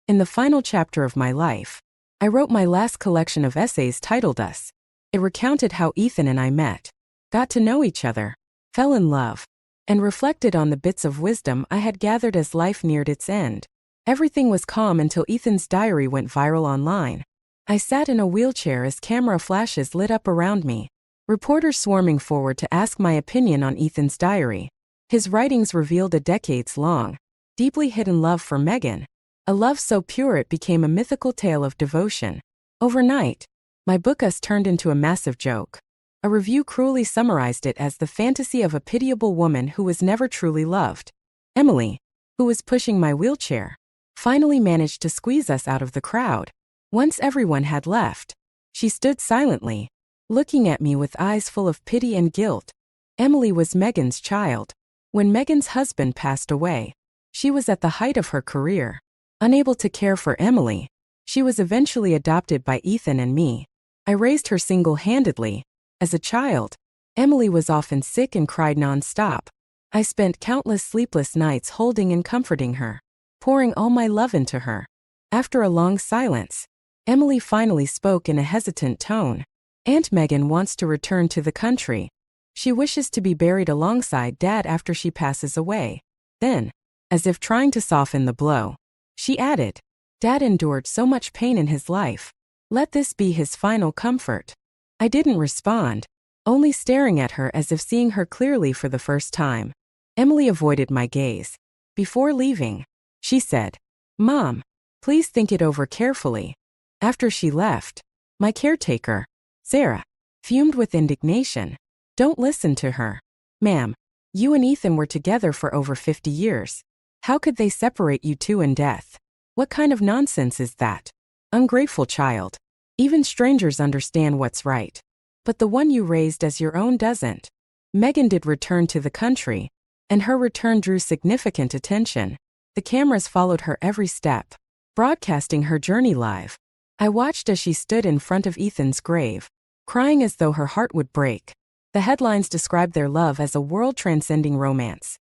In the final chapter of my life, I wrote my last collection of essays titled Us. It recounted how Ethan and I met, got to know each other, fell in love, and reflected on the bits of wisdom I had gathered as life neared its end. Everything was calm until Ethan's diary went viral online. I sat in a wheelchair as camera flashes lit up around me, reporters swarming forward to ask my opinion on Ethan's diary. His writings revealed a decades-long, deeply hidden love for Megan, a love so pure it became a mythical tale of devotion. Overnight, my book Us turned into a massive joke. A review cruelly summarized it as the fantasy of a pitiable woman who was never truly loved. Emily, who was pushing my wheelchair, finally managed to squeeze us out of the crowd. Once everyone had left, she stood silently, looking at me with eyes full of pity and guilt. Emily was Megan's child. When Megan's husband passed away, she was at the height of her career. Unable to care for Emily, she was eventually adopted by Ethan and me. I raised her single-handedly. As a child, Emily was often sick and cried non-stop. I spent countless sleepless nights holding and comforting her, pouring all my love into her. After a long silence, Emily finally spoke in a hesitant tone. Aunt Megan wants to return to the country. She wishes to be buried alongside Dad after she passes away. Then, as if trying to soften the blow, she added, Dad endured so much pain in his life. Let this be his final comfort. I didn't respond, only staring at her as if seeing her clearly for the first time. Emily avoided my gaze. Before leaving, she said, Mom, please think it over carefully. After she left, my caretaker, Sarah, fumed with indignation. Don't listen to her. Ma'am, you and Ethan were together for over 50 years. How could they separate you two in death? What kind of nonsense is that? Ungrateful child. Even strangers understand what's right. But the one you raised as your own doesn't. Megan did return to the country, and her return drew significant attention. The cameras followed her every step, broadcasting her journey live. I watched as she stood in front of Ethan's grave, crying as though her heart would break. The headlines described their love as a world-transcending romance,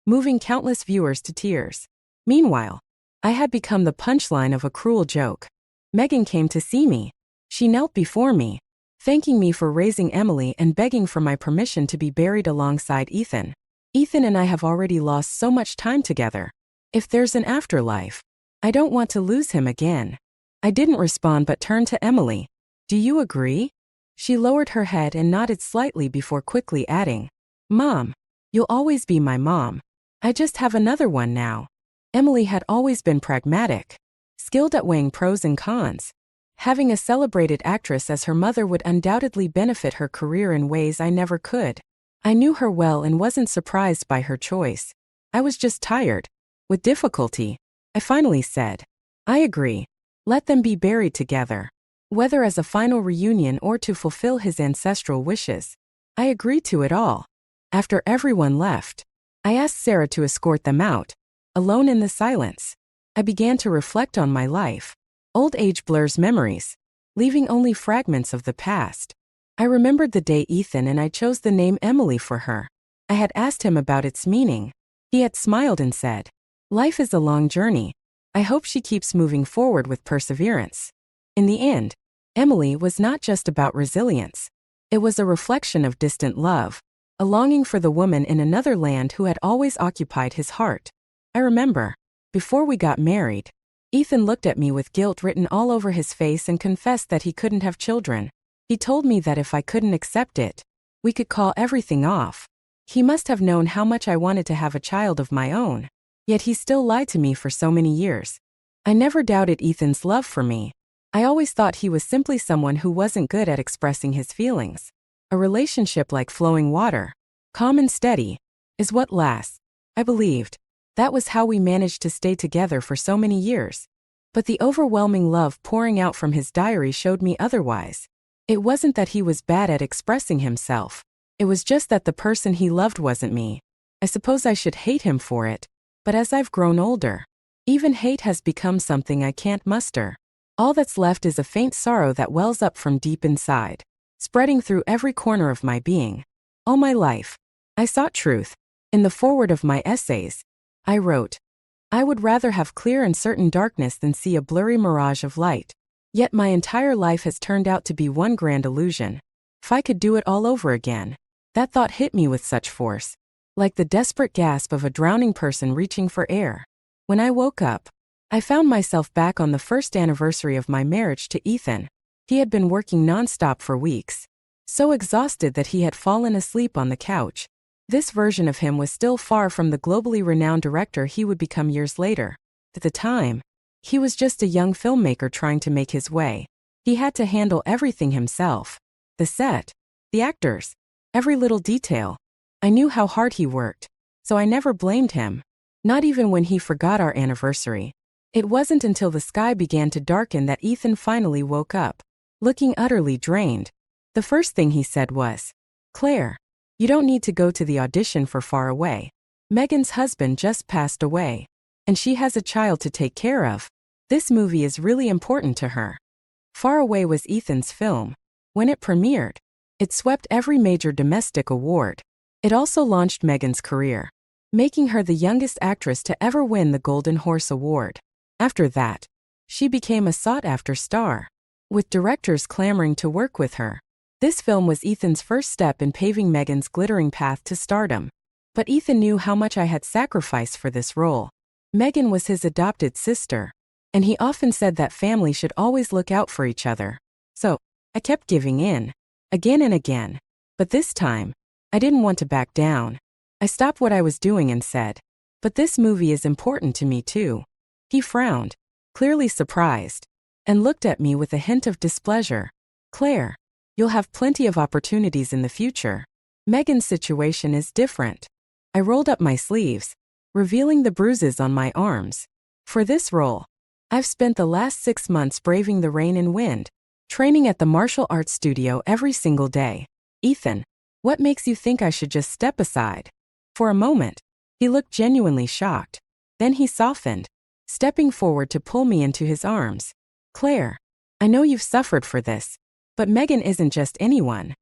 moving countless viewers to tears. Meanwhile, I had become the punchline of a cruel joke. Megan came to see me. She knelt before me, thanking me for raising Emily and begging for my permission to be buried alongside Ethan. Ethan and I have already lost so much time together. If there's an afterlife, I don't want to lose him again. I didn't respond but turned to Emily. Do you agree? She lowered her head and nodded slightly before quickly adding, Mom, you'll always be my mom. I just have another one now. Emily had always been pragmatic, skilled at weighing pros and cons. Having a celebrated actress as her mother would undoubtedly benefit her career in ways I never could. I knew her well and wasn't surprised by her choice. I was just tired. With difficulty, I finally said, I agree. Let them be buried together. Whether as a final reunion or to fulfill his ancestral wishes. I agreed to it all. After everyone left, I asked Sarah to escort them out. Alone in the silence, I began to reflect on my life. Old age blurs memories, leaving only fragments of the past. I remembered the day Ethan and I chose the name Emily for her. I had asked him about its meaning. He had smiled and said, Life is a long journey. I hope she keeps moving forward with perseverance. In the end, Emily was not just about resilience. It was a reflection of distant love, a longing for the woman in another land who had always occupied his heart. I remember, before we got married, Ethan looked at me with guilt written all over his face and confessed that he couldn't have children. He told me that if I couldn't accept it, we could call everything off. He must have known how much I wanted to have a child of my own. Yet he still lied to me for so many years. I never doubted Ethan's love for me. I always thought he was simply someone who wasn't good at expressing his feelings. A relationship like flowing water, calm and steady, is what lasts. I believed. That was how we managed to stay together for so many years. But the overwhelming love pouring out from his diary showed me otherwise. It wasn't that he was bad at expressing himself. It was just that the person he loved wasn't me. I suppose I should hate him for it. But as I've grown older, even hate has become something I can't muster. All that's left is a faint sorrow that wells up from deep inside, spreading through every corner of my being. All my life, I sought truth. In the foreword of my essays, I wrote, I would rather have clear and certain darkness than see a blurry mirage of light. Yet my entire life has turned out to be one grand illusion. If I could do it all over again. That thought hit me with such force, like the desperate gasp of a drowning person reaching for air. When I woke up, I found myself back on the first anniversary of my marriage to Ethan. He had been working non-stop for weeks, so exhausted that he had fallen asleep on the couch. This version of him was still far from the globally renowned director he would become years later. At the time, he was just a young filmmaker trying to make his way. He had to handle everything himself. The set, the actors, every little detail. I knew how hard he worked, so I never blamed him. Not even when he forgot our anniversary. It wasn't until the sky began to darken that Ethan finally woke up, looking utterly drained. The first thing he said was, "Claire, you don't need to go to the audition for Far Away. Megan's husband just passed away, and she has a child to take care of. This movie is really important to her." Far Away was Ethan's film. When it premiered, it swept every major domestic award. It also launched Megan's career, making her the youngest actress to ever win the Golden Horse Award. After that, she became a sought-after star, with directors clamoring to work with her. This film was Ethan's first step in paving Megan's glittering path to stardom. But Ethan knew how much I had sacrificed for this role. Megan was his adopted sister, and he often said that family should always look out for each other. So, I kept giving in, again and again. But this time, I didn't want to back down. I stopped what I was doing and said, "But this movie is important to me too." He frowned, clearly surprised, and looked at me with a hint of displeasure. "Claire, you'll have plenty of opportunities in the future. Megan's situation is different." I rolled up my sleeves, revealing the bruises on my arms. For this role, I've spent the last 6 months braving the rain and wind, training at the martial arts studio every single day. "Ethan, what makes you think I should just step aside?" For a moment, he looked genuinely shocked. Then he softened, stepping forward to pull me into his arms. "Claire, I know you've suffered for this, but Megan isn't just anyone."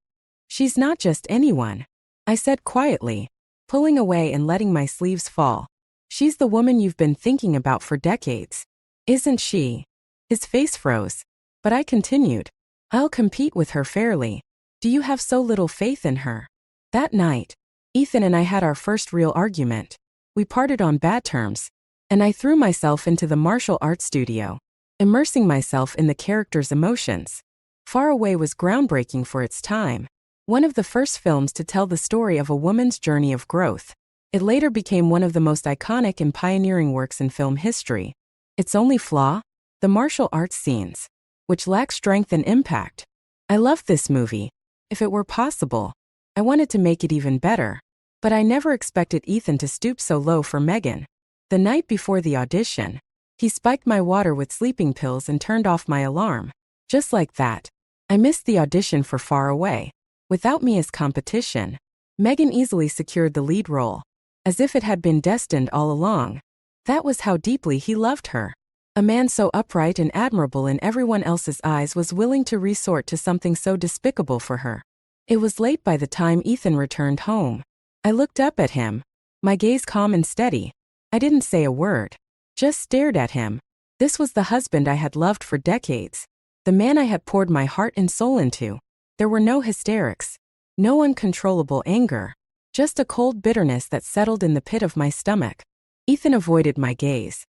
"She's not just anyone," I said quietly, pulling away and letting my sleeves fall. "She's the woman you've been thinking about for decades. Isn't she?" His face froze, but I continued, "I'll compete with her fairly. Do you have so little faith in her?" That night, Ethan and I had our first real argument. We parted on bad terms, and I threw myself into the martial arts studio, immersing myself in the character's emotions. Far Away was groundbreaking for its time, one of the first films to tell the story of a woman's journey of growth. It later became one of the most iconic and pioneering works in film history. Its only flaw? The martial arts scenes, which lack strength and impact. I loved this movie. If it were possible, I wanted to make it even better. But I never expected Ethan to stoop so low for Megan. The night before the audition, he spiked my water with sleeping pills and turned off my alarm. Just like that, I missed the audition for Far Away. Without me as competition, Megan easily secured the lead role, as if it had been destined all along. That was how deeply he loved her. A man so upright and admirable in everyone else's eyes was willing to resort to something so despicable for her. It was late by the time Ethan returned home. I looked up at him, my gaze calm and steady. I didn't say a word, just stared at him. This was the husband I had loved for decades, the man I had poured my heart and soul into. There were no hysterics, no uncontrollable anger, just a cold bitterness that settled in the pit of my stomach. Ethan avoided my gaze,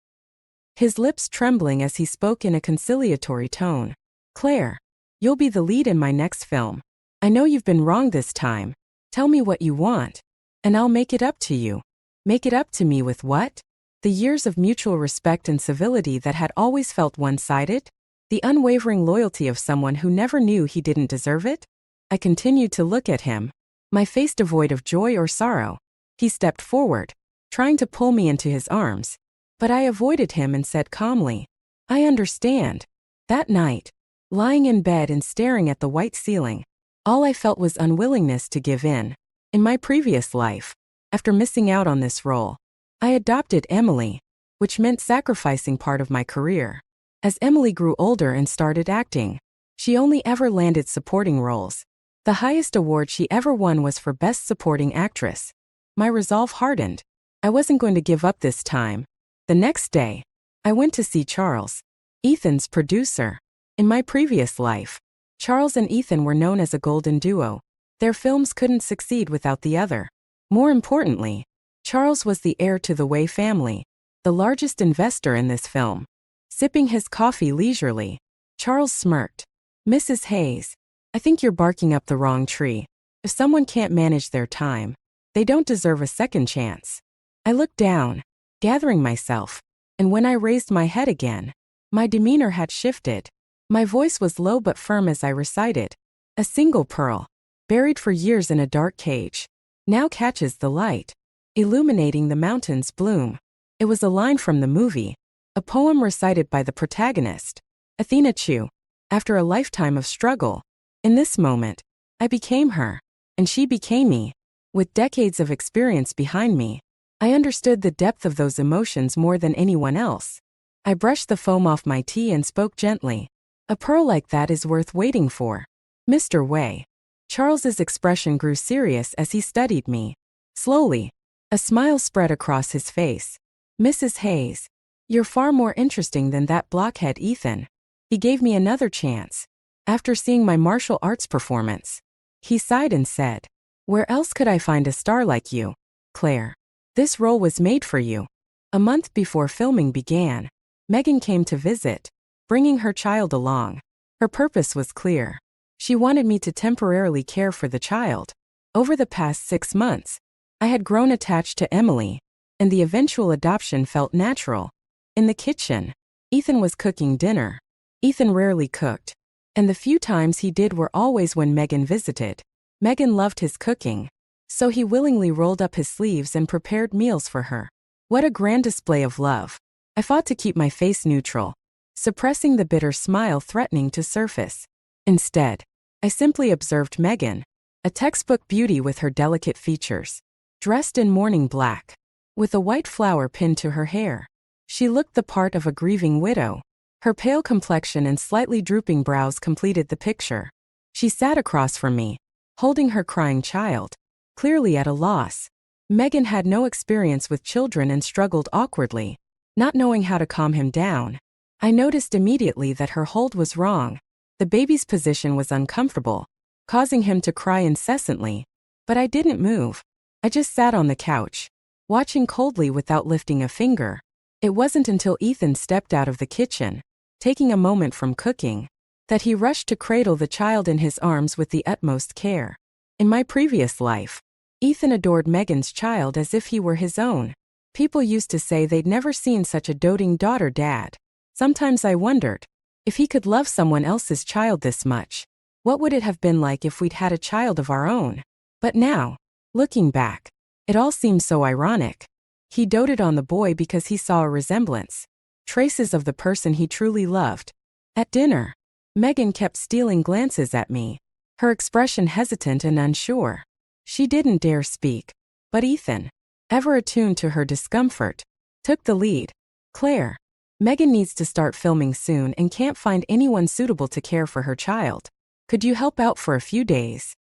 his lips trembling as he spoke in a conciliatory tone. "Claire, you'll be the lead in my next film. I know you've been wrong this time. Tell me what you want, and I'll make it up to you." Make it up to me with what? The years of mutual respect and civility that had always felt one-sided? The unwavering loyalty of someone who never knew he didn't deserve it? I continued to look at him, my face devoid of joy or sorrow. He stepped forward, trying to pull me into his arms, but I avoided him and said calmly, "I understand." That night, lying in bed and staring at the white ceiling, all I felt was unwillingness to give in. In my previous life, after missing out on this role, I adopted Emily, which meant sacrificing part of my career. As Emily grew older and started acting, she only ever landed supporting roles. The highest award she ever won was for Best Supporting Actress. My resolve hardened. I wasn't going to give up this time. The next day, I went to see Charles, Ethan's producer. In my previous life, Charles and Ethan were known as a golden duo. Their films couldn't succeed without the other. More importantly, Charles was the heir to the Way family, the largest investor in this film. Sipping his coffee leisurely, Charles smirked. "Mrs. Hayes, I think you're barking up the wrong tree. If someone can't manage their time, they don't deserve a second chance." I looked down, gathering myself, and when I raised my head again, my demeanor had shifted. My voice was low but firm as I recited. "A single pearl, buried for years in a dark cage, now catches the light, illuminating the mountain's bloom." It was a line from the movie, a poem recited by the protagonist, Athena Chu, after a lifetime of struggle. In this moment, I became her, and she became me. With decades of experience behind me, I understood the depth of those emotions more than anyone else. I brushed the foam off my tea and spoke gently. "A pearl like that is worth waiting for, Mr. Way." Charles's expression grew serious as he studied me. Slowly, a smile spread across his face. "Mrs. Hayes, you're far more interesting than that blockhead Ethan." He gave me another chance. After seeing my martial arts performance, he sighed and said, "Where else could I find a star like you, Claire? This role was made for you." A month before filming began, Megan came to visit, bringing her child along. Her purpose was clear. She wanted me to temporarily care for the child. Over the past 6 months, I had grown attached to Emily, and the eventual adoption felt natural. In the kitchen, Ethan was cooking dinner. Ethan rarely cooked, and the few times he did were always when Megan visited. Megan loved his cooking, so he willingly rolled up his sleeves and prepared meals for her. What a grand display of love. I fought to keep my face neutral, suppressing the bitter smile threatening to surface. Instead, I simply observed Megan, a textbook beauty with her delicate features, dressed in mourning black, with a white flower pinned to her hair. She looked the part of a grieving widow. Her pale complexion and slightly drooping brows completed the picture. She sat across from me, holding her crying child, clearly at a loss. Megan had no experience with children and struggled awkwardly, not knowing how to calm him down. I noticed immediately that her hold was wrong. The baby's position was uncomfortable, causing him to cry incessantly. But I didn't move. I just sat on the couch, watching coldly without lifting a finger. It wasn't until Ethan stepped out of the kitchen, taking a moment from cooking, that he rushed to cradle the child in his arms with the utmost care. In my previous life, Ethan adored Megan's child as if he were his own. People used to say they'd never seen such a doting daughter-dad. Sometimes I wondered, if he could love someone else's child this much, what would it have been like if we'd had a child of our own? But now, looking back, it all seems so ironic. He doted on the boy because he saw a resemblance, traces of the person he truly loved. At dinner, Megan kept stealing glances at me, her expression hesitant and unsure. She didn't dare speak, but Ethan, ever attuned to her discomfort, took the lead. "Claire, Megan needs to start filming soon and can't find anyone suitable to care for her child. Could you help out for a few days?"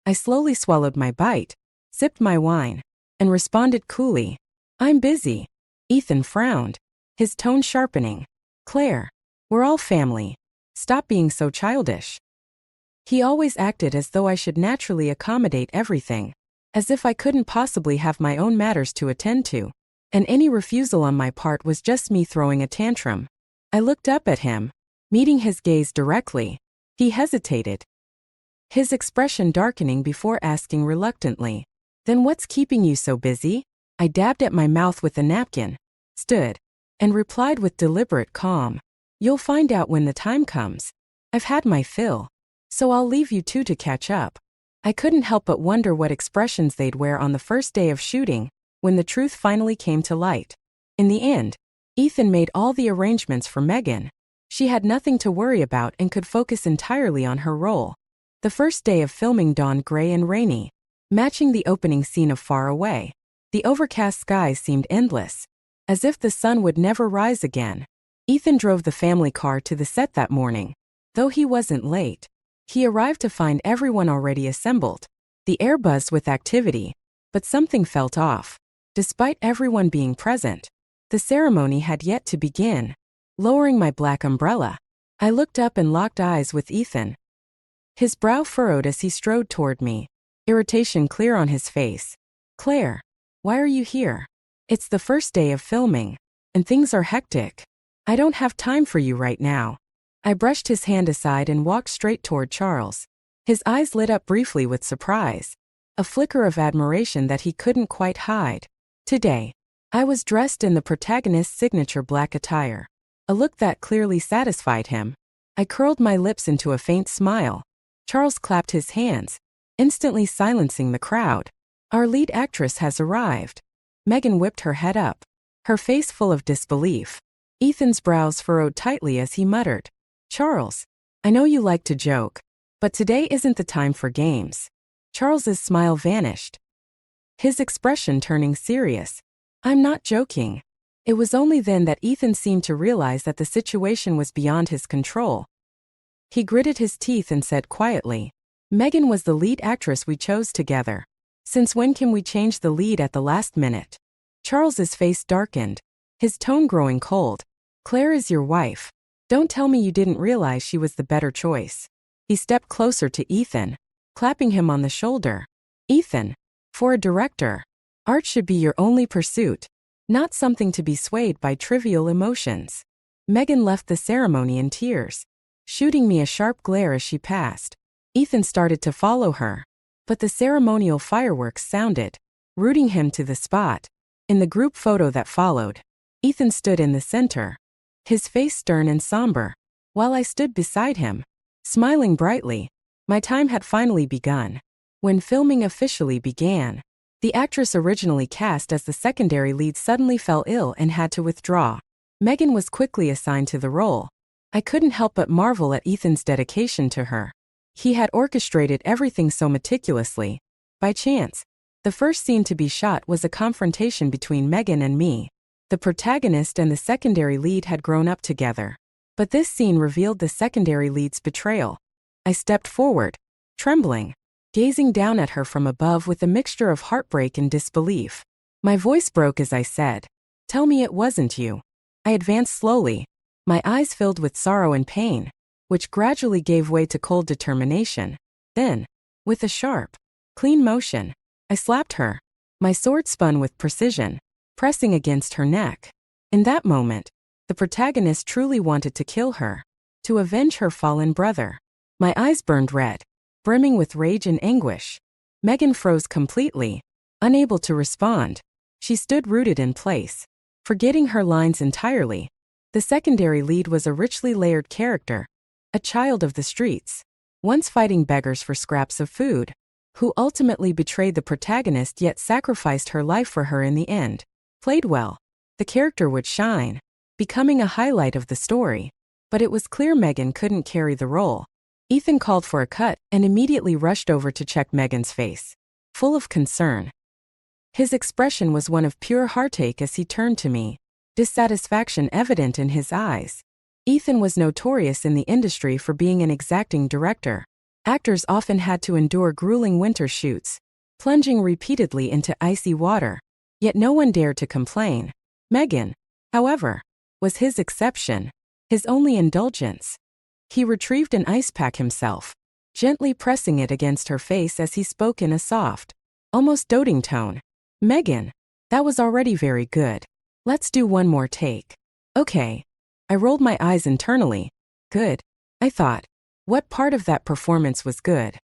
I slowly swallowed my bite, sipped my wine, and responded coolly, "I'm busy." Ethan frowned, his tone sharpening. "Claire, we're all family. Stop being so childish." He always acted as though I should naturally accommodate everything, as if I couldn't possibly have my own matters to attend to, and any refusal on my part was just me throwing a tantrum. I looked up at him, meeting his gaze directly. He hesitated, his expression darkening before asking reluctantly, "Then what's keeping you so busy?" I dabbed at my mouth with a napkin, stood, and replied with deliberate calm, "You'll find out when the time comes. I've had my fill, so I'll leave you two to catch up." I couldn't help but wonder what expressions they'd wear on the first day of shooting, when the truth finally came to light. In the end, Ethan made all the arrangements for Megan. She had nothing to worry about and could focus entirely on her role. The first day of filming dawned gray and rainy, matching the opening scene of Far Away. The overcast skies seemed endless, as if the sun would never rise again. Ethan drove the family car to the set that morning. Though he wasn't late, he arrived to find everyone already assembled. The air buzzed with activity, but something felt off. Despite everyone being present, The ceremony had yet to begin. Lowering my black umbrella, I looked up and locked eyes with Ethan. His brow furrowed as he strode toward me, irritation clear on his face. "Claire, why are you here? It's the first day of filming, and things are hectic. I don't have time for you right now." I brushed his hand aside and walked straight toward Charles. His eyes lit up briefly with surprise, a flicker of admiration that he couldn't quite hide. Today, I was dressed in the protagonist's signature black attire, a look that clearly satisfied him. I curled my lips into a faint smile. Charles clapped his hands, instantly silencing the crowd. "Our lead actress has arrived." Megan whipped her head up, her face full of disbelief. Ethan's brows furrowed tightly as he muttered, "Charles, I know you like to joke, but today isn't the time for games." Charles's smile vanished, his expression turning serious. "I'm not joking." It was only then that Ethan seemed to realize that the situation was beyond his control. He gritted his teeth and said quietly, "Megan was the lead actress we chose together. Since when can we change the lead at the last minute?" Charles's face darkened, his tone growing cold. "Claire is your wife. Don't tell me you didn't realize she was the better choice." He stepped closer to Ethan, clapping him on the shoulder. "Ethan, for a director, art should be your only pursuit, not something to be swayed by trivial emotions." Megan left the ceremony in tears, shooting me a sharp glare as she passed. Ethan started to follow her, but the ceremonial fireworks sounded, rooting him to the spot. In the group photo that followed, Ethan stood in the center, his face stern and somber, while I stood beside him, smiling brightly. My time had finally begun. When filming officially began, the actress originally cast as the secondary lead suddenly fell ill and had to withdraw. Megan was quickly assigned to the role. I couldn't help but marvel at Ethan's dedication to her. He had orchestrated everything so meticulously. By chance, the first scene to be shot was a confrontation between Megan and me. The protagonist and the secondary lead had grown up together, but this scene revealed the secondary lead's betrayal. I stepped forward, trembling, gazing down at her from above with a mixture of heartbreak and disbelief. My voice broke as I said, "Tell me it wasn't you." I advanced slowly, my eyes filled with sorrow and pain, which gradually gave way to cold determination. Then, with a sharp, clean motion, I slapped her. My sword spun with precision, pressing against her neck. In that moment, the protagonist truly wanted to kill her, to avenge her fallen brother. My eyes burned red, brimming with rage and anguish. Megan froze completely, unable to respond. She stood rooted in place, forgetting her lines entirely. The secondary lead was a richly layered character, a child of the streets, once fighting beggars for scraps of food, who ultimately betrayed the protagonist yet sacrificed her life for her in the end. Played well, the character would shine, becoming a highlight of the story. But it was clear Megan couldn't carry the role. Ethan called for a cut and immediately rushed over to check Megan's face, full of concern. His expression was one of pure heartache as he turned to me, dissatisfaction evident in his eyes. Ethan was notorious in the industry for being an exacting director. Actors often had to endure grueling winter shoots, plunging repeatedly into icy water, yet no one dared to complain. Megan, however, was his exception, his only indulgence. He retrieved an ice pack himself, gently pressing it against her face as he spoke in a soft, almost doting tone. "Megan, that was already very good. Let's do one more take." "Okay." I rolled my eyes internally. "Good," I thought. What part of that performance was good?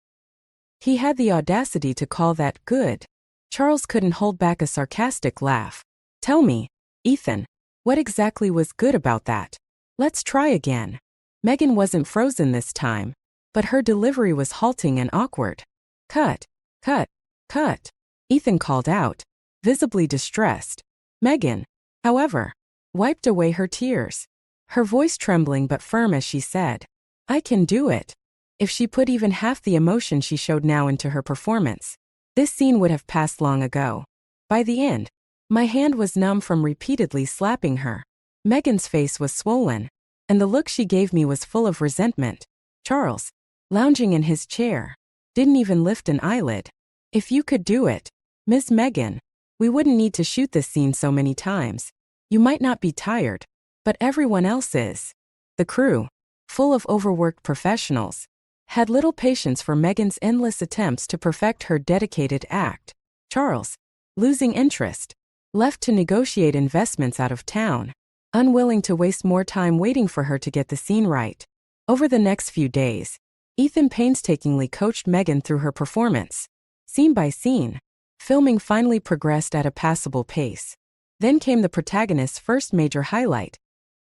He had the audacity to call that good. Charles couldn't hold back a sarcastic laugh. "Tell me, Ethan, what exactly was good about that? Let's try again." Megan wasn't frozen this time, but her delivery was halting and awkward. "Cut, cut, cut," Ethan called out, visibly distressed. Megan, however, wiped away her tears, her voice trembling but firm as she said, "I can do it." If she put even half the emotion she showed now into her performance, this scene would have passed long ago. By the end, my hand was numb from repeatedly slapping her. Megan's face was swollen, and the look she gave me was full of resentment. Charles, lounging in his chair, didn't even lift an eyelid. "If you could do it, Miss Megan, we wouldn't need to shoot this scene so many times." You might not be tired, but everyone else is. The crew, full of overworked professionals, had little patience for Megan's endless attempts to perfect her dedicated act. Charles, losing interest, left to negotiate investments out of town, unwilling to waste more time waiting for her to get the scene right. Over the next few days, Ethan painstakingly coached Megan through her performance. Scene by scene, filming finally progressed at a passable pace. Then came the protagonist's first major highlight,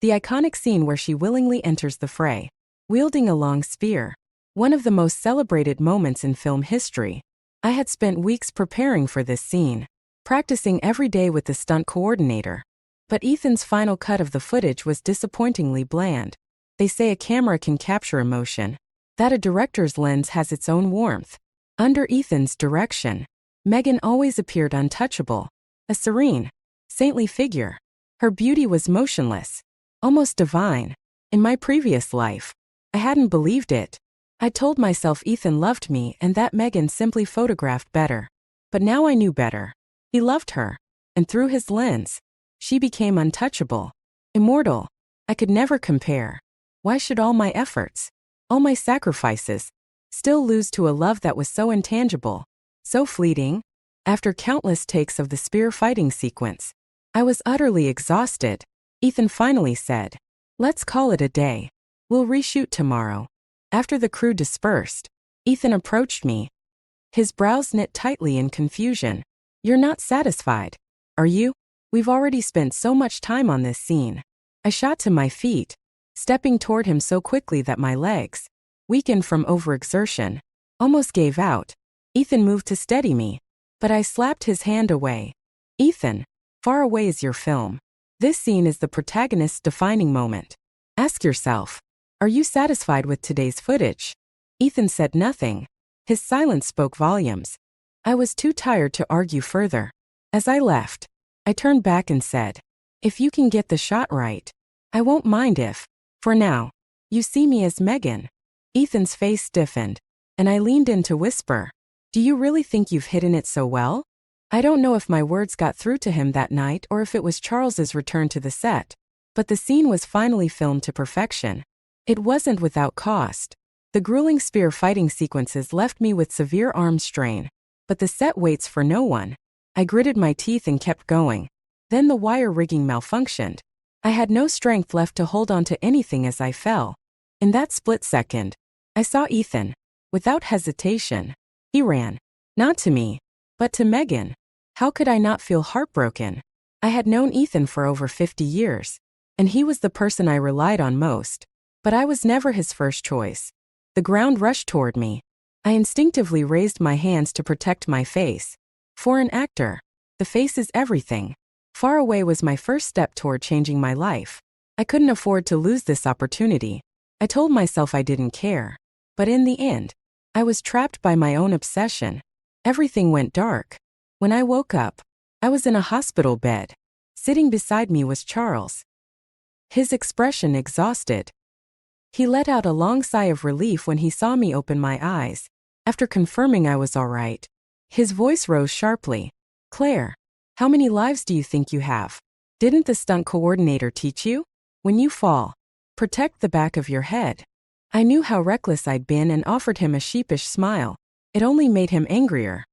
the iconic scene where she willingly enters the fray, wielding a long spear. One of the most celebrated moments in film history. I had spent weeks preparing for this scene, practicing every day with the stunt coordinator. But Ethan's final cut of the footage was disappointingly bland. They say a camera can capture emotion, that a director's lens has its own warmth. Under Ethan's direction, Megan always appeared untouchable, a serene, saintly figure. Her beauty was motionless, almost divine. In my previous life, I hadn't believed it. I told myself Ethan loved me and that Megan simply photographed better. But now I knew better. He loved her, and through his lens, she became untouchable, immortal. I could never compare. Why should all my efforts, all my sacrifices, still lose to a love that was so intangible, so fleeting? After countless takes of the spear fighting sequence, I was utterly exhausted. Ethan finally said, "Let's call it a day. We'll reshoot tomorrow." After the crew dispersed, Ethan approached me, his brows knit tightly in confusion. "You're not satisfied, are you? We've already spent so much time on this scene." I shot to my feet, stepping toward him so quickly that my legs, weakened from overexertion, almost gave out. Ethan moved to steady me, but I slapped his hand away. "Ethan, far away is your film. This scene is the protagonist's defining moment. Ask yourself, are you satisfied with today's footage?" Ethan said nothing. His silence spoke volumes. I was too tired to argue further. As I left, I turned back and said, "If you can get the shot right, I won't mind if, for now, you see me as Megan." Ethan's face stiffened, and I leaned in to whisper, "Do you really think you've hidden it so well?" I don't know if my words got through to him that night or if it was Charles's return to the set, but the scene was finally filmed to perfection. It wasn't without cost. The grueling spear fighting sequences left me with severe arm strain, but the set waits for no one. I gritted my teeth and kept going. Then the wire rigging malfunctioned. I had no strength left to hold on to anything as I fell. In that split second, I saw Ethan. Without hesitation, he ran. Not to me, but to Megan. How could I not feel heartbroken? I had known Ethan for over 50 years, and he was the person I relied on most. But I was never his first choice. The ground rushed toward me. I instinctively raised my hands to protect my face. For an actor, the face is everything. Far away was my first step toward changing my life. I couldn't afford to lose this opportunity. I told myself I didn't care. But in the end, I was trapped by my own obsession. Everything went dark. When I woke up, I was in a hospital bed. Sitting beside me was Charles. His expression exhausted. He let out a long sigh of relief when he saw me open my eyes. After confirming I was all right, his voice rose sharply. "Claire, how many lives do you think you have? Didn't the stunt coordinator teach you? When you fall, protect the back of your head." I knew how reckless I'd been and offered him a sheepish smile. It only made him angrier.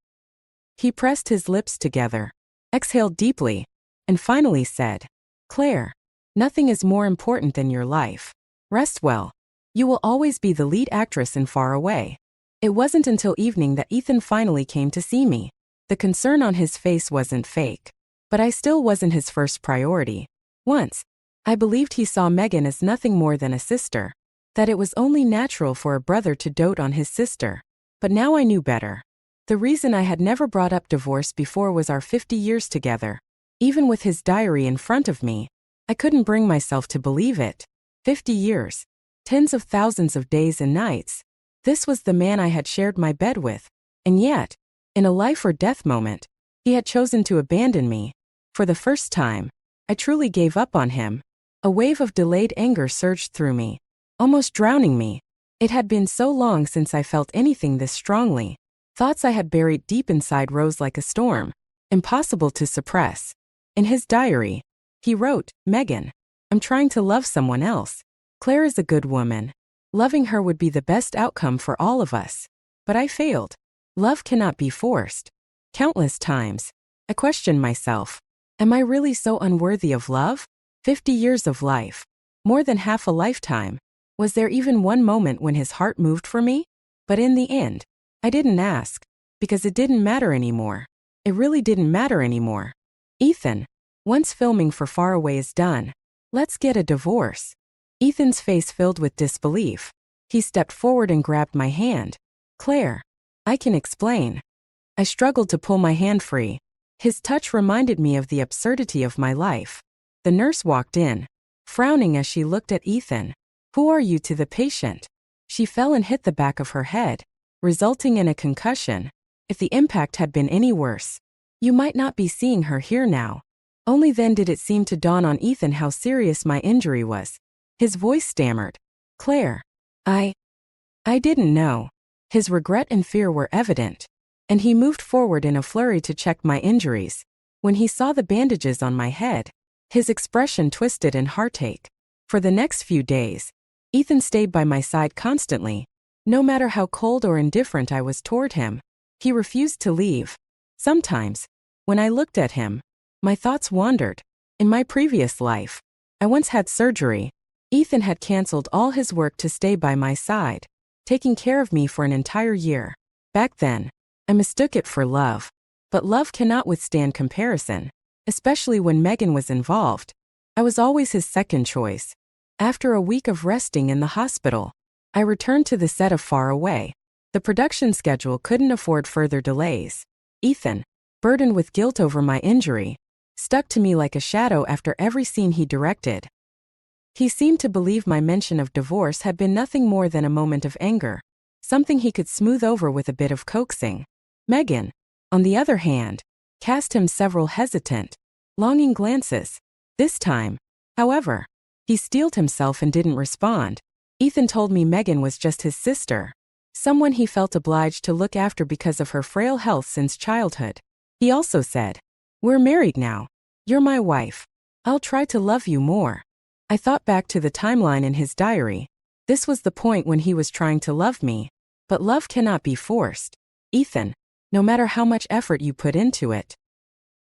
He pressed his lips together, exhaled deeply, and finally said, "Claire, nothing is more important than your life. Rest well. You will always be the lead actress in Far Away." It wasn't until evening that Ethan finally came to see me. The concern on his face wasn't fake, but I still wasn't his first priority. Once, I believed he saw Megan as nothing more than a sister, that it was only natural for a brother to dote on his sister. But now I knew better. The reason I had never brought up divorce before was our 50 years together. Even with his diary in front of me, I couldn't bring myself to believe it. 50 years. Tens of thousands of days and nights. This was the man I had shared my bed with. And yet, in a life or death moment, he had chosen to abandon me. For the first time, I truly gave up on him. A wave of delayed anger surged through me, almost drowning me. It had been so long since I felt anything this strongly. Thoughts I had buried deep inside rose like a storm, impossible to suppress. In his diary, He wrote, Megan, I'm trying to love someone else. Claire is a good woman. Loving her would be the best outcome for all of us. But I failed. Love cannot be forced. Countless times, I questioned myself. Am I really so unworthy of love? 50 years of life. More than half a lifetime. Was there even one moment when his heart moved for me? But in the end, I didn't ask. Because it didn't matter anymore. It really didn't matter anymore. Ethan, once filming for Far Away is done. Let's get a divorce. Ethan's face filled with disbelief. He stepped forward and grabbed my hand. Claire, I can explain. I struggled to pull my hand free. His touch reminded me of the absurdity of my life. The nurse walked in, frowning as she looked at Ethan. Who are you to the patient? She fell and hit the back of her head, resulting in a concussion. If the impact had been any worse, you might not be seeing her here now. Only then did it seem to dawn on Ethan how serious my injury was. His voice stammered. Claire, I didn't know. His regret and fear were evident, and he moved forward in a flurry to check my injuries. When he saw the bandages on my head, his expression twisted in heartache. For the next few days, Ethan stayed by my side constantly. No matter how cold or indifferent I was toward him, he refused to leave. Sometimes, when I looked at him, my thoughts wandered. In my previous life, I once had surgery. Ethan had canceled all his work to stay by my side, taking care of me for an entire year. Back then, I mistook it for love. But love cannot withstand comparison, especially when Megan was involved. I was always his second choice. After a week of resting in the hospital, I returned to the set of Far Away. The production schedule couldn't afford further delays. Ethan, burdened with guilt over my injury, stuck to me like a shadow after every scene he directed. He seemed to believe my mention of divorce had been nothing more than a moment of anger, something he could smooth over with a bit of coaxing. Megan, on the other hand, cast him several hesitant, longing glances. This time, however, he steeled himself and didn't respond. Ethan told me Megan was just his sister, someone he felt obliged to look after because of her frail health since childhood. He also said, We're married now. You're my wife. I'll try to love you more. I thought back to the timeline in his diary. This was the point when he was trying to love me. But love cannot be forced. Ethan, no matter how much effort you put into it.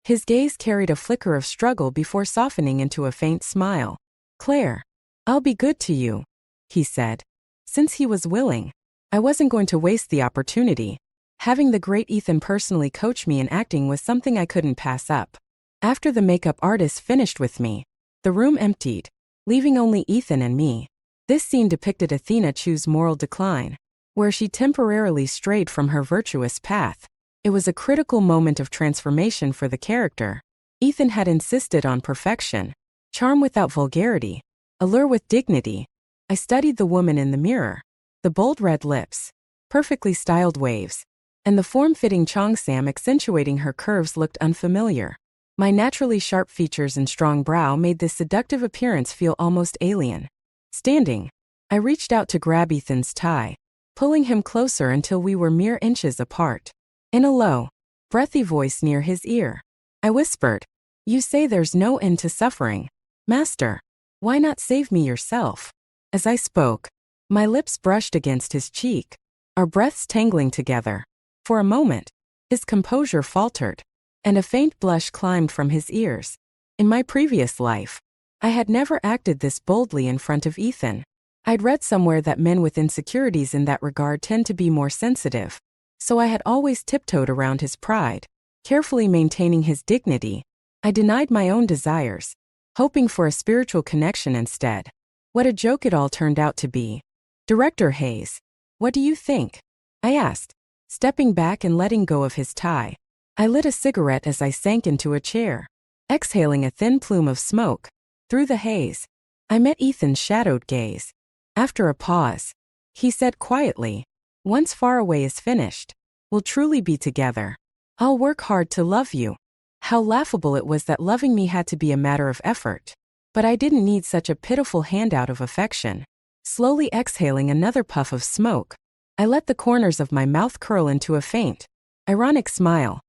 His gaze carried a flicker of struggle before softening into a faint smile. Claire, I'll be good to you, he said. Since he was willing, I wasn't going to waste the opportunity. Having the great Ethan personally coach me in acting was something I couldn't pass up. After the makeup artist finished with me, the room emptied, leaving only Ethan and me. This scene depicted Athena choose moral decline, where she temporarily strayed from her virtuous path. It was a critical moment of transformation for the character. Ethan had insisted on perfection, charm without vulgarity, allure with dignity. I studied the woman in the mirror. The bold red lips, perfectly styled waves, and the form-fitting cheongsam accentuating her curves looked unfamiliar. My naturally sharp features and strong brow made this seductive appearance feel almost alien. Standing, I reached out to grab Ethan's tie, pulling him closer until we were mere inches apart. In a low, breathy voice near his ear, I whispered, You say there's no end to suffering. Master, why not save me yourself? As I spoke, my lips brushed against his cheek, our breaths tangling together. For a moment, his composure faltered, and a faint blush climbed from his ears. In my previous life, I had never acted this boldly in front of Ethan. I'd read somewhere that men with insecurities in that regard tend to be more sensitive, so I had always tiptoed around his pride, carefully maintaining his dignity. I denied my own desires, hoping for a spiritual connection instead. What a joke it all turned out to be. Director Hayes, what do you think? I asked, stepping back and letting go of his tie. I lit a cigarette as I sank into a chair, exhaling a thin plume of smoke. Through the haze, I met Ethan's shadowed gaze. After a pause, he said quietly, Once Far Away is finished, we'll truly be together. I'll work hard to love you. How laughable it was that loving me had to be a matter of effort. But I didn't need such a pitiful handout of affection. Slowly exhaling another puff of smoke, I let the corners of my mouth curl into a faint, ironic smile.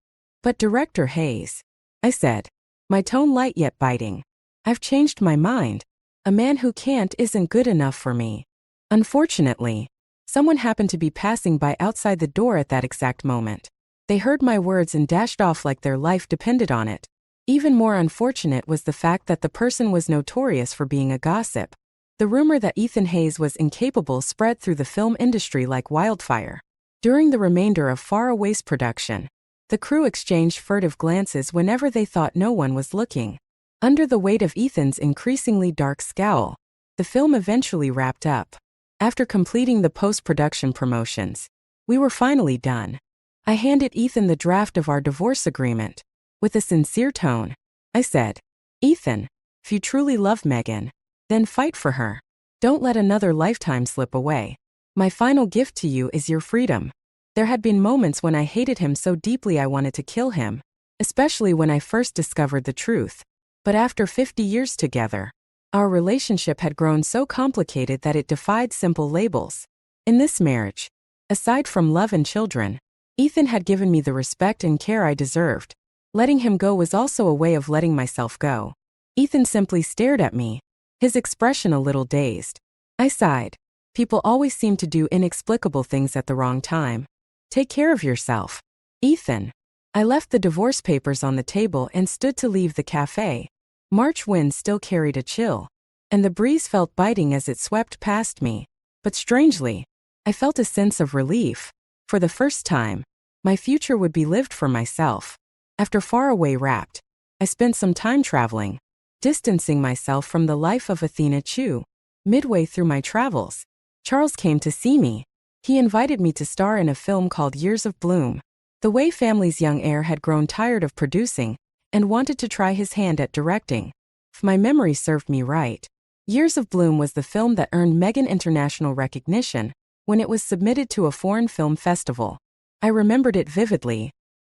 But Director Hayes, I said, my tone light yet biting, I've changed my mind. A man who can't isn't good enough for me. Unfortunately, someone happened to be passing by outside the door at that exact moment. They heard my words and dashed off like their life depended on it. Even more unfortunate was the fact that the person was notorious for being a gossip. The rumor that Ethan Hayes was incapable spread through the film industry like wildfire. During the remainder of Faraway's production, the crew exchanged furtive glances whenever they thought no one was looking. Under the weight of Ethan's increasingly dark scowl, the film eventually wrapped up. After completing the post-production promotions, we were finally done. I handed Ethan the draft of our divorce agreement. With a sincere tone, I said, "Ethan, if you truly love Megan, then fight for her. Don't let another lifetime slip away. My final gift to you is your freedom." There had been moments when I hated him so deeply I wanted to kill him, especially when I first discovered the truth. But after 50 years together, our relationship had grown so complicated that it defied simple labels. In this marriage, aside from love and children, Ethan had given me the respect and care I deserved. Letting him go was also a way of letting myself go. Ethan simply stared at me, his expression a little dazed. I sighed. People always seem to do inexplicable things at the wrong time. Take care of yourself, Ethan. I left the divorce papers on the table and stood to leave the cafe. March wind still carried a chill, and the breeze felt biting as it swept past me. But strangely, I felt a sense of relief. For the first time, my future would be lived for myself. After Faraway wrapped, I spent some time traveling, distancing myself from the life of Athena Chu. Midway through my travels, Charles came to see me. He invited me to star in a film called Years of Bloom. The Wei family's young heir had grown tired of producing and wanted to try his hand at directing. If my memory served me right, Years of Bloom was the film that earned Megan international recognition when it was submitted to a foreign film festival. I remembered it vividly.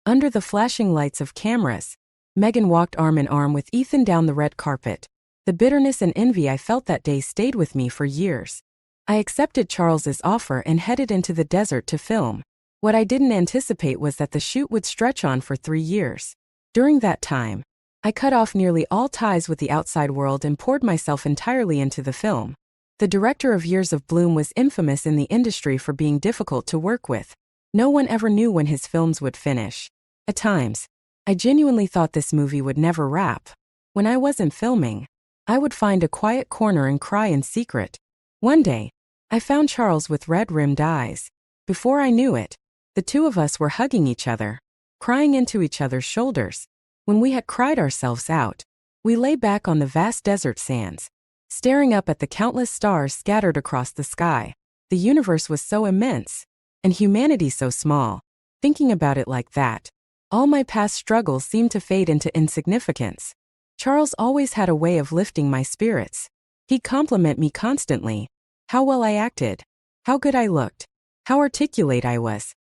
Under the flashing lights of cameras, Megan walked arm in arm with Ethan down the red carpet. The bitterness and envy I felt that day stayed with me for years. I accepted Charles's offer and headed into the desert to film. What I didn't anticipate was that the shoot would stretch on for 3 years. During that time, I cut off nearly all ties with the outside world and poured myself entirely into the film. The director of Years of Bloom was infamous in the industry for being difficult to work with. No one ever knew when his films would finish. At times, I genuinely thought this movie would never wrap. When I wasn't filming, I would find a quiet corner and cry in secret. One day, I found Charles with red-rimmed eyes. Before I knew it, the two of us were hugging each other, crying into each other's shoulders. When we had cried ourselves out, we lay back on the vast desert sands, staring up at the countless stars scattered across the sky. The universe was so immense, and humanity so small. Thinking about it like that, all my past struggles seemed to fade into insignificance. Charles always had a way of lifting my spirits. He'd compliment me constantly. How well I acted, how good I looked, how articulate I was.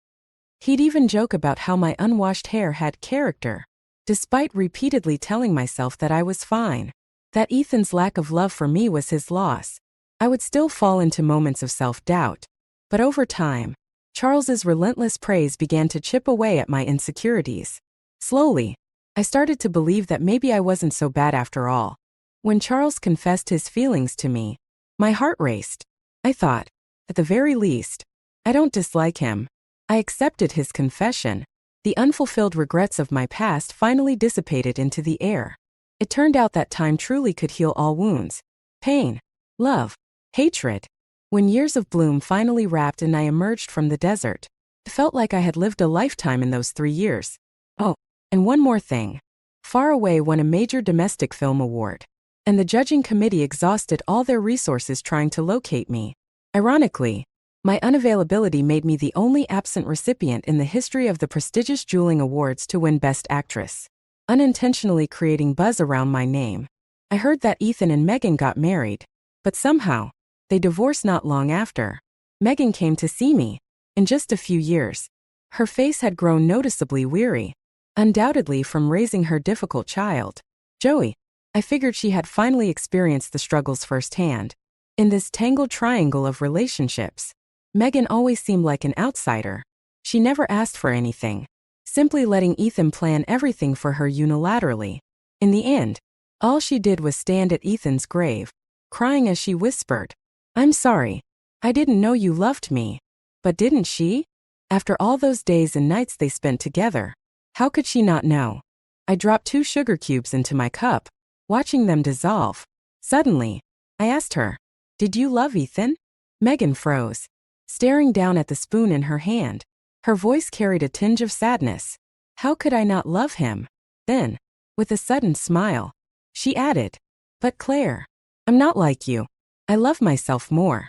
He'd even joke about how my unwashed hair had character. Despite repeatedly telling myself that I was fine, that Ethan's lack of love for me was his loss, I would still fall into moments of self-doubt. But over time, Charles's relentless praise began to chip away at my insecurities. Slowly, I started to believe that maybe I wasn't so bad after all. When Charles confessed his feelings to me, my heart raced. I thought, at the very least, I don't dislike him. I accepted his confession. The unfulfilled regrets of my past finally dissipated into the air. It turned out that time truly could heal all wounds. Pain, love, hatred. When Years of Bloom finally wrapped and I emerged from the desert, it felt like I had lived a lifetime in those 3 years. Oh, and one more thing. Faraway won a major domestic film award, and the judging committee exhausted all their resources trying to locate me. Ironically, my unavailability made me the only absent recipient in the history of the prestigious Juling Awards to win Best Actress, unintentionally creating buzz around my name. I heard that Ethan and Megan got married, but somehow, they divorced not long after. Megan came to see me. In just a few years, her face had grown noticeably weary, undoubtedly from raising her difficult child, Joey. I figured she had finally experienced the struggles firsthand. In this tangled triangle of relationships, Megan always seemed like an outsider. She never asked for anything, simply letting Ethan plan everything for her unilaterally. In the end, All she did was stand at Ethan's grave, crying as she whispered, "I'm sorry. I didn't know you loved me." But didn't she? After all those days and nights they spent together, how could she not know? I dropped 2 sugar cubes into my cup, watching them dissolve. Suddenly, I asked her, "Did you love Ethan?" Megan froze, staring down at the spoon in her hand. Her voice carried a tinge of sadness. How could I not love him? Then, with a sudden smile, she added, "But Claire, I'm not like you. I love myself more."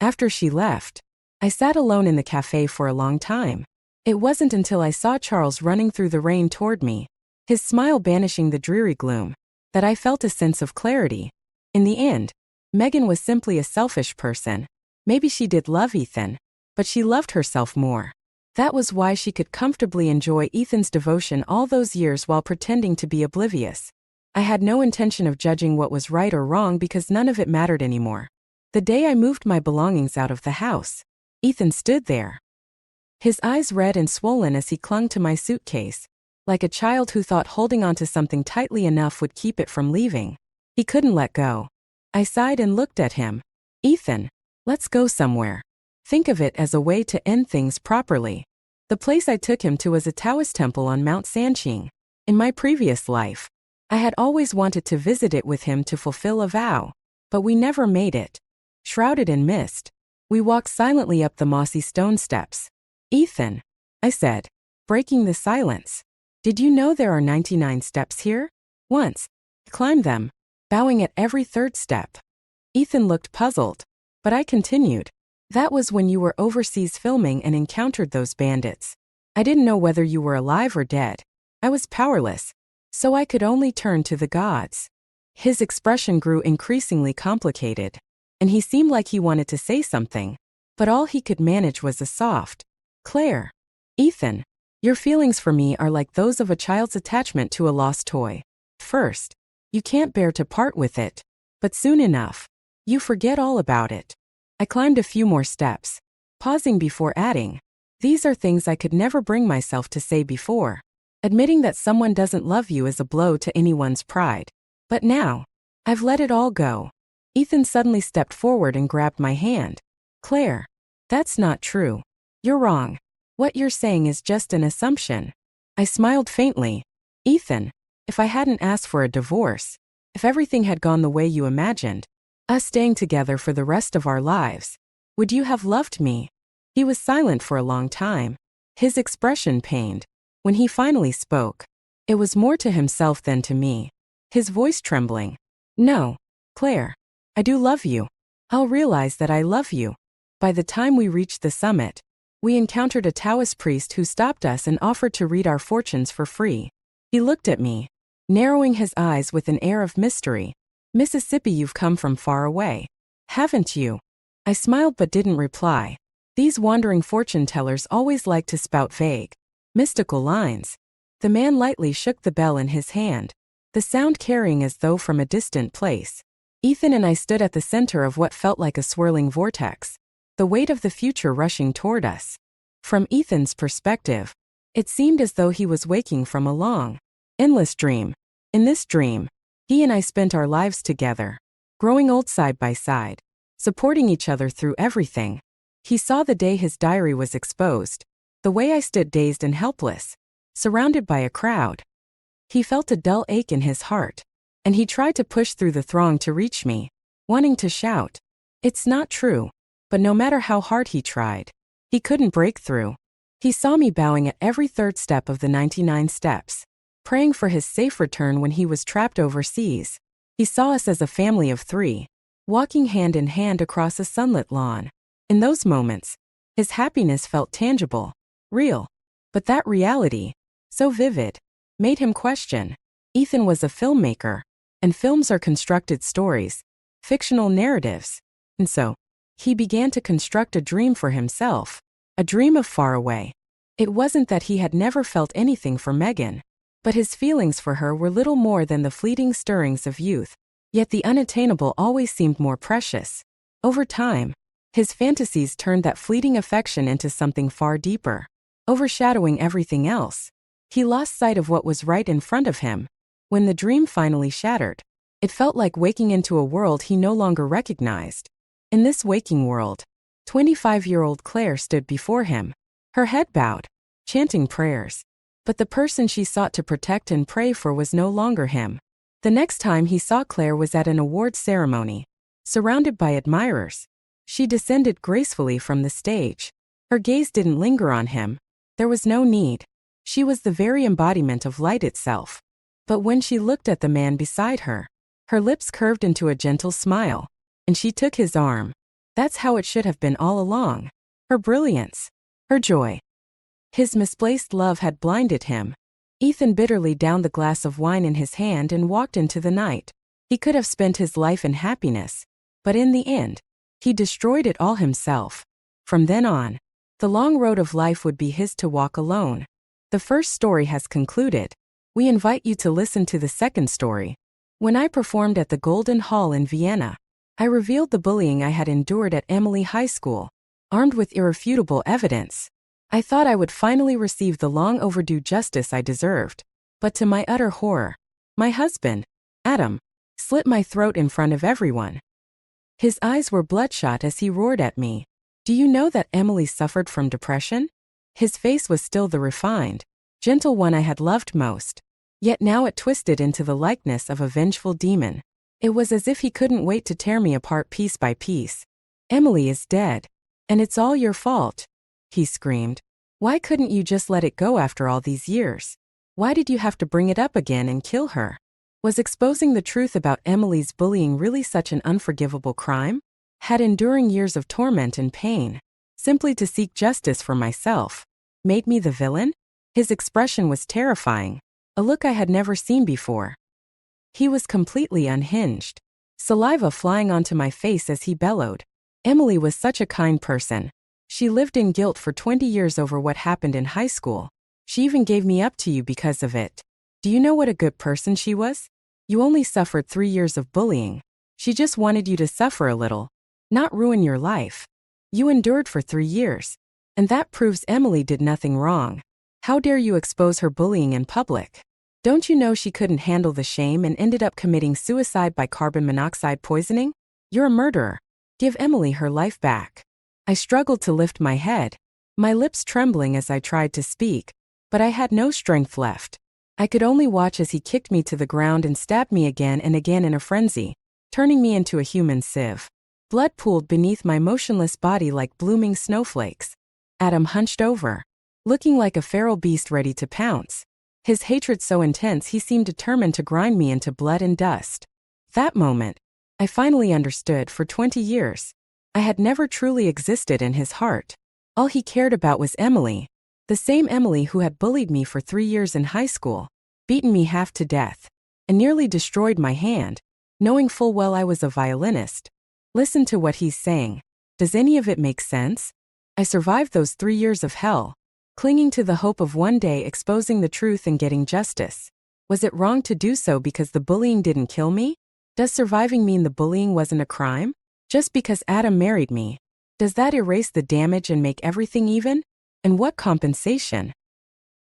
After she left, I sat alone in the cafe for a long time. It wasn't until I saw Charles running through the rain toward me, his smile banishing the dreary gloom, that I felt a sense of clarity. In the end, Megan was simply a selfish person. Maybe she did love Ethan, but she loved herself more. That was why she could comfortably enjoy Ethan's devotion all those years while pretending to be oblivious. I had no intention of judging what was right or wrong because none of it mattered anymore. The day I moved my belongings out of the house, Ethan stood there, his eyes red and swollen as he clung to my suitcase, like a child who thought holding onto something tightly enough would keep it from leaving. He couldn't let go. I sighed and looked at him. "Ethan, let's go somewhere. Think of it as a way to end things properly." The place I took him to was a Taoist temple on Mount Sanqing. In my previous life, I had always wanted to visit it with him to fulfill a vow, but we never made it. Shrouded in mist, we walked silently up the mossy stone steps. "Ethan," I said, breaking the silence, "did you know there are 99 steps here?" Once, I climbed them, bowing at every 3rd step. Ethan looked puzzled, but I continued, "That was when you were overseas filming and encountered those bandits. I didn't know whether you were alive or dead. I was powerless, so I could only turn to the gods." His expression grew increasingly complicated, and he seemed like he wanted to say something, but all he could manage was a soft, "Claire." "Ethan, your feelings for me are like those of a child's attachment to a lost toy. First, you can't bear to part with it, but soon enough, you forget all about it." I climbed a few more steps, pausing before adding, "These are things I could never bring myself to say before. Admitting that someone doesn't love you is a blow to anyone's pride. But now, I've let it all go." Ethan suddenly stepped forward and grabbed my hand. "Claire, that's not true. You're wrong. What you're saying is just an assumption." I smiled faintly. "Ethan, if I hadn't asked for a divorce, if everything had gone the way you imagined, us staying together for the rest of our lives, would you have loved me?" He was silent for a long time, his expression pained. When he finally spoke, it was more to himself than to me, his voice trembling. "No, Claire, I do love you. I'll realize that I love you." By the time we reached the summit, we encountered a Taoist priest who stopped us and offered to read our fortunes for free. He looked at me, narrowing his eyes with an air of mystery. "Mississippi, you've come from far away, haven't you?" I smiled but didn't reply. These wandering fortune tellers always like to spout vague, mystical lines. The man lightly shook the bell in his hand, the sound carrying as though from a distant place. Ethan and I stood at the center of what felt like a swirling vortex, the weight of the future rushing toward us. From Ethan's perspective, it seemed as though he was waking from a long, endless dream. In this dream, he and I spent our lives together, growing old side by side, supporting each other through everything. He saw the day his diary was exposed, the way I stood dazed and helpless, surrounded by a crowd. He felt a dull ache in his heart, and he tried to push through the throng to reach me, wanting to shout, "It's not true." But no matter how hard he tried, he couldn't break through. He saw me bowing at every 3rd step of the 99 steps, praying for his safe return when he was trapped overseas. He saw us as a family of 3, walking hand in hand across a sunlit lawn. In those moments, his happiness felt tangible, real. But that reality, so vivid, made him question. Ethan was a filmmaker, and films are constructed stories, fictional narratives. And so, he began to construct a dream for himself, a dream of far away. It wasn't that he had never felt anything for Megan, but his feelings for her were little more than the fleeting stirrings of youth. Yet the unattainable always seemed more precious. Over time, his fantasies turned that fleeting affection into something far deeper, overshadowing everything else. He lost sight of what was right in front of him. When the dream finally shattered, It felt like waking into a world he no longer recognized. In this waking world, 25-year-old Claire stood before him, her head bowed, chanting prayers. But the person she sought to protect and pray for was no longer him. The next time he saw Claire was at an awards ceremony. Surrounded by admirers, she descended gracefully from the stage. Her gaze didn't linger on him. There was no need. She was the very embodiment of light itself. But when she looked at the man beside her, her lips curved into a gentle smile, and she took his arm. That's how it should have been all along. Her brilliance, her joy. His misplaced love had blinded him. Ethan bitterly downed the glass of wine in his hand and walked into the night. He could have spent his life in happiness, but in the end, he destroyed it all himself. From then on, the long road of life would be his to walk alone. The first story has concluded. We invite you to listen to the second story. When I performed at the Golden Hall in Vienna, I revealed the bullying I had endured at Emily High School. Armed with irrefutable evidence, I thought I would finally receive the long overdue justice I deserved. But to my utter horror, my husband, Adam, slit my throat in front of everyone. His eyes were bloodshot as he roared at me. Do you know that Emily suffered from depression? His face was still the refined, gentle one I had loved most. Yet now it twisted into the likeness of a vengeful demon. It was as if he couldn't wait to tear me apart piece by piece. Emily is dead. And it's all your fault, he screamed. Why couldn't you just let it go after all these years? Why did you have to bring it up again and kill her? Was exposing the truth about Emily's bullying really such an unforgivable crime? Had enduring years of torment and pain, simply to seek justice for myself, made me the villain? His expression was terrifying, a look I had never seen before. He was completely unhinged, saliva flying onto my face as he bellowed. Emily was such a kind person. She lived in guilt for 20 years over what happened in high school. She even gave me up to you because of it. Do you know what a good person she was? You only suffered 3 years of bullying. She just wanted you to suffer a little, not ruin your life. You endured for 3 years. And that proves Emily did nothing wrong. How dare you expose her bullying in public? Don't you know she couldn't handle the shame and ended up committing suicide by carbon monoxide poisoning? You're a murderer. Give Emily her life back. I struggled to lift my head, my lips trembling as I tried to speak, but I had no strength left. I could only watch as he kicked me to the ground and stabbed me again and again in a frenzy, turning me into a human sieve. Blood pooled beneath my motionless body like blooming snowflakes. Adam hunched over, looking like a feral beast ready to pounce. His hatred so intense he seemed determined to grind me into blood and dust. That moment, I finally understood. For 20 years, I had never truly existed in his heart. All he cared about was Emily, the same Emily who had bullied me for 3 years in high school, beaten me half to death, and nearly destroyed my hand, knowing full well I was a violinist. Listen to what he's saying. Does any of it make sense? I survived those 3 years of hell, clinging to the hope of one day exposing the truth and getting justice. Was it wrong to do so because the bullying didn't kill me? Does surviving mean the bullying wasn't a crime? Just because Adam married me, does that erase the damage and make everything even? And what compensation?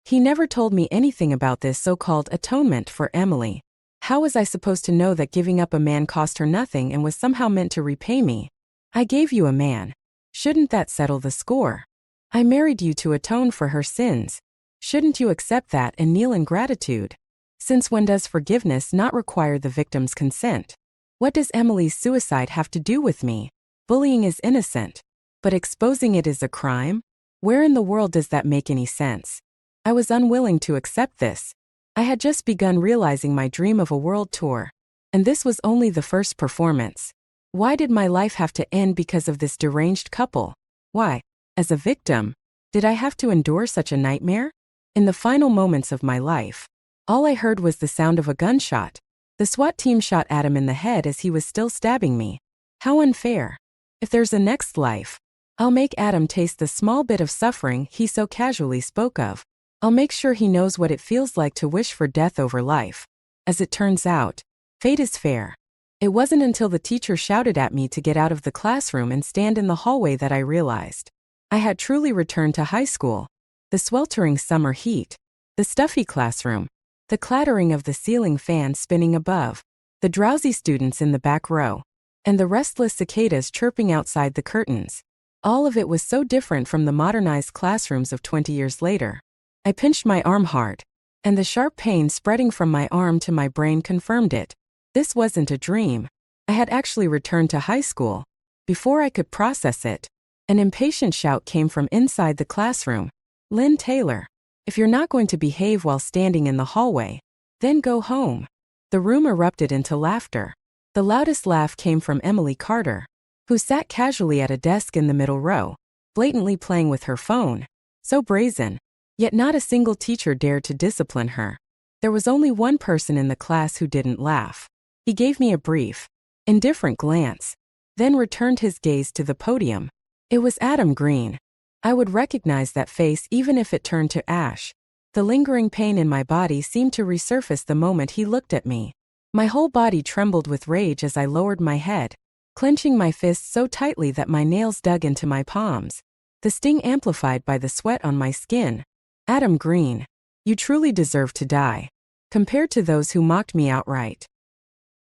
He never told me anything about this so-called atonement for Emily. How was I supposed to know that giving up a man cost her nothing and was somehow meant to repay me? I gave you a man. Shouldn't that settle the score? I married you to atone for her sins. Shouldn't you accept that and kneel in gratitude? Since when does forgiveness not require the victim's consent? What does Emily's suicide have to do with me? Bullying is innocent, but exposing it is a crime? Where in the world does that make any sense? I was unwilling to accept this. I had just begun realizing my dream of a world tour, and this was only the first performance. Why did my life have to end because of this deranged couple? Why, as a victim, did I have to endure such a nightmare? In the final moments of my life, all I heard was the sound of a gunshot. The SWAT team shot Adam in the head as he was still stabbing me. How unfair. If there's a next life, I'll make Adam taste the small bit of suffering he so casually spoke of. I'll make sure he knows what it feels like to wish for death over life. As it turns out, fate is fair. It wasn't until the teacher shouted at me to get out of the classroom and stand in the hallway that I realized I had truly returned to high school. The sweltering summer heat, the stuffy classroom, the clattering of the ceiling fan spinning above. the drowsy students in the back row, and the restless cicadas chirping outside the curtains. All of it was so different from the modernized classrooms of 20 years later. I pinched my arm hard, and the sharp pain spreading from my arm to my brain confirmed it. This wasn't a dream. I had actually returned to high school. Before I could process it, an impatient shout came from inside the classroom. "Lynn Taylor, if you're not going to behave while standing in the hallway, then go home." The room erupted into laughter. The loudest laugh came from Emily Carter, who sat casually at a desk in the middle row, blatantly playing with her phone. So brazen. Yet not a single teacher dared to discipline her. There was only one person in the class who didn't laugh. He gave me a brief, indifferent glance, then returned his gaze to the podium. It was Adam Green. I would recognize that face even if it turned to ash. The lingering pain in my body seemed to resurface the moment he looked at me. My whole body trembled with rage as I lowered my head, clenching my fists so tightly that my nails dug into my palms, the sting amplified by the sweat on my skin. "Adam Green, you truly deserve to die, compared to those who mocked me outright."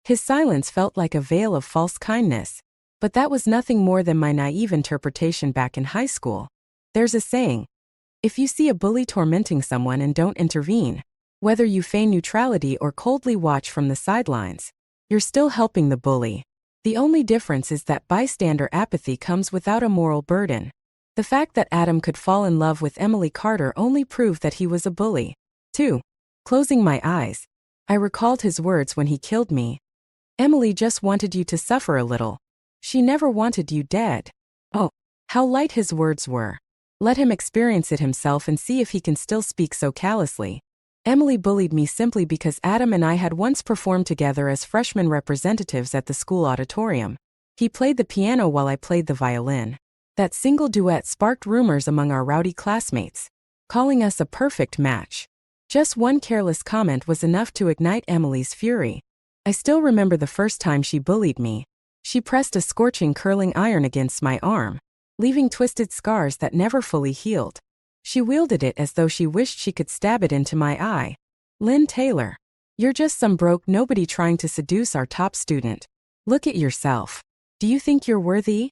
His silence felt like a veil of false kindness, but that was nothing more than my naive interpretation back in high school. There's a saying, if you see a bully tormenting someone and don't intervene, whether you feign neutrality or coldly watch from the sidelines, you're still helping the bully. The only difference is that bystander apathy comes without a moral burden. The fact that Adam could fall in love with Emily Carter only proved that he was a bully. 2. Closing my eyes, I recalled his words when he killed me. "Emily just wanted you to suffer a little. She never wanted you dead." Oh, how light his words were. Let him experience it himself and see if he can still speak so callously. Emily bullied me simply because Adam and I had once performed together as freshman representatives at the school auditorium. He played the piano while I played the violin. That single duet sparked rumors among our rowdy classmates, calling us a perfect match. Just one careless comment was enough to ignite Emily's fury. I still remember the first time she bullied me. She pressed a scorching curling iron against my arm, leaving twisted scars that never fully healed. She wielded it as though she wished she could stab it into my eye. "Lynn Taylor, you're just some broke nobody trying to seduce our top student. Look at yourself. Do you think you're worthy?"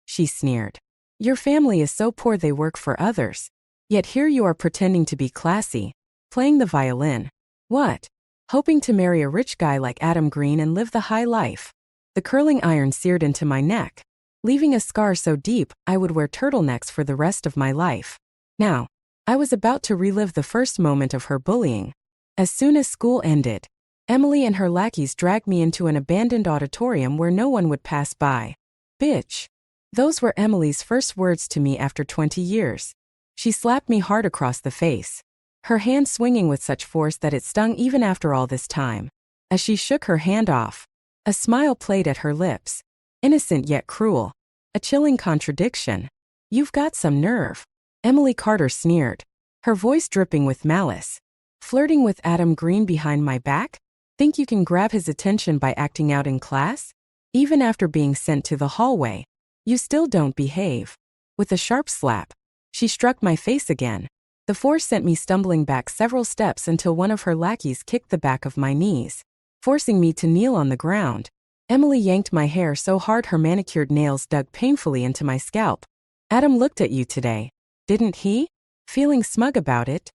She sneered. "Your family is so poor they work for others. Yet here you are pretending to be classy, playing the violin. What? Hoping to marry a rich guy like Adam Green and live the high life." The curling iron seared into my neck, leaving a scar so deep I would wear turtlenecks for the rest of my life. Now, I was about to relive the first moment of her bullying. As soon as school ended, Emily and her lackeys dragged me into an abandoned auditorium where no one would pass by. "Bitch." Those were Emily's first words to me after 20 years. She slapped me hard across the face, her hand swinging with such force that it stung even after all this time. As she shook her hand off, a smile played at her lips. Innocent yet cruel. A chilling contradiction. "You've got some nerve," Emily Carter sneered, her voice dripping with malice. "Flirting with Adam Green behind my back? Think you can grab his attention by acting out in class? Even after being sent to the hallway, you still don't behave." With a sharp slap, she struck my face again. The force sent me stumbling back several steps until one of her lackeys kicked the back of my knees, forcing me to kneel on the ground. Emily yanked my hair so hard her manicured nails dug painfully into my scalp. "Adam looked at you today, didn't he? Feeling smug about it?"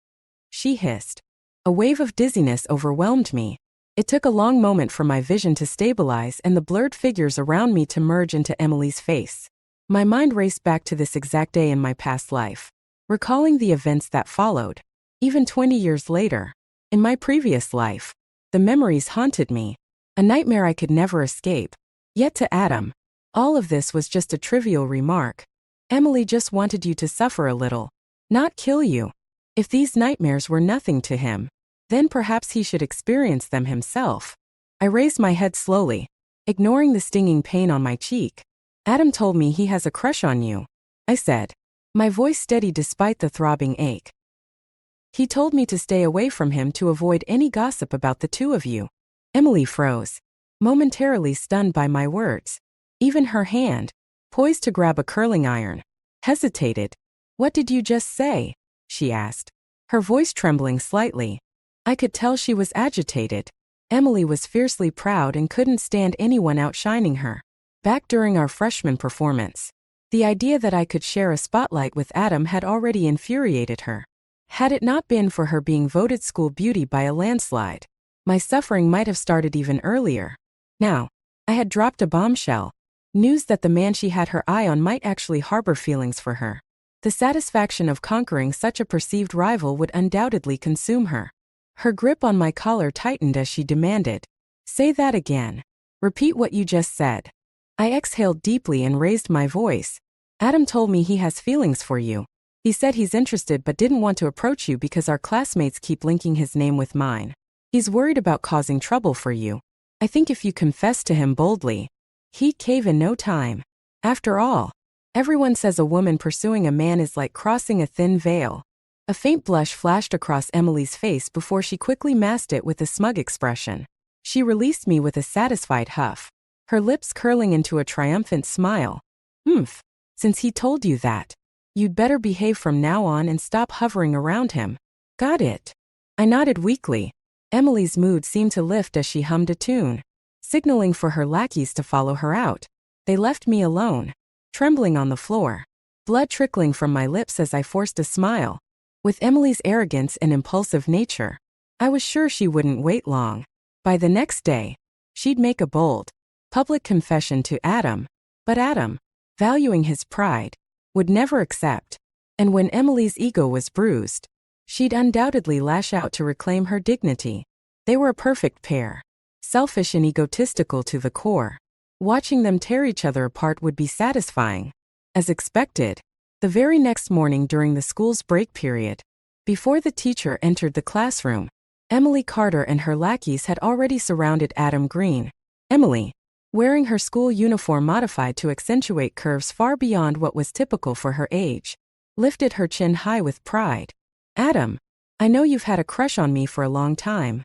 she hissed. A wave of dizziness overwhelmed me. It took a long moment for my vision to stabilize and the blurred figures around me to merge into Emily's face. My mind raced back to this exact day in my past life, recalling the events that followed. Even 20 years later, in my previous life, the memories haunted me, a nightmare I could never escape. Yet to Adam, all of this was just a trivial remark. Emily just wanted you to suffer a little, not kill you. If these nightmares were nothing to him, then perhaps he should experience them himself. I raised my head slowly, ignoring the stinging pain on my cheek. "Adam told me he has a crush on you," I said, my voice steady despite the throbbing ache. "He told me to stay away from him to avoid any gossip about the two of you." Emily froze, momentarily stunned by my words. Even her hand, poised to grab a curling iron, hesitated. "What did you just say?" she asked, her voice trembling slightly. I could tell she was agitated. Emily was fiercely proud and couldn't stand anyone outshining her. Back during our freshman performance, the idea that I could share a spotlight with Adam had already infuriated her. Had it not been for her being voted school beauty by a landslide, my suffering might have started even earlier. Now, I had dropped a bombshell. News that the man she had her eye on might actually harbor feelings for her. The satisfaction of conquering such a perceived rival would undoubtedly consume her. Her grip on my collar tightened as she demanded, "Say that again. Repeat what you just said." I exhaled deeply and raised my voice. "Adam told me he has feelings for you. He said he's interested but didn't want to approach you because our classmates keep linking his name with mine. He's worried about causing trouble for you. I think if you confess to him boldly, he'd cave in no time. After all, everyone says a woman pursuing a man is like crossing a thin veil." A faint blush flashed across Emily's face before she quickly masked it with a smug expression. She released me with a satisfied huff, her lips curling into a triumphant smile. Since he told you that, you'd better behave from now on and stop hovering around him. Got it?" I nodded weakly. Emily's mood seemed to lift as she hummed a tune, signaling for her lackeys to follow her out. They left me alone, trembling on the floor, blood trickling from my lips as I forced a smile. With Emily's arrogance and impulsive nature, I was sure she wouldn't wait long. By the next day, she'd make a bold, public confession to Adam, but Adam, valuing his pride, would never accept. And when Emily's ego was bruised, she'd undoubtedly lash out to reclaim her dignity. They were a perfect pair, selfish and egotistical to the core. Watching them tear each other apart would be satisfying. As expected, the very next morning during the school's break period, before the teacher entered the classroom, Emily Carter and her lackeys had already surrounded Adam Green. Emily, wearing her school uniform modified to accentuate curves far beyond what was typical for her age, lifted her chin high with pride. "Adam, I know you've had a crush on me for a long time,"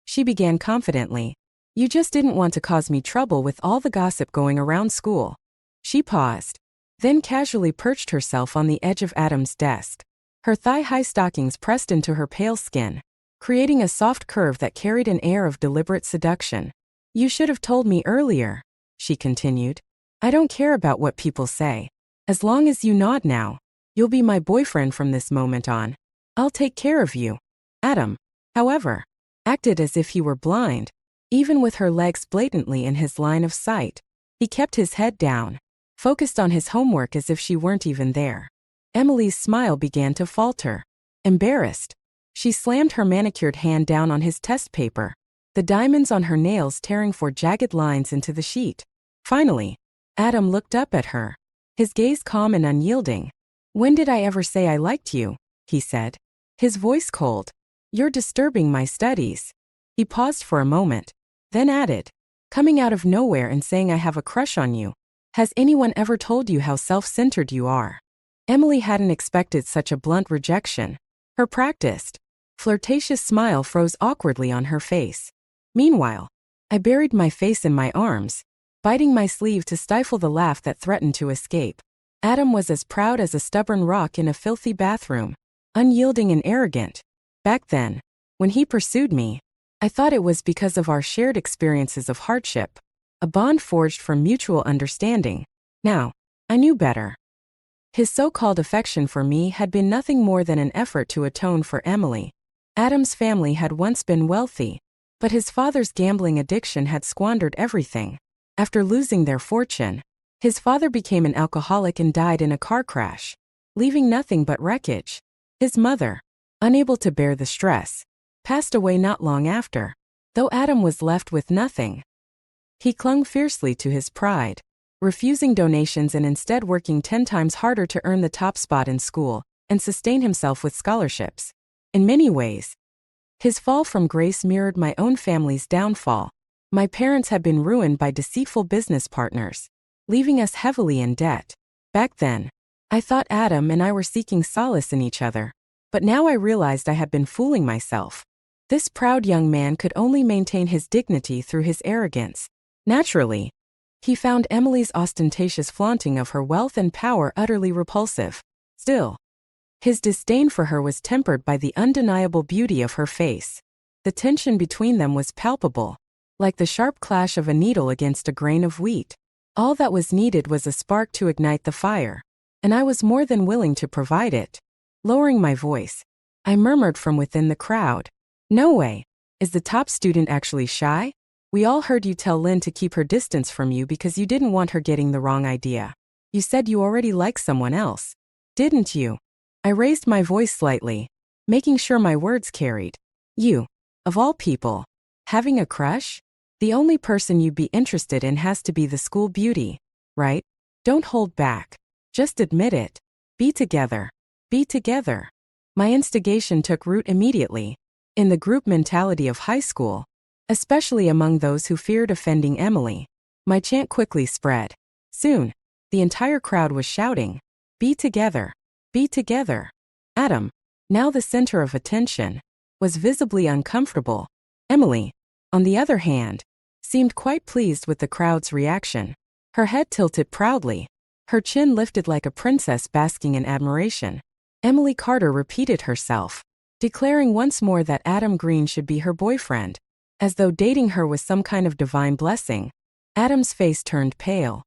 she began confidently. "You just didn't want to cause me trouble with all the gossip going around school." She paused, then casually perched herself on the edge of Adam's desk. Her thigh-high stockings pressed into her pale skin, creating a soft curve that carried an air of deliberate seduction. "You should have told me earlier," she continued. "I don't care about what people say. As long as you nod now, you'll be my boyfriend from this moment on. I'll take care of you." Adam, however, acted as if he were blind. Even with her legs blatantly in his line of sight, he kept his head down, focused on his homework as if she weren't even there. Emily's smile began to falter. Embarrassed, she slammed her manicured hand down on his test paper, the diamonds on her nails tearing for jagged lines into the sheet. Finally, Adam looked up at her, his gaze calm and unyielding. "When did I ever say I liked you?" he said, his voice cold. "You're disturbing my studies." He paused for a moment, then added, "Coming out of nowhere and saying I have a crush on you. Has anyone ever told you how self-centered you are?" Emily hadn't expected such a blunt rejection. Her practiced, flirtatious smile froze awkwardly on her face. Meanwhile, I buried my face in my arms, biting my sleeve to stifle the laugh that threatened to escape. Adam was as proud as a stubborn rock in a filthy bathroom, unyielding and arrogant. Back then, when he pursued me, I thought it was because of our shared experiences of hardship, a bond forged from mutual understanding. Now, I knew better. His so-called affection for me had been nothing more than an effort to atone for Emily. Adam's family had once been wealthy, but his father's gambling addiction had squandered everything. After losing their fortune, his father became an alcoholic and died in a car crash, leaving nothing but wreckage. His mother, unable to bear the stress, passed away not long after. Though Adam was left with nothing, he clung fiercely to his pride, refusing donations and instead working 10 times harder to earn the top spot in school and sustain himself with scholarships. In many ways, his fall from grace mirrored my own family's downfall. My parents had been ruined by deceitful business partners, leaving us heavily in debt. Back then, I thought Adam and I were seeking solace in each other, but now I realized I had been fooling myself. This proud young man could only maintain his dignity through his arrogance. Naturally, he found Emily's ostentatious flaunting of her wealth and power utterly repulsive. Still, his disdain for her was tempered by the undeniable beauty of her face. The tension between them was palpable, like the sharp clash of a needle against a grain of wheat. All that was needed was a spark to ignite the fire, and I was more than willing to provide it. Lowering my voice, I murmured from within the crowd, "No way. Is the top student actually shy? We all heard you tell Lynn to keep her distance from you because you didn't want her getting the wrong idea. You said you already like someone else, didn't you?" I raised my voice slightly, making sure my words carried. "You, of all people, having a crush? The only person you'd be interested in has to be the school beauty, right? Don't hold back. Just admit it. Be together. Be together." My instigation took root immediately. In the group mentality of high school, especially among those who feared offending Emily, my chant quickly spread. Soon, the entire crowd was shouting, "Be together. Be together." Adam, now the center of attention, was visibly uncomfortable. Emily, on the other hand, seemed quite pleased with the crowd's reaction. Her head tilted proudly, her chin lifted like a princess basking in admiration. Emily Carter repeated herself, declaring once more that Adam Green should be her boyfriend, as though dating her was some kind of divine blessing. Adam's face turned pale.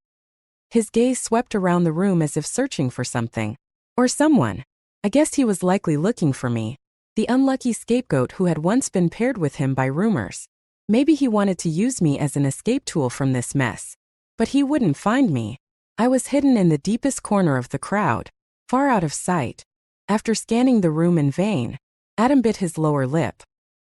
His gaze swept around the room as if searching for something. Or someone. I guess he was likely looking for me, the unlucky scapegoat who had once been paired with him by rumors. Maybe he wanted to use me as an escape tool from this mess. But he wouldn't find me. I was hidden in the deepest corner of the crowd, far out of sight. After scanning the room in vain, Adam bit his lower lip,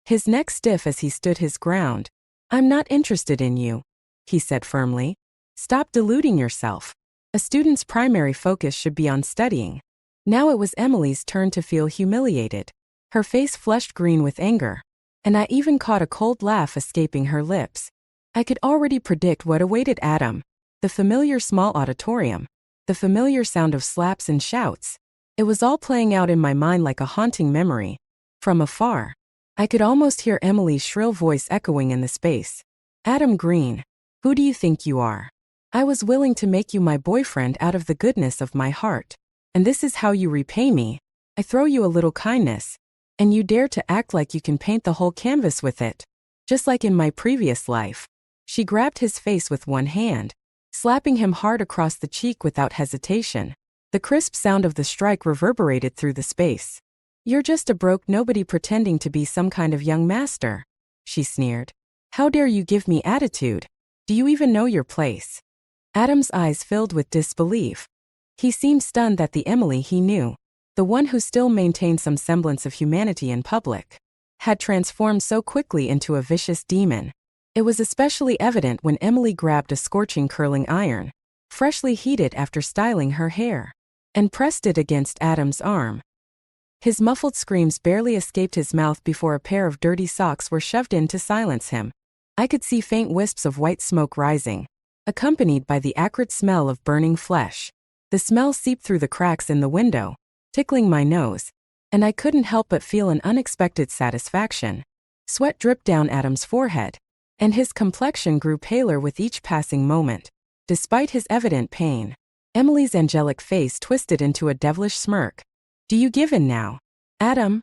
his neck stiff as he stood his ground. "I'm not interested in you," he said firmly. "Stop deluding yourself. A student's primary focus should be on studying." Now it was Emily's turn to feel humiliated. Her face flushed green with anger, and I even caught a cold laugh escaping her lips. I could already predict what awaited Adam. The familiar small auditorium, the familiar sound of slaps and shouts. It was all playing out in my mind like a haunting memory. From afar, I could almost hear Emily's shrill voice echoing in the space. "Adam Green, who do you think you are? I was willing to make you my boyfriend out of the goodness of my heart. And this is how you repay me. I throw you a little kindness, and you dare to act like you can paint the whole canvas with it. Just like in my previous life." She grabbed his face with one hand, slapping him hard across the cheek without hesitation. The crisp sound of the strike reverberated through the space. "You're just a broke nobody pretending to be some kind of young master," she sneered. "How dare you give me attitude? Do you even know your place?" Adam's eyes filled with disbelief. He seemed stunned that the Emily he knew, the one who still maintained some semblance of humanity in public, had transformed so quickly into a vicious demon. It was especially evident when Emily grabbed a scorching curling iron, freshly heated after styling her hair, and pressed it against Adam's arm. His muffled screams barely escaped his mouth before a pair of dirty socks were shoved in to silence him. I could see faint wisps of white smoke rising, accompanied by the acrid smell of burning flesh. The smell seeped through the cracks in the window, tickling my nose, and I couldn't help but feel an unexpected satisfaction. Sweat dripped down Adam's forehead, and his complexion grew paler with each passing moment. Despite his evident pain, Emily's angelic face twisted into a devilish smirk. "Do you give in now, Adam?"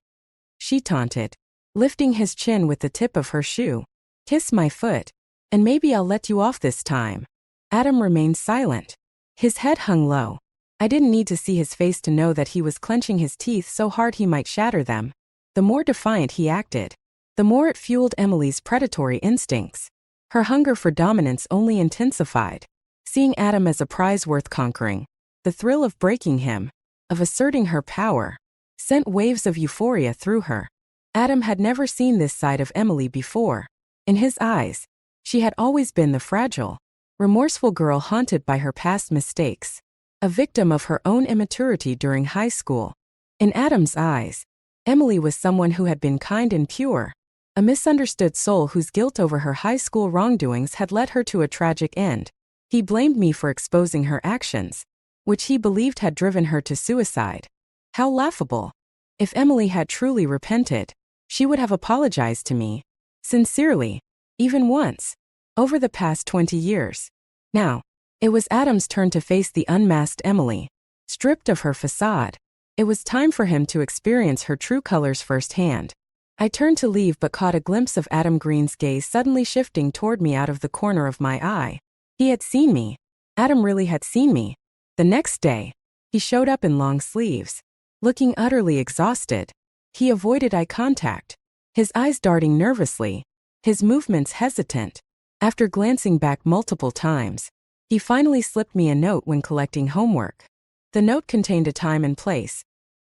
she taunted, lifting his chin with the tip of her shoe. "Kiss my foot, and maybe I'll let you off this time." Adam remained silent. His head hung low. I didn't need to see his face to know that he was clenching his teeth so hard he might shatter them. The more defiant he acted, the more it fueled Emily's predatory instincts. Her hunger for dominance only intensified. Seeing Adam as a prize worth conquering, the thrill of breaking him, of asserting her power, sent waves of euphoria through her. Adam had never seen this side of Emily before. In his eyes, she had always been the fragile, remorseful girl haunted by her past mistakes, a victim of her own immaturity during high school. In Adam's eyes, Emily was someone who had been kind and pure, a misunderstood soul whose guilt over her high school wrongdoings had led her to a tragic end. He blamed me for exposing her actions, which he believed had driven her to suicide. How laughable. If Emily had truly repented, she would have apologized to me, sincerely, even once, over the past 20 years. Now, it was Adam's turn to face the unmasked Emily. Stripped of her facade, it was time for him to experience her true colors firsthand. I turned to leave but caught a glimpse of Adam Green's gaze suddenly shifting toward me out of the corner of my eye. He had seen me. Adam really had seen me. The next day, he showed up in long sleeves, looking utterly exhausted. He avoided eye contact, his eyes darting nervously, his movements hesitant. After glancing back multiple times, he finally slipped me a note when collecting homework. The note contained a time and place.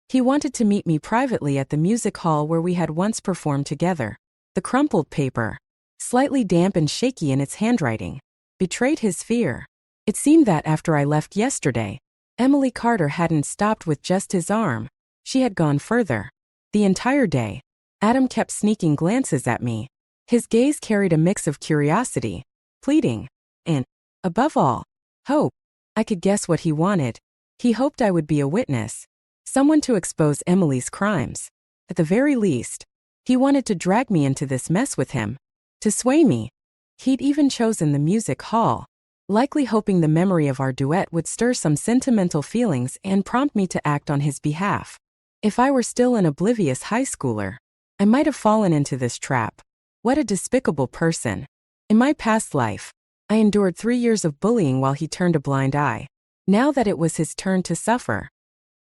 He wanted to meet me privately at the music hall where we had once performed together. The crumpled paper, slightly damp and shaky in its handwriting, betrayed his fear. It seemed that after I left yesterday, Emily Carter hadn't stopped with just his arm. She had gone further. The entire day, Adam kept sneaking glances at me. His gaze carried a mix of curiosity, pleading, and, above all, hope. I could guess what he wanted. He hoped I would be a witness, someone to expose Emily's crimes. At the very least, he wanted to drag me into this mess with him, to sway me. He'd even chosen the music hall, likely hoping the memory of our duet would stir some sentimental feelings and prompt me to act on his behalf. If I were still an oblivious high schooler, I might have fallen into this trap. What a despicable person. In my past life, I endured 3 years of bullying while he turned a blind eye. Now that it was his turn to suffer,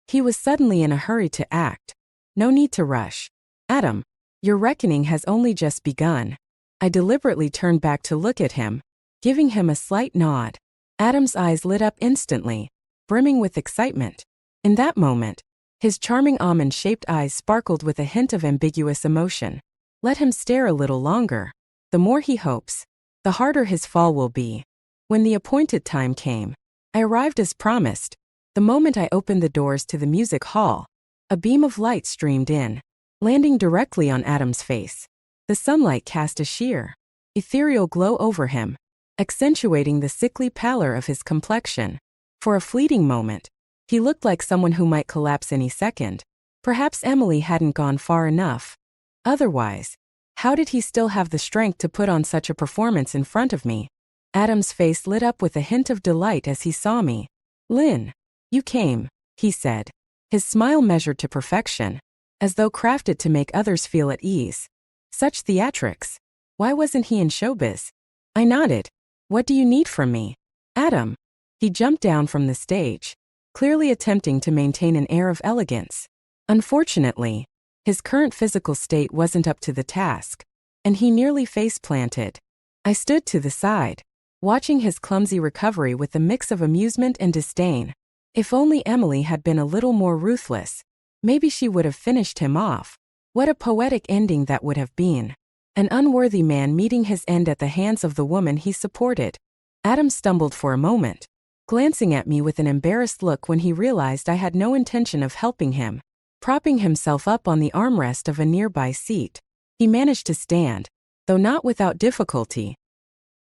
he was suddenly in a hurry to act. No need to rush. Adam, your reckoning has only just begun. I deliberately turned back to look at him, giving him a slight nod. Adam's eyes lit up instantly, brimming with excitement. In that moment, his charming almond-shaped eyes sparkled with a hint of ambiguous emotion. Let him stare a little longer. The more he hopes, the harder his fall will be. When the appointed time came, I arrived as promised. The moment I opened the doors to the music hall, a beam of light streamed in, landing directly on Adam's face. The sunlight cast a sheer, ethereal glow over him, accentuating the sickly pallor of his complexion. For a fleeting moment, he looked like someone who might collapse any second. Perhaps Emily hadn't gone far enough. Otherwise, how did he still have the strength to put on such a performance in front of me? Adam's face lit up with a hint of delight as he saw me. "Lynn, you came," he said, his smile measured to perfection, as though crafted to make others feel at ease. Such theatrics. Why wasn't he in showbiz? I nodded. "What do you need from me?" "Adam." He jumped down from the stage, clearly attempting to maintain an air of elegance. Unfortunately, his current physical state wasn't up to the task, and he nearly face-planted. I stood to the side, watching his clumsy recovery with a mix of amusement and disdain. If only Emily had been a little more ruthless, maybe she would have finished him off. What a poetic ending that would have been. An unworthy man meeting his end at the hands of the woman he supported. Adam stumbled for a moment, glancing at me with an embarrassed look when he realized I had no intention of helping him. Propping himself up on the armrest of a nearby seat, he managed to stand, though not without difficulty.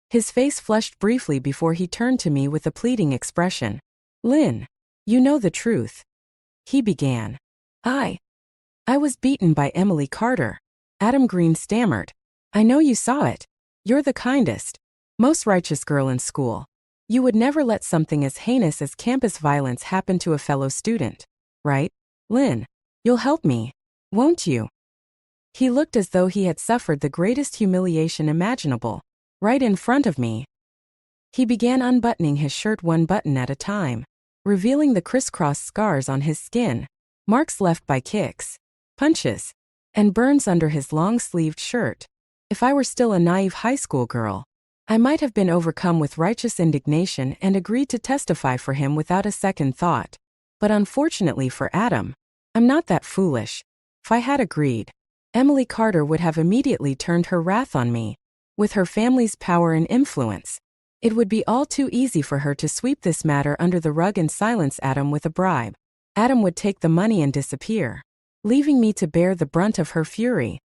His face flushed briefly before he turned to me with a pleading expression. "Lynn, you know the truth," he began. I was beaten by Emily Carter," Adam Green stammered. "I know you saw it. You're the kindest, most righteous girl in school. You would never let something as heinous as campus violence happen to a fellow student, right? Lynn, you'll help me, won't you?" He looked as though he had suffered the greatest humiliation imaginable, right in front of me. He began unbuttoning his shirt one button at a time, revealing the crisscross scars on his skin, marks left by kicks, punches, and burns under his long-sleeved shirt. If I were still a naive high school girl, I might have been overcome with righteous indignation and agreed to testify for him without a second thought. But unfortunately for Adam, I'm not that foolish. If I had agreed, Emily Carter would have immediately turned her wrath on me. With her family's power and influence, it would be all too easy for her to sweep this matter under the rug and silence Adam with a bribe. Adam would take the money and disappear, leaving me to bear the brunt of her fury.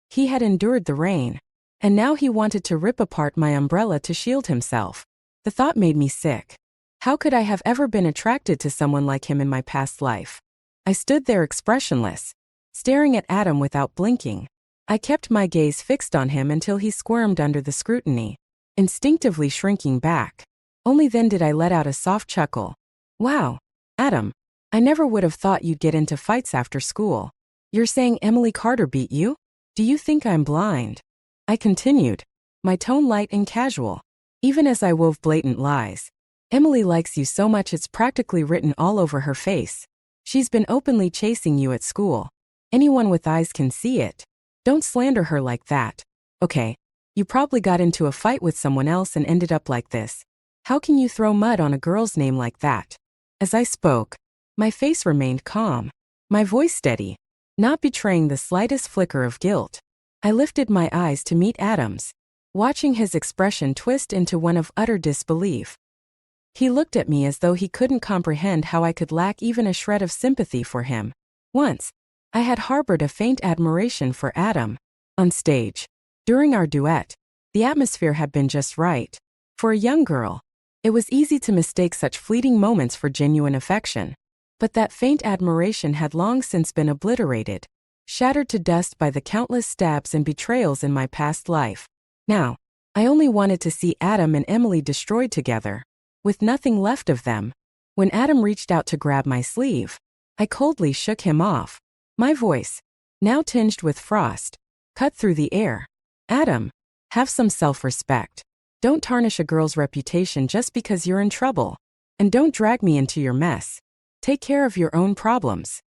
He had endured the rain, and now he wanted to rip apart my umbrella to shield himself. The thought made me sick. How could I have ever been attracted to someone like him in my past life? I stood there expressionless, staring at Adam without blinking. I kept my gaze fixed on him until he squirmed under the scrutiny, instinctively shrinking back. Only then did I let out a soft chuckle. "Wow, Adam, I never would have thought you'd get into fights after school. You're saying Emily Carter beat you?" Do you think I'm blind? I continued, my tone light and casual, even as I wove blatant lies. Emily likes you so much it's practically written all over her face. She's been openly chasing you at school. Anyone with eyes can see it. Don't slander her like that. Okay, you probably got into a fight with someone else and ended up like this. How can you throw mud on a girl's name like that? As I spoke, my face remained calm, my voice steady, not betraying the slightest flicker of guilt. I lifted my eyes to meet Adam's, watching his expression twist into one of utter disbelief. He looked at me as though he couldn't comprehend how I could lack even a shred of sympathy for him. Once, I had harbored a faint admiration for Adam. On stage, during our duet, the atmosphere had been just right. For a young girl, it was easy to mistake such fleeting moments for genuine affection. But that faint admiration had long since been obliterated, shattered to dust by the countless stabs and betrayals in my past life. Now, I only wanted to see Adam and Emily destroyed together, with nothing left of them. When Adam reached out to grab my sleeve, I coldly shook him off. My voice, now tinged with frost, cut through the air. Adam, have some self-respect. Don't tarnish a girl's reputation just because you're in trouble. And don't drag me into your mess. Take care of your own problems.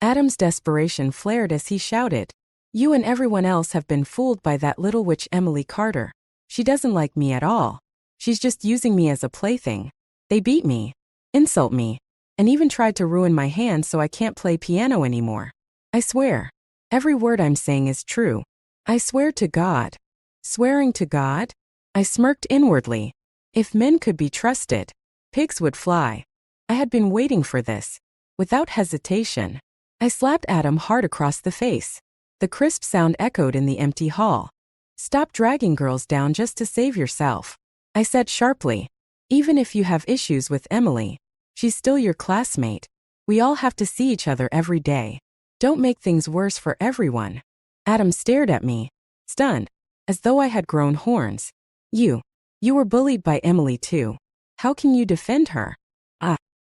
Adam's desperation flared as he shouted, you and everyone else have been fooled by that little witch Emily Carter. She doesn't like me at all. She's just using me as a plaything. They beat me, insult me, and even tried to ruin my hands so I can't play piano anymore. I swear, every word I'm saying is true. I swear to God. Swearing to God? I smirked inwardly. If men could be trusted, pigs would fly. I had been waiting for this. Without hesitation, I slapped Adam hard across the face. The crisp sound echoed in the empty hall. Stop dragging girls down just to save yourself, I said sharply. Even if you have issues with Emily, she's still your classmate. We all have to see each other every day. Don't make things worse for everyone. Adam stared at me, stunned, as though I had grown horns. You were bullied by Emily too. How can you defend her?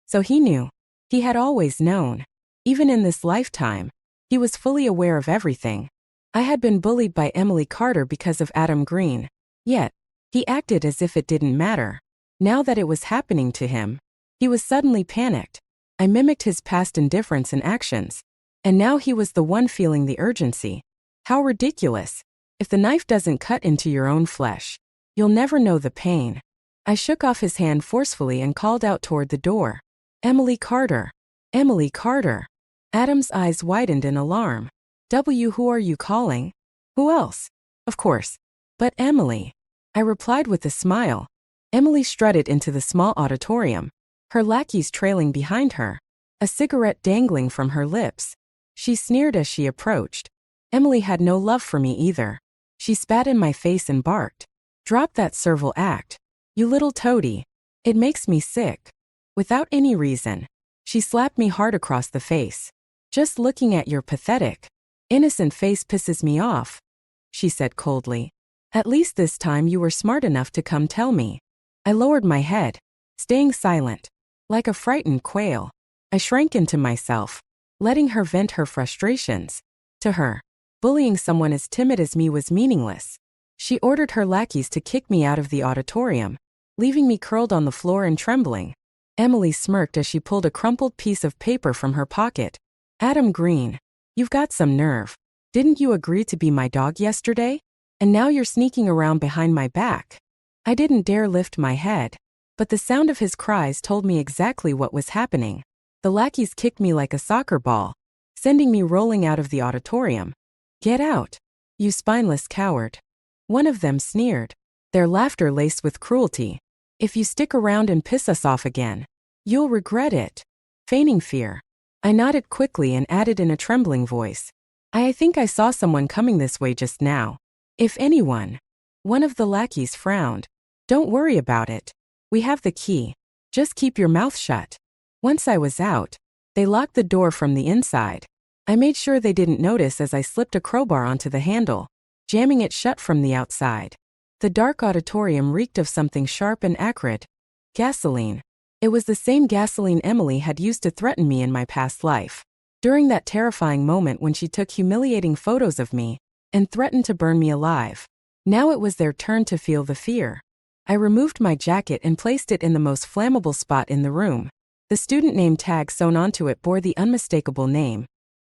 So he knew. He had always known. Even in this lifetime, he was fully aware of everything. I had been bullied by Emily Carter because of Adam Green. Yet, he acted as if it didn't matter. Now that it was happening to him, he was suddenly panicked. I mimicked his past indifference and actions. And now he was the one feeling the urgency. How ridiculous. If the knife doesn't cut into your own flesh, you'll never know the pain. I shook off his hand forcefully and called out toward the door. Emily Carter. Emily Carter. Adam's eyes widened in alarm. Who are you calling? Who else? Of course. But Emily. I replied with a smile. Emily strutted into the small auditorium, her lackeys trailing behind her, a cigarette dangling from her lips. She sneered as she approached. Emily had no love for me either. She spat in my face and barked. Drop that servile act. You little toady. It makes me sick. Without any reason, she slapped me hard across the face. Just looking at your pathetic, innocent face pisses me off, she said coldly. At least this time you were smart enough to come tell me. I lowered my head, staying silent. Like a frightened quail, I shrank into myself, letting her vent her frustrations. To her, bullying someone as timid as me was meaningless. She ordered her lackeys to kick me out of the auditorium, leaving me curled on the floor and trembling. Emily smirked as she pulled a crumpled piece of paper from her pocket. Adam Green, you've got some nerve. Didn't you agree to be my dog yesterday? And now you're sneaking around behind my back. I didn't dare lift my head, but the sound of his cries told me exactly what was happening. The lackeys kicked me like a soccer ball, sending me rolling out of the auditorium. Get out, you spineless coward. One of them sneered, their laughter laced with cruelty. If you stick around and piss us off again, you'll regret it. Feigning fear, I nodded quickly and added in a trembling voice. I think I saw someone coming this way just now. If anyone. One of the lackeys frowned. Don't worry about it. We have the key. Just keep your mouth shut. Once I was out, they locked the door from the inside. I made sure they didn't notice as I slipped a crowbar onto the handle, jamming it shut from the outside. The dark auditorium reeked of something sharp and acrid. Gasoline. It was the same gasoline Emily had used to threaten me in my past life. During that terrifying moment when she took humiliating photos of me, and threatened to burn me alive. Now it was their turn to feel the fear. I removed my jacket and placed it in the most flammable spot in the room. The student name tag sewn onto it bore the unmistakable name,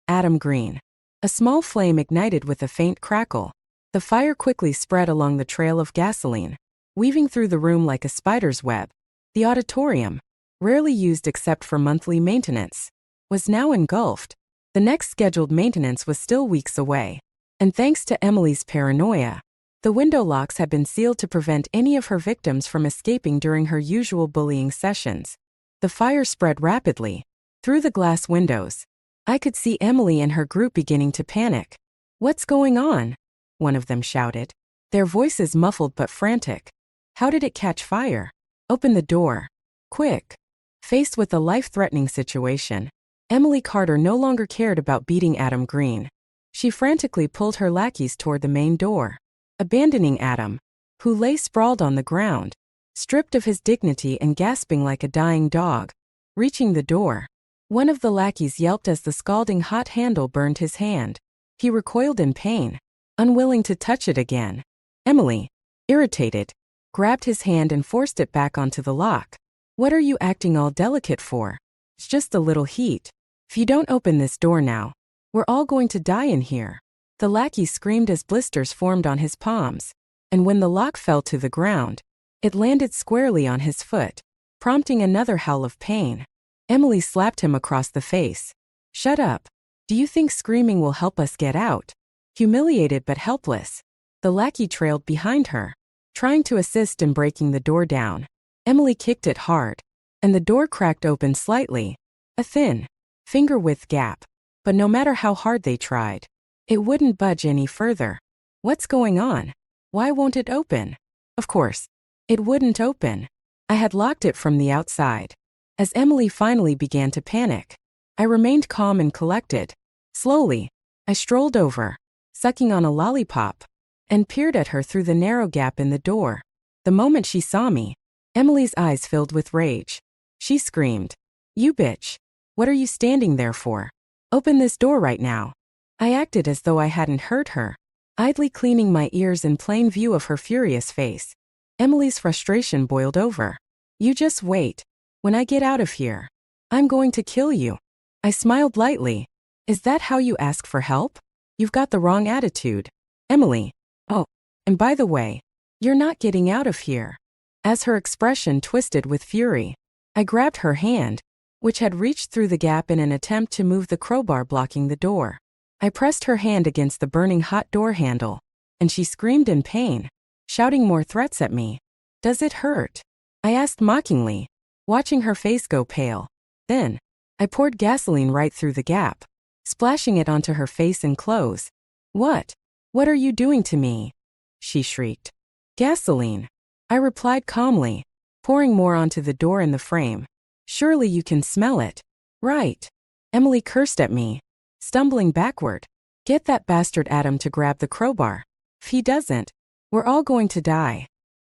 Adam Green. A small flame ignited with a faint crackle. The fire quickly spread along the trail of gasoline, weaving through the room like a spider's web. The auditorium, rarely used except for monthly maintenance, was now engulfed. The next scheduled maintenance was still weeks away. And thanks to Emily's paranoia, the window locks had been sealed to prevent any of her victims from escaping during her usual bullying sessions. The fire spread rapidly. Through the glass windows, I could see Emily and her group beginning to panic. "What's going on?" one of them shouted, their voices muffled but frantic. "How did it catch fire? Open the door. Quick." Faced with a life-threatening situation, Emily Carter no longer cared about beating Adam Green. She frantically pulled her lackeys toward the main door, abandoning Adam, who lay sprawled on the ground, stripped of his dignity and gasping like a dying dog. Reaching the door, one of the lackeys yelped as the scalding hot handle burned his hand. He recoiled in pain, unwilling to touch it again. Emily, irritated, grabbed his hand and forced it back onto the lock. "What are you acting all delicate for? It's just a little heat. If you don't open this door now, we're all going to die in here." The lackey screamed as blisters formed on his palms, and when the lock fell to the ground, it landed squarely on his foot, prompting another howl of pain. Emily slapped him across the face. "Shut up. Do you think screaming will help us get out?" Humiliated but helpless, the lackey trailed behind her, trying to assist in breaking the door down. Emily kicked it hard, and the door cracked open slightly, a thin, finger-width gap. But no matter how hard they tried, it wouldn't budge any further. "What's going on? Why won't it open?" Of course, it wouldn't open. I had locked it from the outside. As Emily finally began to panic, I remained calm and collected. Slowly, I strolled over, sucking on a lollipop, and peered at her through the narrow gap in the door. The moment she saw me, Emily's eyes filled with rage. She screamed, "You bitch! What are you standing there for? Open this door right now." I acted as though I hadn't heard her, idly cleaning my ears in plain view of her furious face. Emily's frustration boiled over. "You just wait. When I get out of here, I'm going to kill you." I smiled lightly. "Is that how you ask for help? You've got the wrong attitude, Emily. Oh, and by the way, you're not getting out of here." As her expression twisted with fury, I grabbed her hand, which had reached through the gap in an attempt to move the crowbar blocking the door. I pressed her hand against the burning hot door handle, and she screamed in pain, shouting more threats at me. "Does it hurt?" I asked mockingly, watching her face go pale. Then, I poured gasoline right through the gap, splashing it onto her face and clothes. What are you doing to me?" she shrieked. "Gasoline," I replied calmly, pouring more onto the door and the frame. "Surely you can smell it, right?" Emily cursed at me, stumbling backward. "Get that bastard Adam to grab the crowbar. If he doesn't, we're all going to die."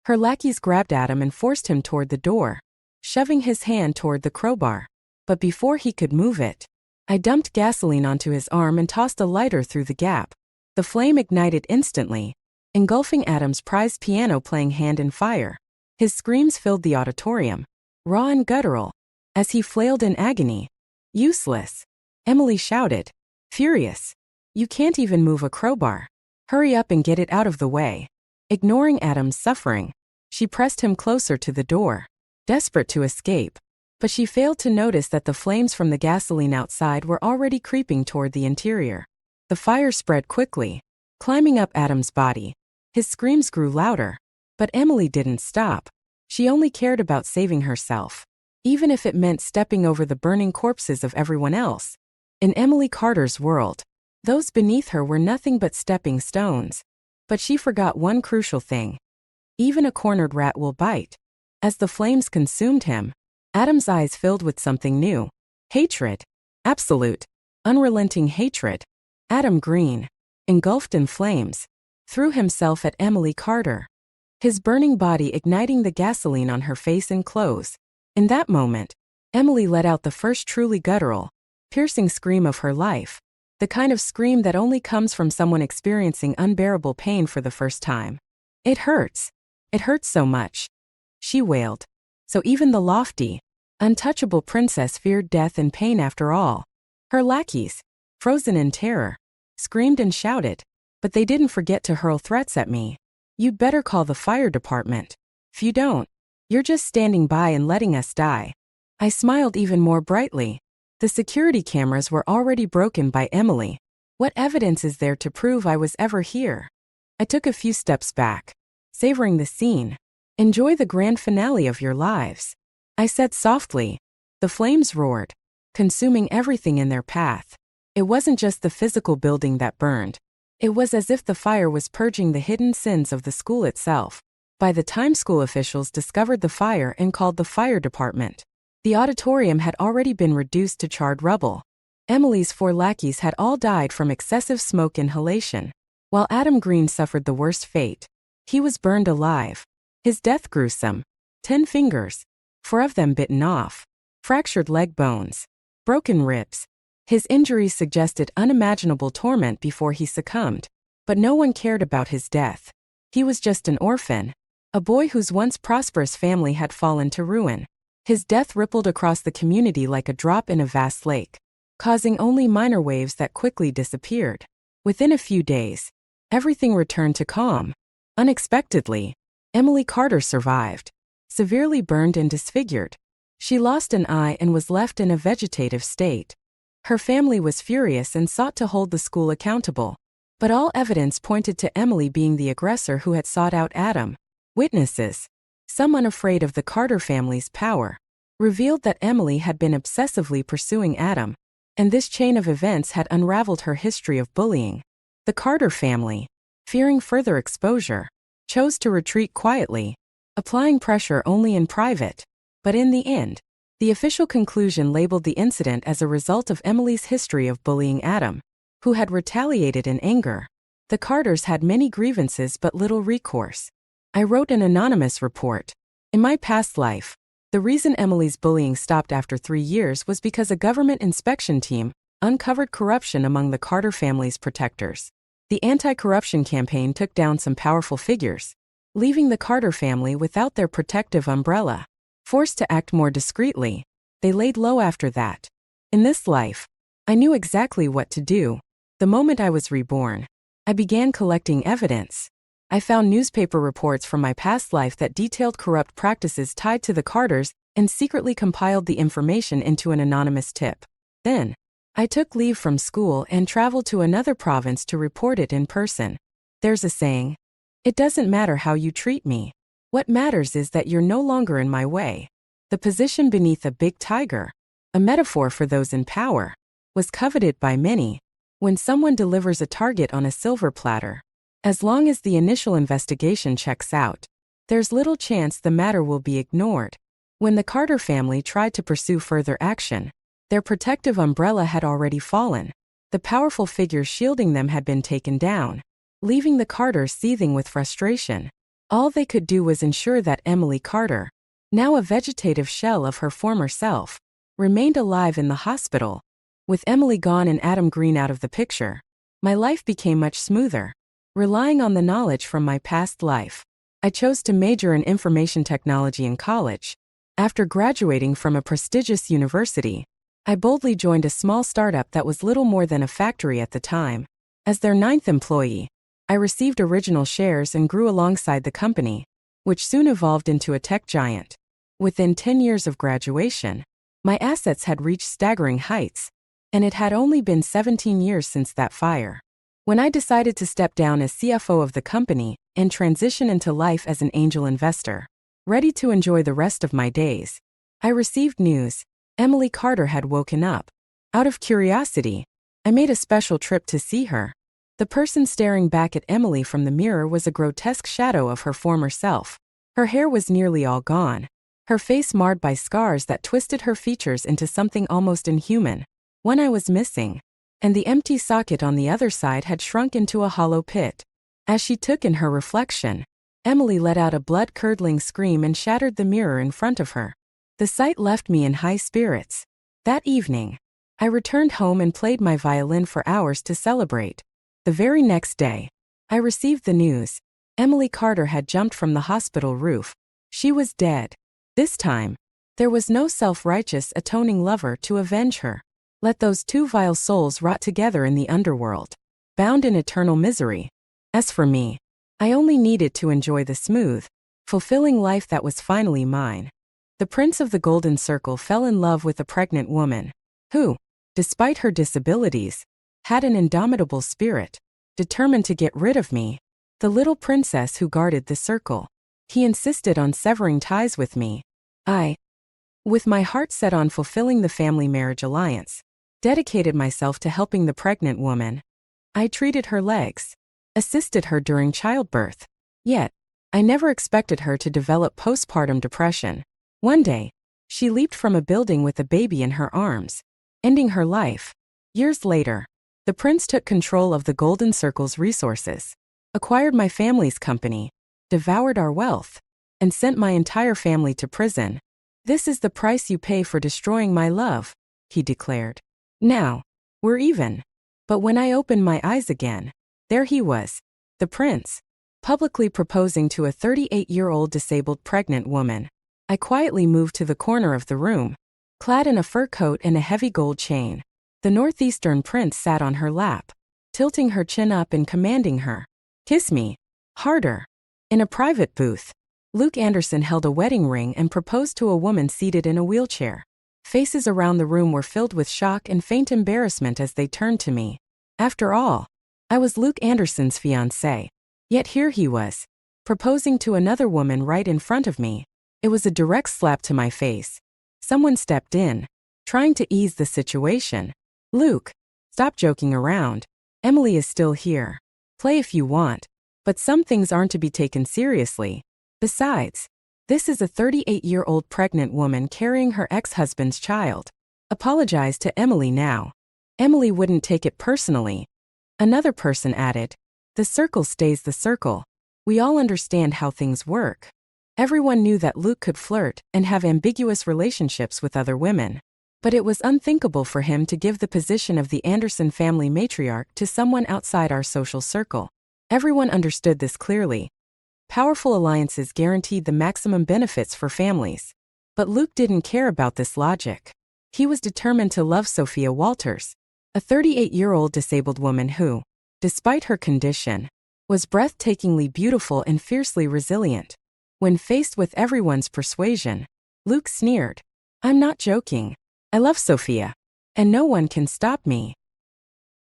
Her lackeys grabbed Adam and forced him toward the door, shoving his hand toward the crowbar. But before he could move it, I dumped gasoline onto his arm and tossed a lighter through the gap. The flame ignited instantly, engulfing Adam's prized piano playing hand in fire. His screams filled the auditorium, raw and guttural, as he flailed in agony. "Useless," Emily shouted, furious. "You can't even move a crowbar. Hurry up and get it out of the way." Ignoring Adam's suffering, she pressed him closer to the door, desperate to escape. But she failed to notice that the flames from the gasoline outside were already creeping toward the interior. The fire spread quickly, climbing up Adam's body. His screams grew louder, but Emily didn't stop. She only cared about saving herself, even if it meant stepping over the burning corpses of everyone else. In Emily Carter's world, those beneath her were nothing but stepping stones. But she forgot one crucial thing. Even a cornered rat will bite. As the flames consumed him, Adam's eyes filled with something new. Hatred. Absolute, unrelenting hatred. Adam Green, engulfed in flames, threw himself at Emily Carter, his burning body igniting the gasoline on her face and clothes. In that moment, Emily let out the first truly guttural, piercing scream of her life. The kind of scream that only comes from someone experiencing unbearable pain for the first time. It hurts. It hurts so much, she wailed. So even the lofty, untouchable princess feared death and pain after all. Her lackeys, frozen in terror, screamed and shouted, but they didn't forget to hurl threats at me. You'd better call the fire department. If you don't, you're just standing by and letting us die. I smiled even more brightly. The security cameras were already broken by Emily. What evidence is there to prove I was ever here? I took a few steps back, savoring the scene. Enjoy the grand finale of your lives, I said softly. The flames roared, consuming everything in their path. It wasn't just the physical building that burned. It was as if the fire was purging the hidden sins of the school itself. By the time school officials discovered the fire and called the fire department, the auditorium had already been reduced to charred rubble. Emily's 4 lackeys had all died from excessive smoke inhalation, while Adam Green suffered the worst fate. He was burned alive. His death gruesome. 10 fingers, 4 of them bitten off, fractured leg bones, broken ribs. His injuries suggested unimaginable torment before he succumbed, but no one cared about his death. He was just an orphan, a boy whose once prosperous family had fallen to ruin. His death rippled across the community like a drop in a vast lake, causing only minor waves that quickly disappeared. Within a few days, everything returned to calm. Unexpectedly, Emily Carter survived, severely burned and disfigured. She lost an eye and was left in a vegetative state. Her family was furious and sought to hold the school accountable, but all evidence pointed to Emily being the aggressor who had sought out Adam. Witnesses, some unafraid of the Carter family's power, revealed that Emily had been obsessively pursuing Adam, and this chain of events had unraveled her history of bullying. The Carter family, fearing further exposure, chose to retreat quietly, applying pressure only in private. But in the end, the official conclusion labeled the incident as a result of Emily's history of bullying Adam, who had retaliated in anger. The Carters had many grievances but little recourse. I wrote an anonymous report. In my past life, the reason Emily's bullying stopped after 3 years was because a government inspection team uncovered corruption among the Carter family's protectors. The anti-corruption campaign took down some powerful figures, leaving the Carter family without their protective umbrella. Forced to act more discreetly, they laid low after that. In this life, I knew exactly what to do. The moment I was reborn, I began collecting evidence. I found newspaper reports from my past life that detailed corrupt practices tied to the Carters and secretly compiled the information into an anonymous tip. Then, I took leave from school and traveled to another province to report it in person. There's a saying, it doesn't matter how you treat me. What matters is that you're no longer in my way. The position beneath a big tiger, a metaphor for those in power, was coveted by many. When someone delivers a target on a silver platter, as long as the initial investigation checks out, there's little chance the matter will be ignored. When the Carter family tried to pursue further action, their protective umbrella had already fallen. The powerful figures shielding them had been taken down, leaving the Carters seething with frustration. All they could do was ensure that Emily Carter, now a vegetative shell of her former self, remained alive in the hospital. With Emily gone and Adam Green out of the picture, my life became much smoother. Relying on the knowledge from my past life, I chose to major in information technology in college. After graduating from a prestigious university, I boldly joined a small startup that was little more than a factory at the time. As their 9th employee, I received original shares and grew alongside the company, which soon evolved into a tech giant. Within 10 years of graduation, my assets had reached staggering heights, and it had only been 17 years since that fire. When I decided to step down as CFO of the company and transition into life as an angel investor, ready to enjoy the rest of my days, I received news. Emily Carter had woken up. Out of curiosity, I made a special trip to see her. The person staring back at Emily from the mirror was a grotesque shadow of her former self. Her hair was nearly all gone, her face marred by scars that twisted her features into something almost inhuman. One eye was missing, and the empty socket on the other side had shrunk into a hollow pit. As she took in her reflection, Emily let out a blood-curdling scream and shattered the mirror in front of her. The sight left me in high spirits. That evening, I returned home and played my violin for hours to celebrate. The very next day, I received the news. Emily Carter had jumped from the hospital roof. She was dead. This time, there was no self-righteous atoning lover to avenge her. Let those two vile souls rot together in the underworld, bound in eternal misery. As for me, I only needed to enjoy the smooth, fulfilling life that was finally mine. The Prince of the Golden Circle fell in love with a pregnant woman, who, despite her disabilities, had an indomitable spirit, determined to get rid of me, the little princess who guarded the circle. He insisted on severing ties with me. I, with my heart set on fulfilling the family marriage alliance, dedicated myself to helping the pregnant woman. I treated her legs, assisted her during childbirth. Yet, I never expected her to develop postpartum depression. One day, she leaped from a building with a baby in her arms, ending her life. Years later, the prince took control of the Golden Circle's resources, acquired my family's company, devoured our wealth, and sent my entire family to prison. This is the price you pay for destroying my love, he declared. Now, we're even. But when I opened my eyes again, there he was, the prince, publicly proposing to a 38-year-old disabled pregnant woman. I quietly moved to the corner of the room, clad in a fur coat and a heavy gold chain. The northeastern prince sat on her lap, tilting her chin up and commanding her, "Kiss me. Harder." In a private booth, Luke Anderson held a wedding ring and proposed to a woman seated in a wheelchair. Faces around the room were filled with shock and faint embarrassment as they turned to me. After all, I was Luke Anderson's fiancée. Yet here he was, proposing to another woman right in front of me. It was a direct slap to my face. Someone stepped in, trying to ease the situation. "Luke, stop joking around. Emily is still here. Play if you want. But some things aren't to be taken seriously. Besides, this is a 38-year-old pregnant woman carrying her ex-husband's child. Apologize to Emily now. Emily wouldn't take it personally." Another person added, "The circle stays the circle. We all understand how things work." Everyone knew that Luke could flirt and have ambiguous relationships with other women. But it was unthinkable for him to give the position of the Anderson family matriarch to someone outside our social circle. Everyone understood this clearly. Powerful alliances guaranteed the maximum benefits for families. But Luke didn't care about this logic. He was determined to love Sophia Walters, a 38-year-old disabled woman who, despite her condition, was breathtakingly beautiful and fiercely resilient. When faced with everyone's persuasion, Luke sneered, "I'm not joking. I love Sophia, and no one can stop me."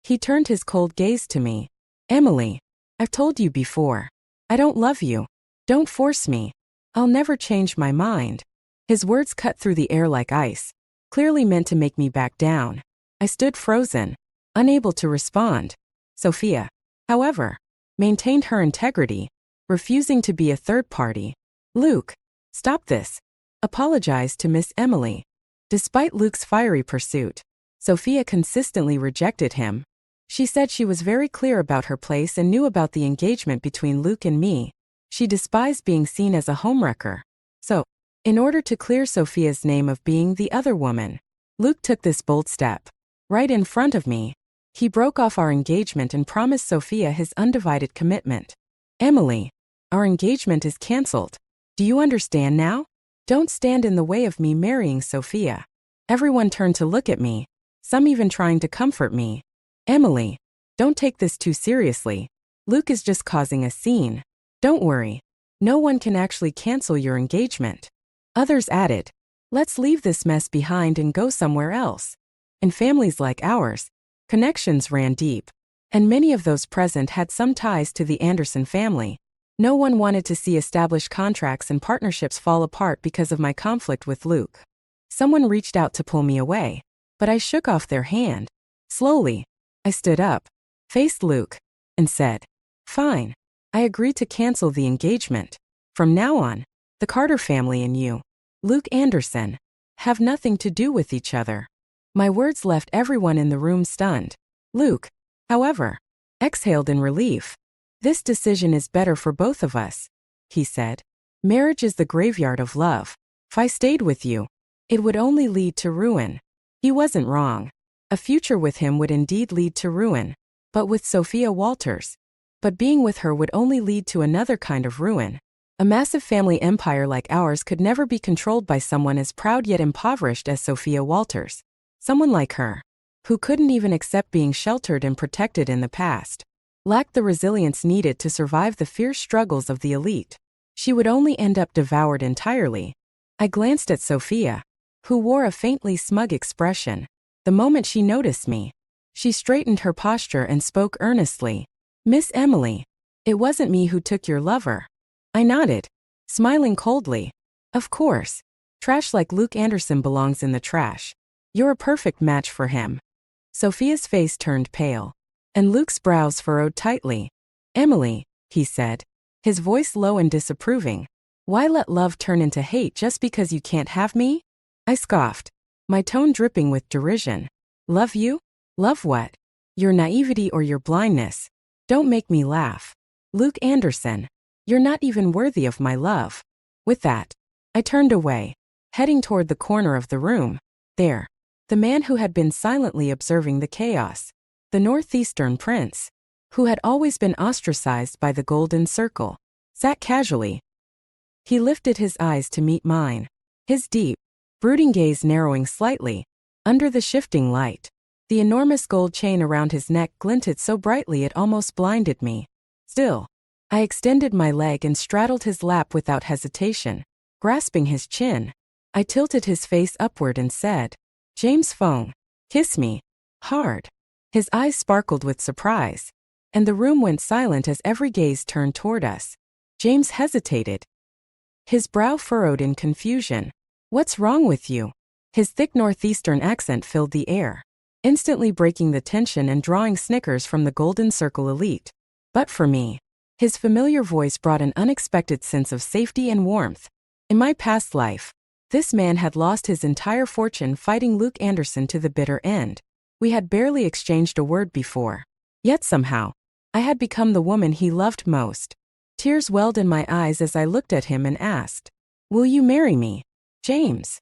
He turned his cold gaze to me. "Emily, I've told you before. I don't love you. Don't force me. I'll never change my mind." His words cut through the air like ice, clearly meant to make me back down. I stood frozen, unable to respond. Sophia, however, maintained her integrity, refusing to be a third party. "Luke, stop this. Apologize to Miss Emily." Despite Luke's fiery pursuit, Sophia consistently rejected him. She said she was very clear about her place and knew about the engagement between Luke and me. She despised being seen as a homewrecker. So, in order to clear Sophia's name of being the other woman, Luke took this bold step. Right in front of me, he broke off our engagement and promised Sophia his undivided commitment. "Emily, our engagement is cancelled. Do you understand now? Don't stand in the way of me marrying Sophia." Everyone turned to look at me, some even trying to comfort me. "Emily, don't take this too seriously. Luke is just causing a scene. Don't worry. No one can actually cancel your engagement." Others added, "Let's leave this mess behind and go somewhere else." In families like ours, connections ran deep, and many of those present had some ties to the Anderson family. No one wanted to see established contracts and partnerships fall apart because of my conflict with Luke. Someone reached out to pull me away, but I shook off their hand. Slowly, I stood up, faced Luke, and said, "Fine. I agree to cancel the engagement. From now on, the Carter family and you, Luke Anderson, have nothing to do with each other." My words left everyone in the room stunned. Luke, however, exhaled in relief. "This decision is better for both of us," he said. "Marriage is the graveyard of love. If I stayed with you, it would only lead to ruin." He wasn't wrong. A future with him would indeed lead to ruin. But with Sophia Walters. But being with her would only lead to another kind of ruin. A massive family empire like ours could never be controlled by someone as proud yet impoverished as Sophia Walters. Someone like her, who couldn't even accept being sheltered and protected in the past, lacked the resilience needed to survive the fierce struggles of the elite. She would only end up devoured entirely. I glanced at Sophia, who wore a faintly smug expression. The moment she noticed me, she straightened her posture and spoke earnestly. "Miss Emily, it wasn't me who took your lover." I nodded, smiling coldly. "Of course. Trash like Luke Anderson belongs in the trash. You're a perfect match for him." Sophia's face turned pale, and Luke's brows furrowed tightly. "Emily," he said, his voice low and disapproving, "why let love turn into hate just because you can't have me?" I scoffed, my tone dripping with derision. "Love you? Love what? Your naivety or your blindness? Don't make me laugh. Luke Anderson, you're not even worthy of my love." With that, I turned away, heading toward the corner of the room. There, the man who had been silently observing the chaos, the Northeastern prince, who had always been ostracized by the Golden Circle, sat casually. He lifted his eyes to meet mine, his deep, brooding gaze narrowing slightly under the shifting light. The enormous gold chain around his neck glinted so brightly it almost blinded me. Still, I extended my leg and straddled his lap without hesitation. Grasping his chin, I tilted his face upward and said, "James Fong, kiss me. Hard." His eyes sparkled with surprise, and the room went silent as every gaze turned toward us. James hesitated, his brow furrowed in confusion. "What's wrong with you?" His thick Northeastern accent filled the air, instantly breaking the tension and drawing snickers from the Golden Circle elite. But for me, his familiar voice brought an unexpected sense of safety and warmth. In my past life, this man had lost his entire fortune fighting Luke Anderson to the bitter end. We had barely exchanged a word before. Yet somehow, I had become the woman he loved most. Tears welled in my eyes as I looked at him and asked, "Will you marry me, James?"